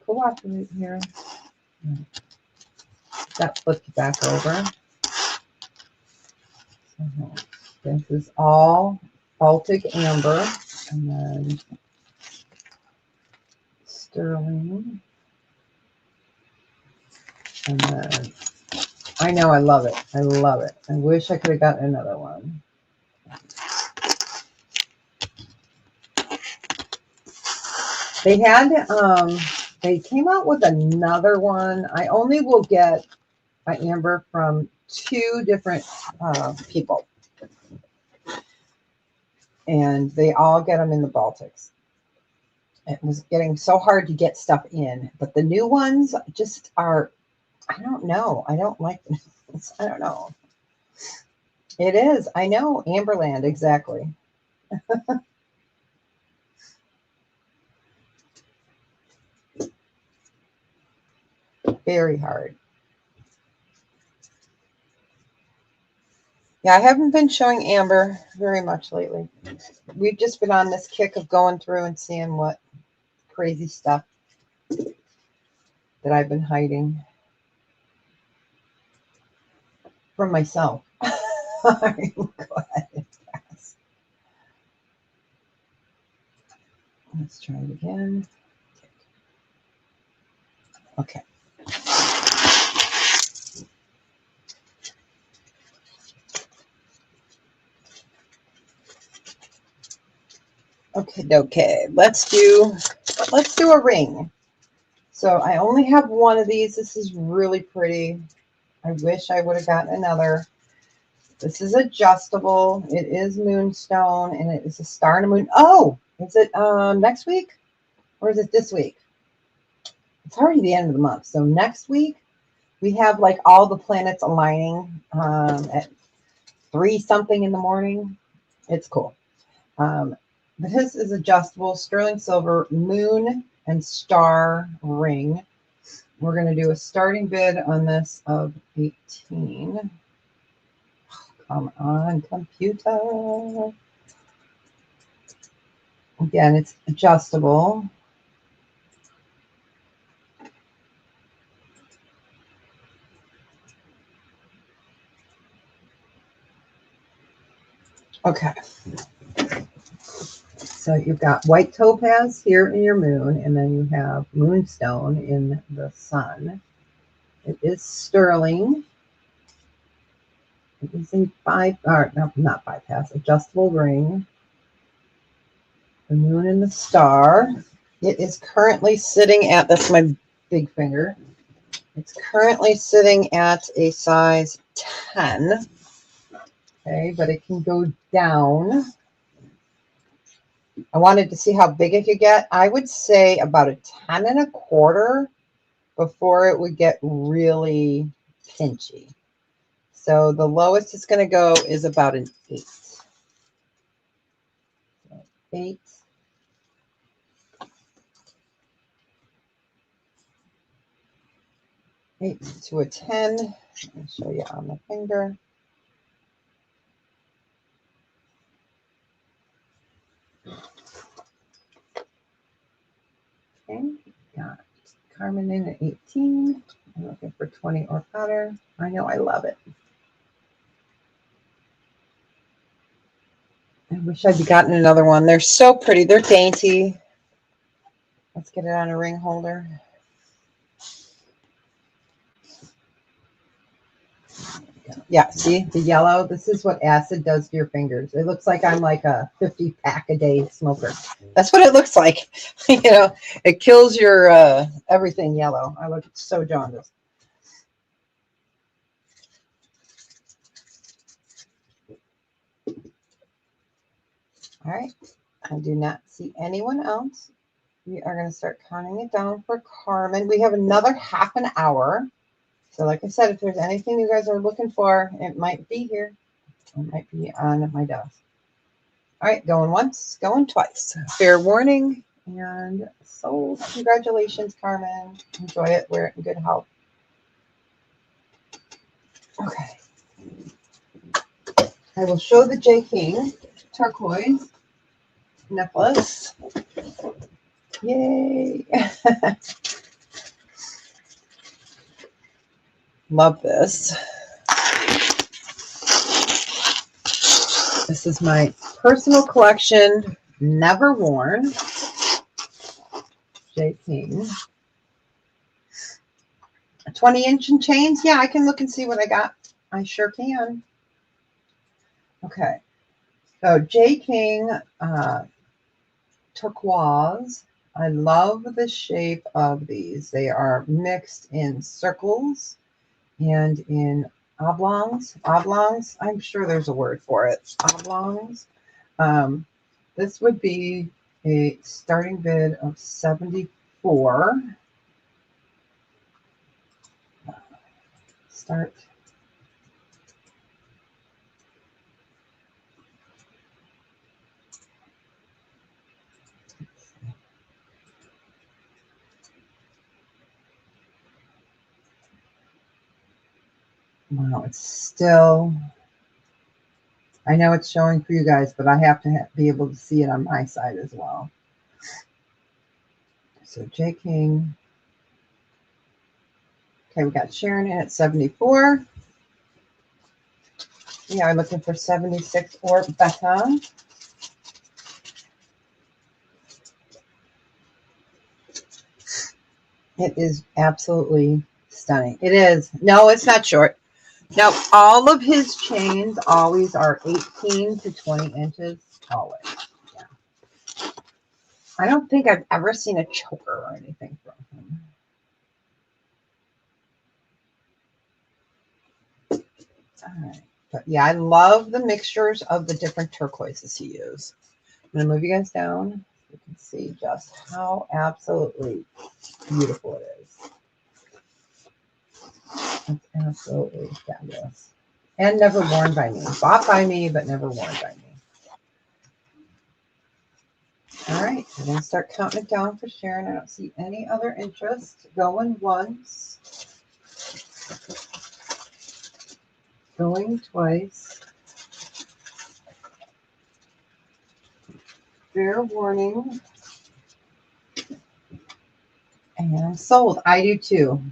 Cooperate here. That flipped back over. This is all Baltic amber, and then sterling, and then I know I love it. I love it. I wish I could have gotten another one. They had they came out with another one. I only will get an amber from 2 different people, and they all get them in the Baltics. It was getting so hard to get stuff in, but the new ones just are, I don't know. I don't like them. I don't know. It is. I know. Amberland, exactly. Very hard. Yeah, I haven't been showing amber very much lately. We've just been on this kick of going through and seeing what crazy stuff that I've been hiding from myself. Go ahead and pass. Let's try it again. Okay. Okay. Let's do a ring. So I only have one of these. This is really pretty. I wish I would have gotten another. This is adjustable. It is moonstone, and it is a star and a moon. Oh, is it next week or is it this week? It's already the end of the month. So next week we have like all the planets aligning at 3 something in the morning. It's cool. This is adjustable, sterling silver, moon and star ring. We're going to do a starting bid on this of 18. Come on, computer. Again, it's adjustable. Okay. So you've got white topaz here in your moon, and then you have moonstone in the sun. It is sterling. It is a not bypass, adjustable ring. The moon and the star. It is currently sitting at, that's my big finger. It's currently sitting at a size 10. Okay, but it can go down. I wanted to see how big it could get. I would say about a 10 and a quarter before it would get really pinchy. So the lowest it's going to go is about an 8. 8. Eight to a 10. Let me show you on the finger. Okay, got Carmen in at 18. I'm looking for 20 or better. I know I love it. I wish I'd gotten another one. They're so pretty. They're dainty. Let's get it on a ring holder. Yeah, see the yellow? This is what acid does to your fingers. It looks like I'm like a 50 pack a day smoker. That's what it looks like. You know, it kills your everything yellow. I look so jaundiced. All right. I do not see anyone else. We are going to start counting it down for Carmen. We have another half an hour. So like I said, if there's anything you guys are looking for, it might be here. It might be on my desk. All right, going once, going twice. Fair warning. And so congratulations, Carmen. Enjoy it. Wear it in good health. Okay. I will show the J. King turquoise necklace. Yay. Love this. This is my personal collection, never worn. J. King. 20-inch in chains. Yeah, I can look and see what I got. I sure can. Okay. So J. King turquoise. I love the shape of these. They are mixed in circles and in oblongs. Oblongs. I'm sure there's a word for it. Oblongs. This would be a starting bid of 74. Start. Wow, it's still, I know it's showing for you guys, but I have to be able to see it on my side as well. So J. King. Okay, we got Sharon in at 74. We are looking for 76 or better. It is absolutely stunning. It is. No, it's not short. Now, all of his chains always are 18 to 20 inches. Always. Yeah. I don't think I've ever seen a choker or anything from him. All right. But yeah, I love the mixtures of the different turquoises he used. I'm going to move you guys down. You can see just how absolutely beautiful it is. It's absolutely fabulous. And never worn by me. Bought by me, but never worn by me. All right, we're going to start counting it down for Sharon. I don't see any other interest. Going once. Going twice. Fair warning. And sold. I do too.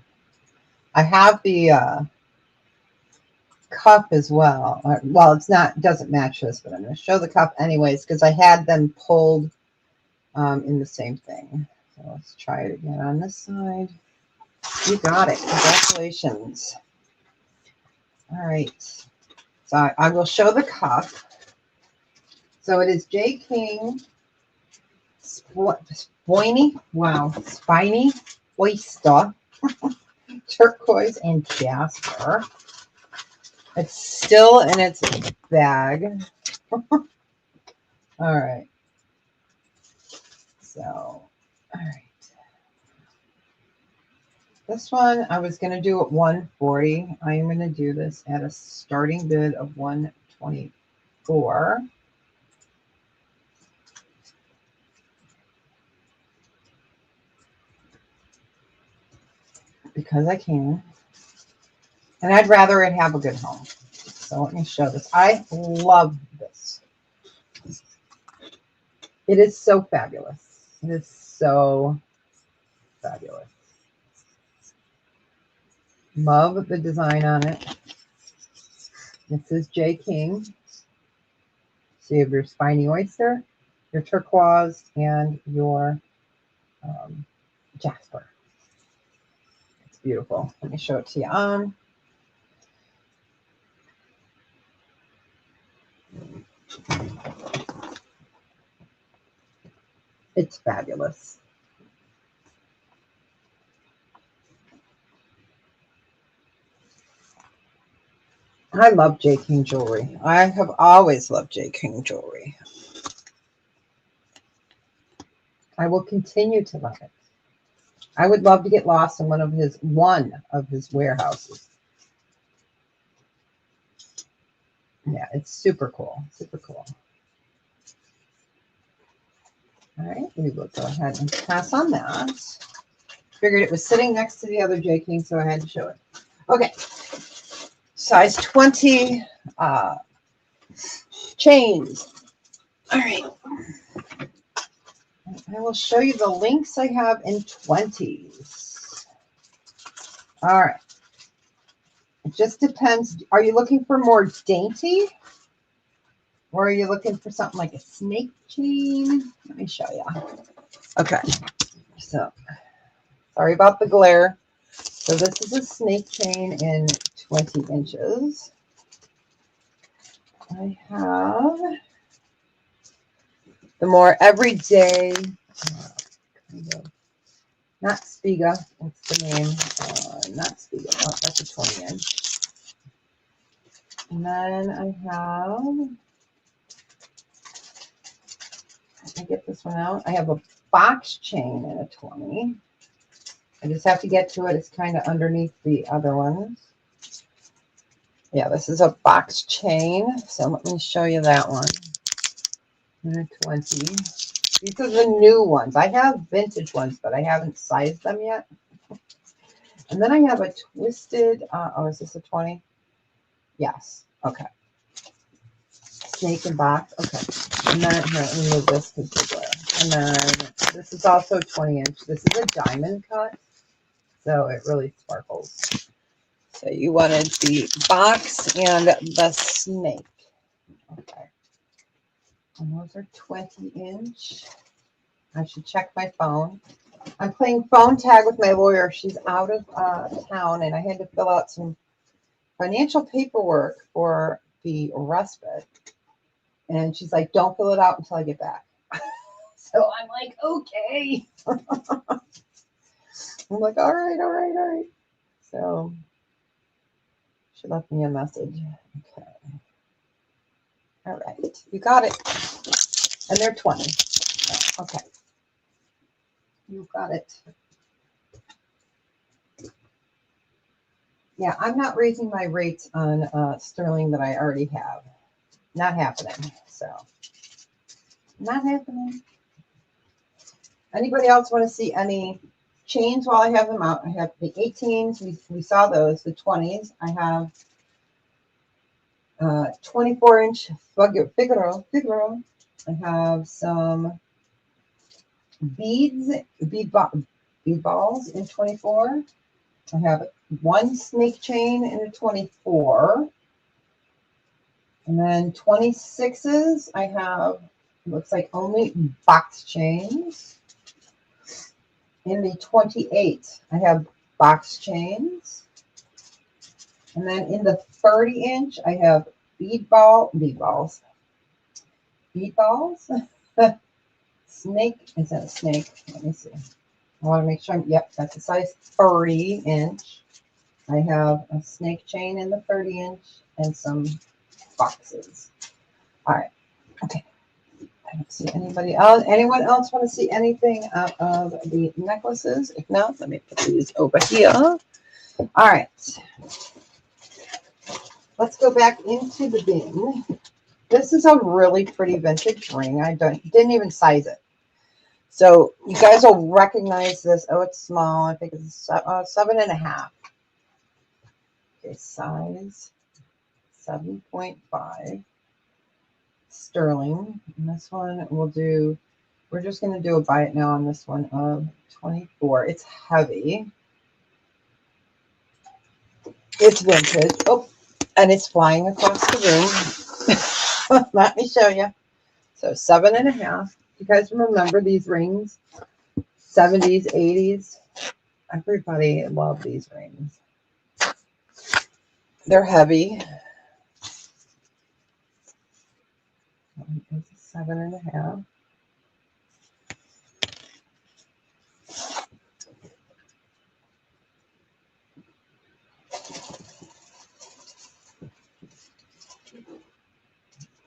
I have the cup as well. Well, it's not, doesn't match this, but I'm going to show the cup anyways because I had them pulled in the same thing. So let's try it again on this side. You got it. Congratulations. All right. So I will show the cup. So it is J. King Spiny. Wow. Spiny Oyster. Turquoise and Jasper. It's still in its bag. All right. So, all right. This one I was going to do at 140. I am going to do this at a starting bid of 124. Because I can. And I'd rather it have a good home. So let me show this. I love this. It is so fabulous. It is so fabulous. Love the design on it. This is J. King. So you have your spiny oyster, your turquoise, and your jasper. It's beautiful. Let me show it to you on. It's fabulous. I love J. King jewelry. I have always loved J. King jewelry. I will continue to love it. I would love to get lost in one of his warehouses. Yeah, it's super cool. Super cool. All right, we will go ahead and pass on that. Figured it was sitting next to the other J. King, so I had to show it. Okay, size 20 chains. All right. I will show you the links I have in 20s. All right. It just depends. Are you looking for more dainty? Or are you looking for something like a snake chain? Let me show you. Okay. So, sorry about the glare. So this is a snake chain in 20 inches. I have the more everyday, kind of, not Spiga, that's the name, not Spiga, oh, that's a 20 inch. And then I have, let me get this one out. I have a box chain in a 20. I just have to get to it. It's kind of underneath the other ones. Yeah, this is a box chain. So let me show you that one. In a 20. These are the new ones. I have vintage ones, but I haven't sized them yet. And then I have a twisted, oh, is this a 20? Yes. Okay. Snake and box. Okay. And then, here, let me move this because it's glare. And then this is also 20 inch. This is a diamond cut. So it really sparkles. So you wanted the box and the snake. Okay. And those are 20 inch. I should check my phone. I'm playing phone tag with my lawyer. She's out of town, and I had to fill out some financial paperwork for the respite. And she's like, don't fill it out until I get back. So I'm like, okay. I'm like, all right. So she left me a message. Okay. All right. You got it. And they're 20. Okay. You got it. Yeah, I'm not raising my rates on sterling that I already have. Not happening. So, not happening. Anybody else want to see any chains while I have them out? I have the 18s. We saw those. The 20s. I have 24-inch Figaro. I have some bead balls in 24. I have one snake chain in a 24. And then 26s, I have, looks like only box chains. In the 28, I have box chains. And then in the 30-inch, I have bead balls. Snake, is that a snake? Let me see. I want to make sure, yep, that's a size 30-inch. I have a snake chain in the 30-inch and some boxes. All right. Okay. I don't see anybody else. Anyone else want to see anything out of the necklaces? If not, let me put these over here. All right. Let's go back into the bin. This is a really pretty vintage ring. I didn't even size it. So you guys will recognize this. Oh, it's small. I think it's 7.5. Okay, size 7.5 sterling. And this one we'll do, we're just going to do a buy it now on this one of 24. It's heavy. It's vintage. Oh, and it's flying across the room. Let me show you. So 7.5. You guys remember these rings? 70s, 80s. Everybody loved these rings. They're heavy. It's a 7.5.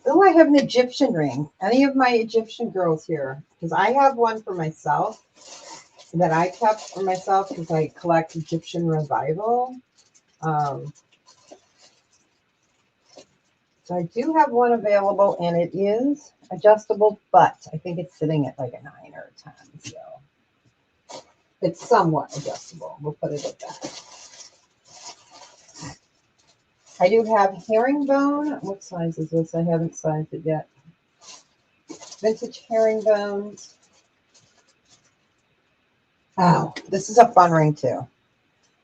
Oh, I have an Egyptian ring. Any of my Egyptian girls here? Because I have one for myself that I kept for myself because I collect Egyptian revival. Um, so I do have one available, and it is adjustable, but I think it's sitting at like a 9 or a 10. So it's somewhat adjustable. We'll put it at that. I do have herringbone. What size is this? I haven't sized it yet. Vintage herringbones. Oh, this is a fun ring too.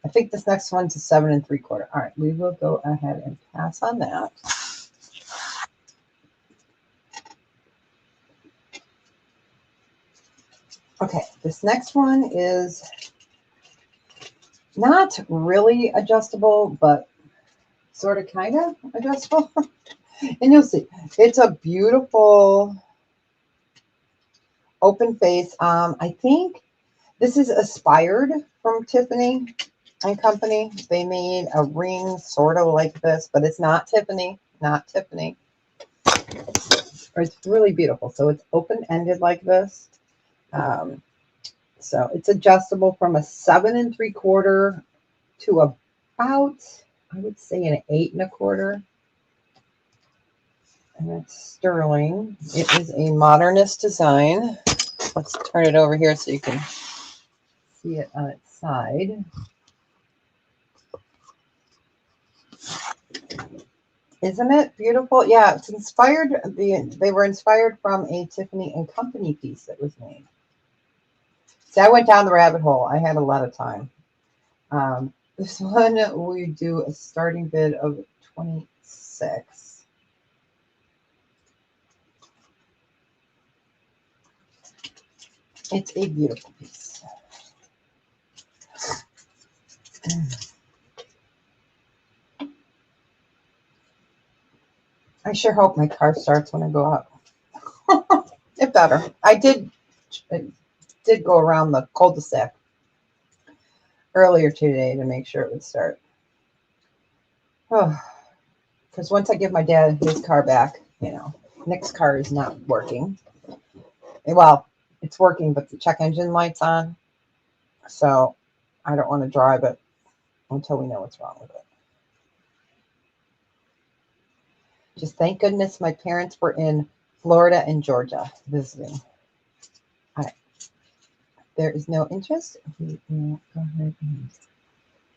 I think this next one's a 7 3/4. All right, we will go ahead and pass on that. Okay, this next one is not really adjustable, but sort of kind of adjustable. And you'll see, it's a beautiful open face. I think this is inspired from Tiffany and Company. They made a ring sort of like this, but it's not Tiffany, not Tiffany. It's really beautiful. So it's open-ended like this. So it's adjustable from a 7 3/4 to about, I would say, an 8 1/4. And it's sterling. It is a modernist design. Let's turn it over here so you can see it on its side. Isn't it beautiful? Yeah, it's inspired. They were inspired from a Tiffany and Company piece that was made. See, I went down the rabbit hole. I had a lot of time. This one, we do a starting bid of 26. It's a beautiful piece. I sure hope my car starts when I go up. It better. I did go around the cul-de-sac earlier today to make sure it would start. Oh, because once I give my dad his car back, Nick's car is not working. Well, it's working, but the check engine light's on. So I don't want to drive it until we know what's wrong with it. Just thank goodness my parents were in Florida and Georgia visiting. All right. There is no interest. We will go ahead and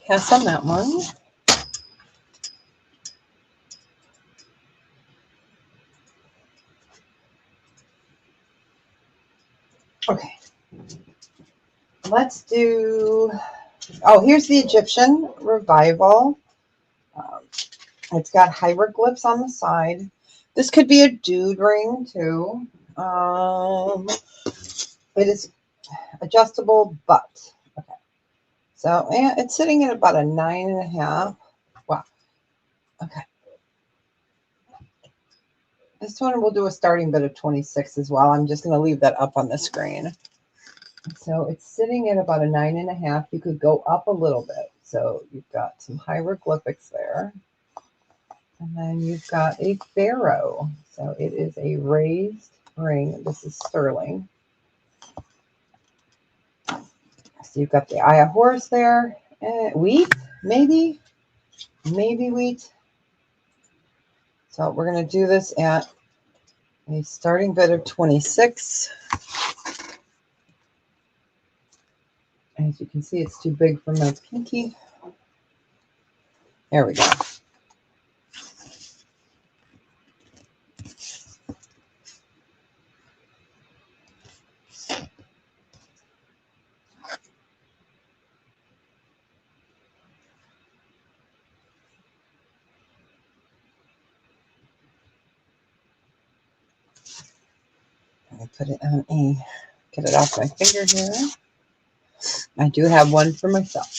pass on that one. Okay. Let's do, here's the Egyptian revival. It's got hieroglyphs on the side. This could be a dude ring too. It is adjustable, but okay. So it's sitting at about a 9.5. Wow. Okay. This one we'll do a starting bid of 26 as well. I'm just going to leave that up on the screen. So it's sitting at about a 9.5. You could go up a little bit. So you've got some hieroglyphics there. And then you've got a pharaoh. So it is a raised ring. This is sterling. So you've got the Eye of Horus there. Wheat, maybe wheat. So we're going to do this at a starting bid of 26. As you can see, it's too big for my pinky. There we go. Let me put it on get it off my finger here. I do have one for myself.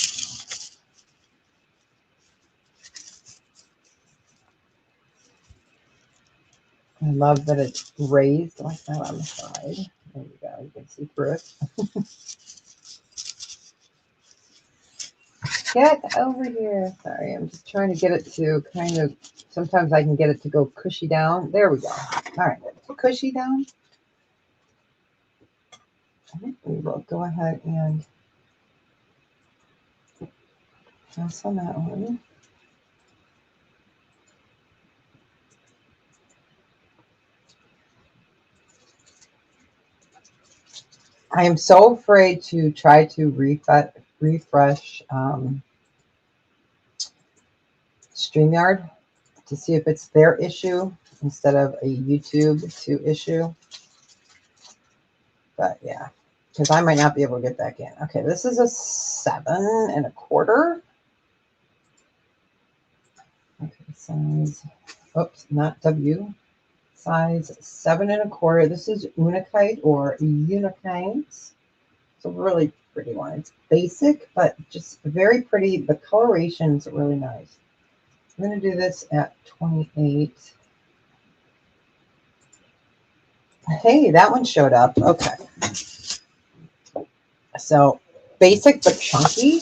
I love that it's raised like that on the side. There you go. You can see through it. Get over here. Sorry, I'm just trying to get it to kind of, sometimes I can get it to go cushy down. There we go. All right, cushy down. We will go ahead and pass on that one. I am so afraid to try to refresh StreamYard to see if it's their issue instead of a YouTube issue. But yeah, because I might not be able to get back in. Okay, this is a 7 1/4. Okay, size, oops, not W. Size 7 1/4. This is Unikite or Unikite. It's a really pretty one. It's basic, but just very pretty. The coloration is really nice. I'm going to do this at 28. Hey, that one showed up. Okay. So basic but chunky.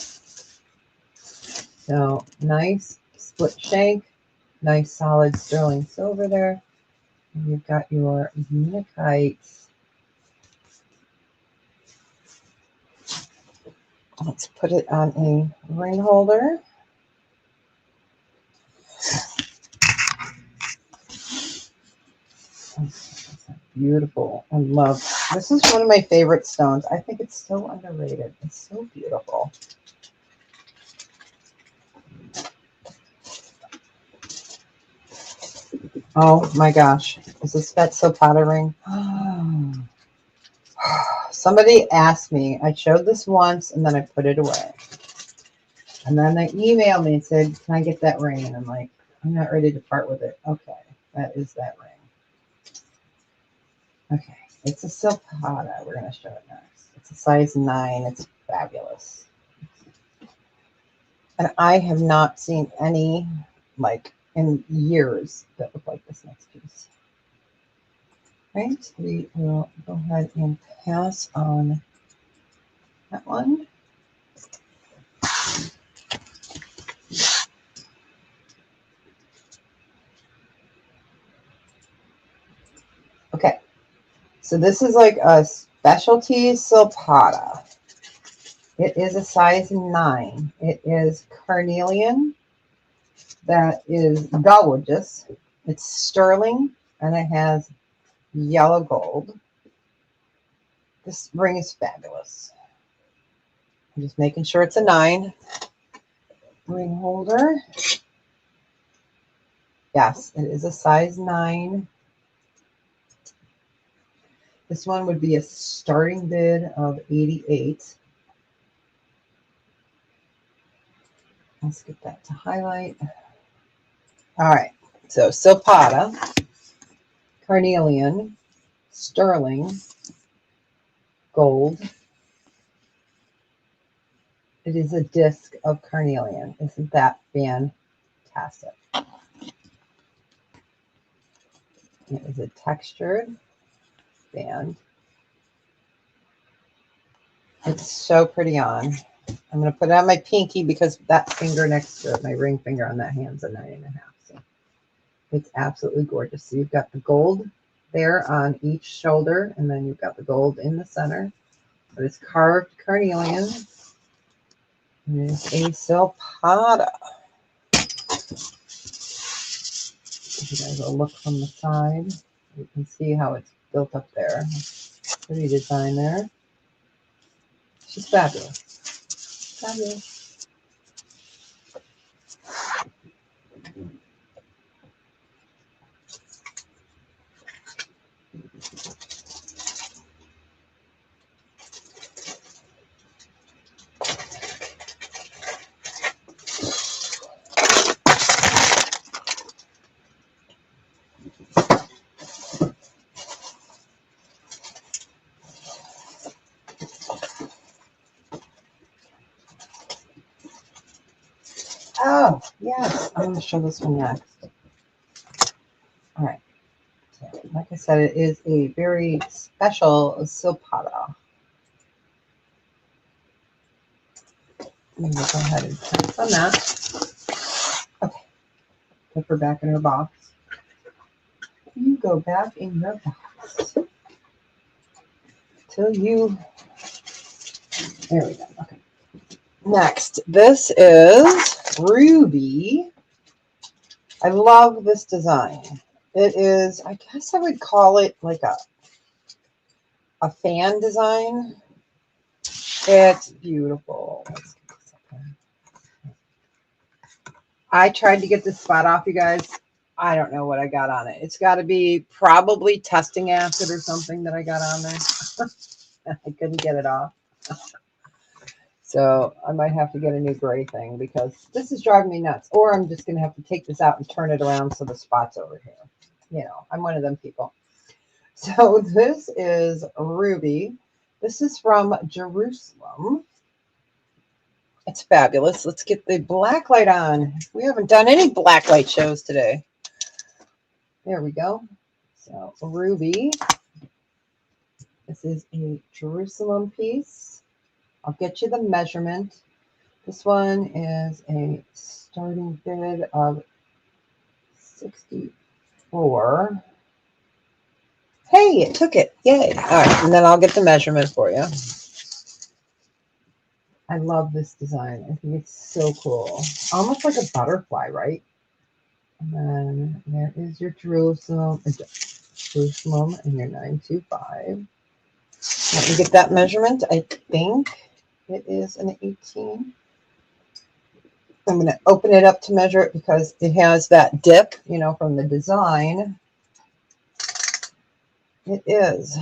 So nice split shank. Nice solid sterling silver there. And you've got your Unikite. Let's put it on a ring holder. Beautiful. I love, this is one of my favorite stones. I think it's so underrated. It's so beautiful. Oh my gosh. Is this that Sopata ring? Somebody asked me, I showed this once and then I put it away. And then they emailed me and said, can I get that ring? And I'm like, I'm not ready to part with it. Okay, that is that ring. Okay, it's a Sopata. We're going to show it next. It's a size 9. It's fabulous. And I have not seen any, like, in years that look like this next piece. Right, we will go ahead and pass on that one. Okay, so this is like a specialty Sopata. It is a size 9. It is carnelian. That is gorgeous. It's sterling and it has yellow gold. This ring is fabulous. I'm just making sure it's a 9. Ring holder. Yes, it is a size 9. This one would be a starting bid of 88. Let's get that to highlight. All right, so Sopata, carnelian, sterling, gold. It is a disc of carnelian. Isn't that fantastic? It is a textured band. It's so pretty on. I'm going to put it on my pinky because that finger next to it, my ring finger on that hand's a 9.5. So it's absolutely gorgeous. So you've got the gold there on each shoulder, and then you've got the gold in the center. But it's carved carnelian. And it's a Sopata. Give you guys a look from the side. You can see how it's built up there. Pretty design there. She's fabulous. Fabulous. Oh, yes. I'm going to show this one next. All right. So said, it is a very special silpada. I'm going to go ahead and pass on that. Okay. Put her back in her box. You go back in your box. Till you... There we go. Okay. Next, this is Ruby. I love this design. It is, I guess I would call it like a fan design. It's beautiful. Let's get this up there. I tried to get this spot off, you guys. I don't know what I got on it. It's got to be probably testing acid or something that I got on there. I couldn't get it off. So I might have to get a new gray thing because this is driving me nuts. Or I'm just going to have to take this out and turn it around so the spot's over here. You know, I'm one of them people. So this is Ruby. This is from Jerusalem. It's fabulous. Let's get the black light on. We haven't done any black light shows today. There we go. So Ruby. This is a Jerusalem piece. I'll get you the measurement. This one is a starting bid of 64. Hey, it took it. Yay. All right, and then I'll get the measurement for you. I love this design. I think it's so cool. Almost like a butterfly, right? And then there is your Jerusalem and your 925. Let me get that measurement. I think it is an 18. I'm going to open it up to measure it because it has that dip, you know, from the design. It is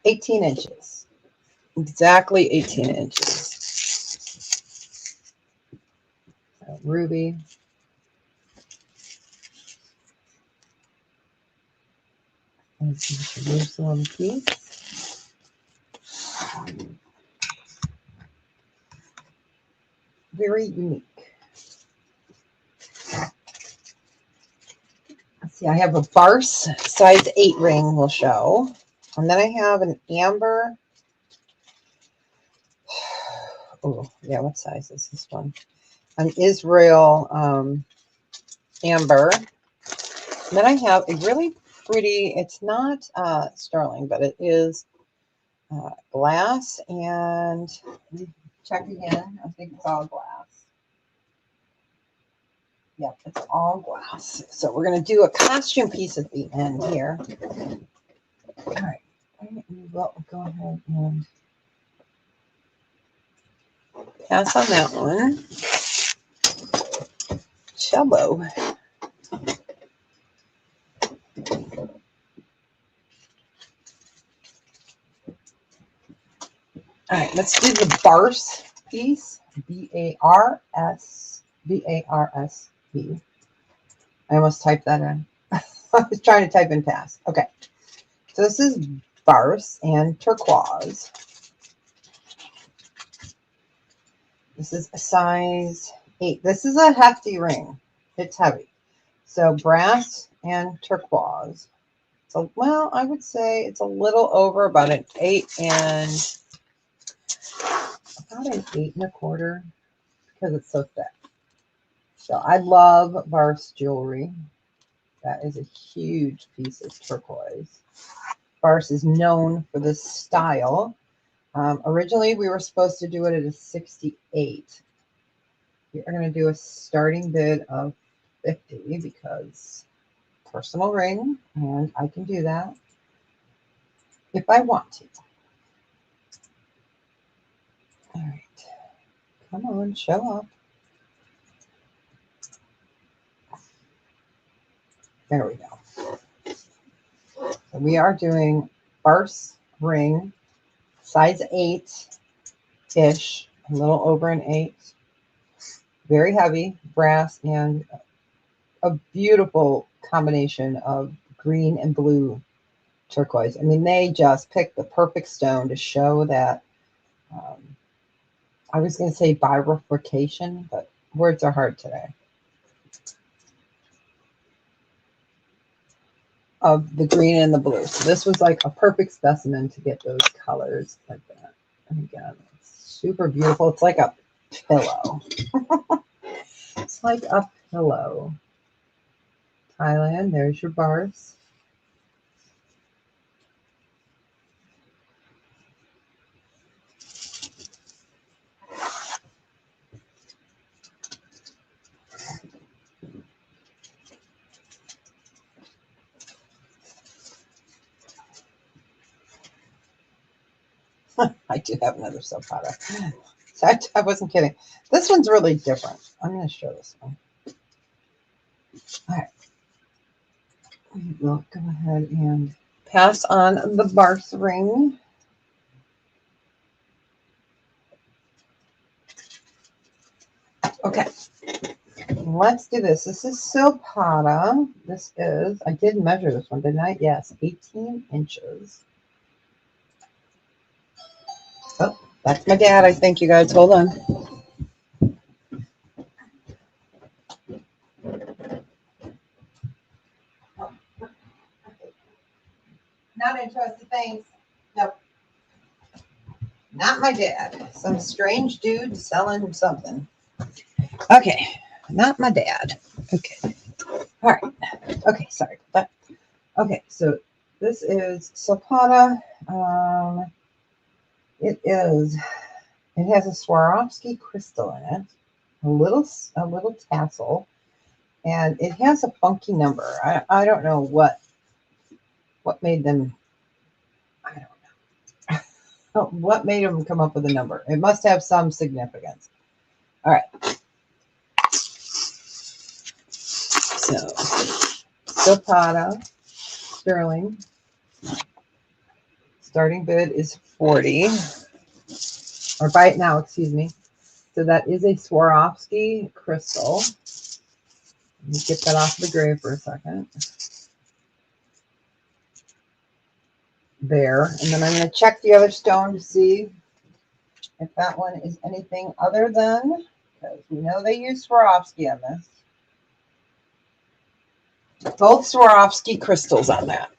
18 inches. Exactly 18 inches. So, Ruby. And the Jerusalem piece. Very unique. Let's see, I have a Barse size 8 ring will show. And then I have an amber. Oh, yeah, what size is this one? An Israel amber. And then I have a really pretty, it's not sterling, but it is glass. And check again. I think it's all glass. Yep, it's all glass. So we're going to do a costume piece at the end here. All right. Well, go ahead and pass on that one. Cello. All right, let's do the Barse piece. B-A-R-S-B-A-R-S-E. I almost typed that in. I was trying to type in pass. Okay. So this is Barse and turquoise. This is a size 8. This is a hefty ring. It's heavy. So brass and turquoise. So, well, I would say it's a little over about an 8 and about an 8 1/4 because it's so thick. So I love Barse jewelry. That is a huge piece of turquoise. Barse is known for this style. Originally, we were supposed to do it at a 68. We are going to do a starting bid of 50 because personal ring, and I can do that if I want to. All right. Come on, show up. There we go. So we are doing Barse ring, size 8-ish, a little over an 8. Very heavy, brass, and a beautiful combination of green and blue turquoise. I mean, they just picked the perfect stone to show that, I was going to say bifurcation, but words are hard today. of the green and the blue. So this was like a perfect specimen to get those colors like that. And again, it's super beautiful. It's like a pillow. It's like a pillow. Thailand, there's your bars. I do have another soap powder. So I wasn't kidding. This one's really different. I'm going to show this one. All right. We'll go ahead and pass on the Barth ring. Okay. Let's do this. This is Silpata. This is, I did measure this one, didn't I? Yes, 18 inches. Oh, that's my dad, I think, you guys. Hold on. Not interested, thanks. Nope. Not my dad. Some strange dude selling something. Okay. Not my dad. Okay. All right. Okay, sorry about that. Okay, so this is Silpata. It has a Swarovski crystal in it, a little tassel, and it has a funky number. I don't know what made them. I don't know what made them come up with a number. It must have some significance. All right. So Silpata sterling. Starting bid is 40, or buy it now. Excuse me. So that is a Swarovski crystal. Let me get that off the gray for a second. There. And then I'm going to check the other stone to see if that one is anything other than, because we know they use Swarovski on this. Both Swarovski crystals on that.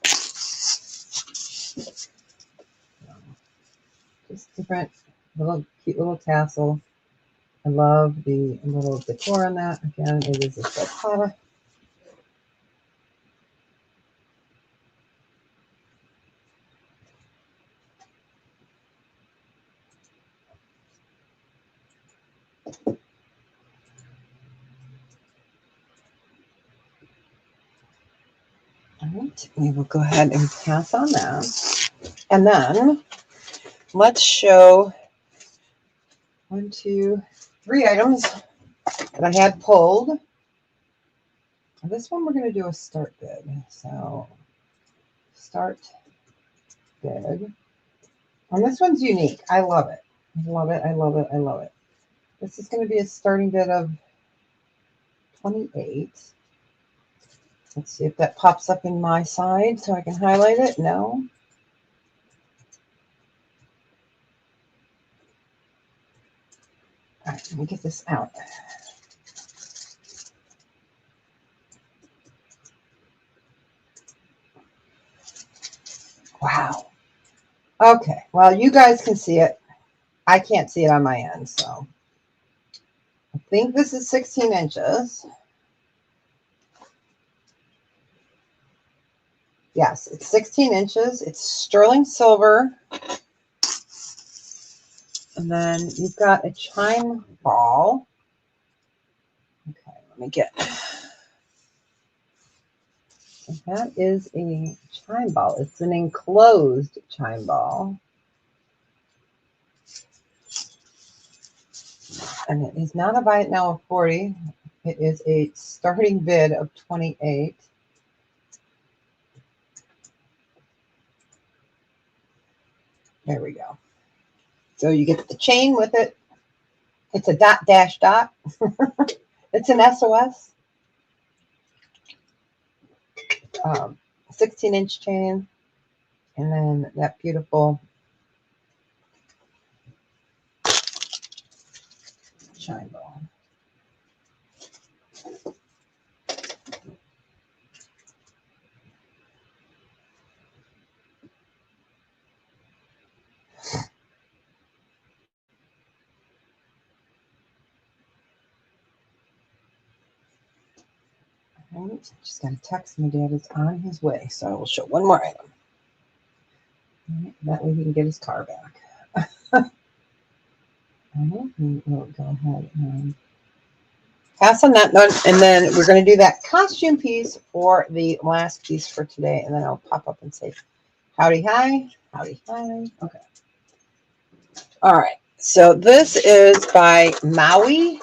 Just different, cute little tassel. I love the little decor on that. Again, it is a Silpata. All right, we will go ahead and pass on that. And then let's show 1, 2, 3 items that I had pulled. This one we're going to do a start bid. So start bid. And this one's unique. I love it. I love it. I love it. I love it. This is going to be a starting bid of 28. Let's see if that pops up in my side so I can highlight it. No. All right, let me get this out. Wow. Okay. Well, you guys can see it. I can't see it on my end, so I think this is 16 inches. Yes, it's 16 inches. It's sterling silver. And then you've got a chime ball. Okay, let me get. So that is a chime ball. It's an enclosed chime ball. And it is not a buy it now of 40. It is a starting bid of 28. There we go. So you get the chain with it. It's a dot dash dot. It's an SOS. 16-inch chain. And then that beautiful chime ball. Right. Just got to text my dad. It's on his way. So I will show one more item. Right. That way he can get his car back. We'll go ahead and pass on that one. And then we're going to do that costume piece for the last piece for today. And then I'll pop up and say, howdy, hi. Howdy, hi. Okay. All right. So this is by Mari.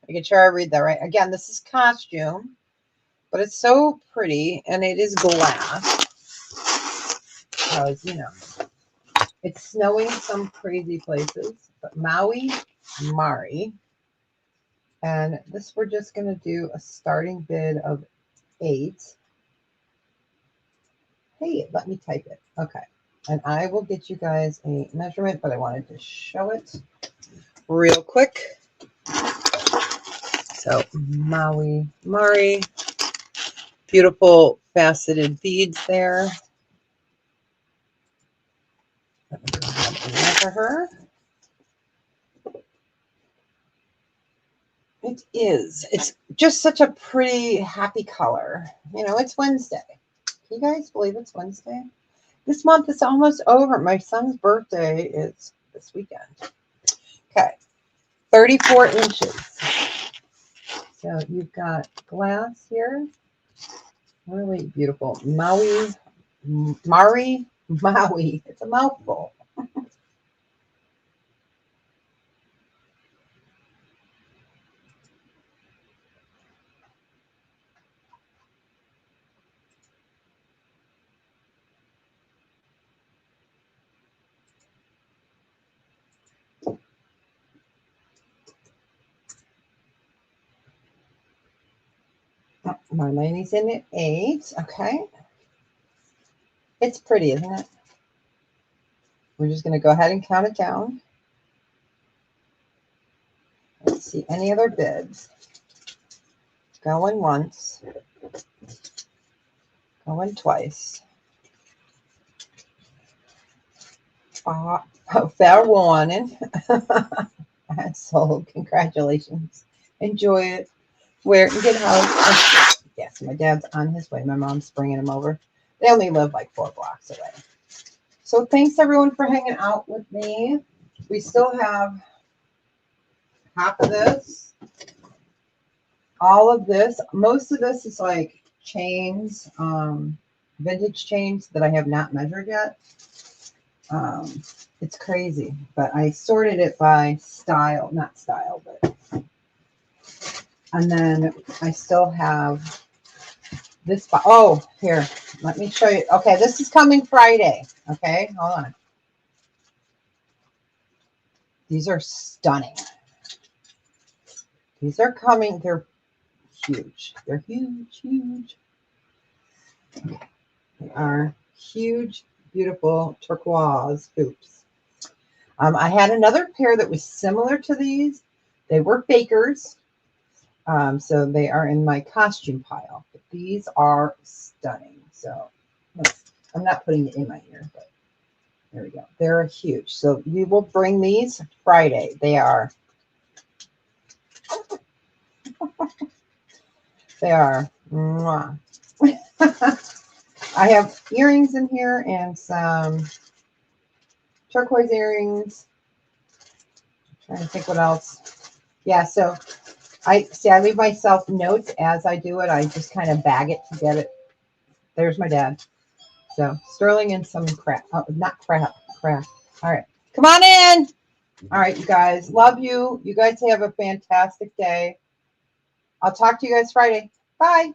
Making sure I read that right. Again, this is costume, but it's so pretty, and it is glass. Because, you know, it's snowing some crazy places. But Mari. And this we're just going to do a starting bid of 8. Hey, let me type it. Okay. And I will get you guys a measurement, but I wanted to show it real quick. So Mari, beautiful faceted beads there. Let me go ahead and measure her. It's just such a pretty, happy color. You know, it's Wednesday. Can you guys believe it's Wednesday? This month is almost over. My son's birthday is this weekend. Okay, 34 inches. So you've got glass here. Really beautiful. Maui. It's a mouthful. My lady's in at 8. Okay. It's pretty, isn't it? We're just going to go ahead and count it down. Let's see any other bids. Going once. Going twice. Fair warning. So congratulations. Enjoy it. Wear it and get house. Yes, my dad's on his way. My mom's bringing him over. They only live like 4 blocks away. So thanks everyone for hanging out with me. We still have half of this. All of this. Most of this is like chains, vintage chains that I have not measured yet. It's crazy, but I sorted it by style, not style, but, and then I still have this. Oh, here, let me show you. Okay, this is coming Friday. Okay, hold on. These are stunning. These are coming. They're huge. They're huge, huge. They are huge, beautiful turquoise hoops. I had another pair that was similar to these. They were fakers. So they are in my costume pile. But these are stunning. So I'm not putting it in my ear, but there we go. They're huge. So we will bring these Friday. They are. They are. Mwah. I have earrings in here and some turquoise earrings. I'm trying to think what else. Yeah, so I leave myself notes as I do it. I just kind of bag it to get it. There's my dad. So sterling and some crap. Oh, not crap. All right. Come on in. All right, you guys. Love you. You guys have a fantastic day. I'll talk to you guys Friday. Bye.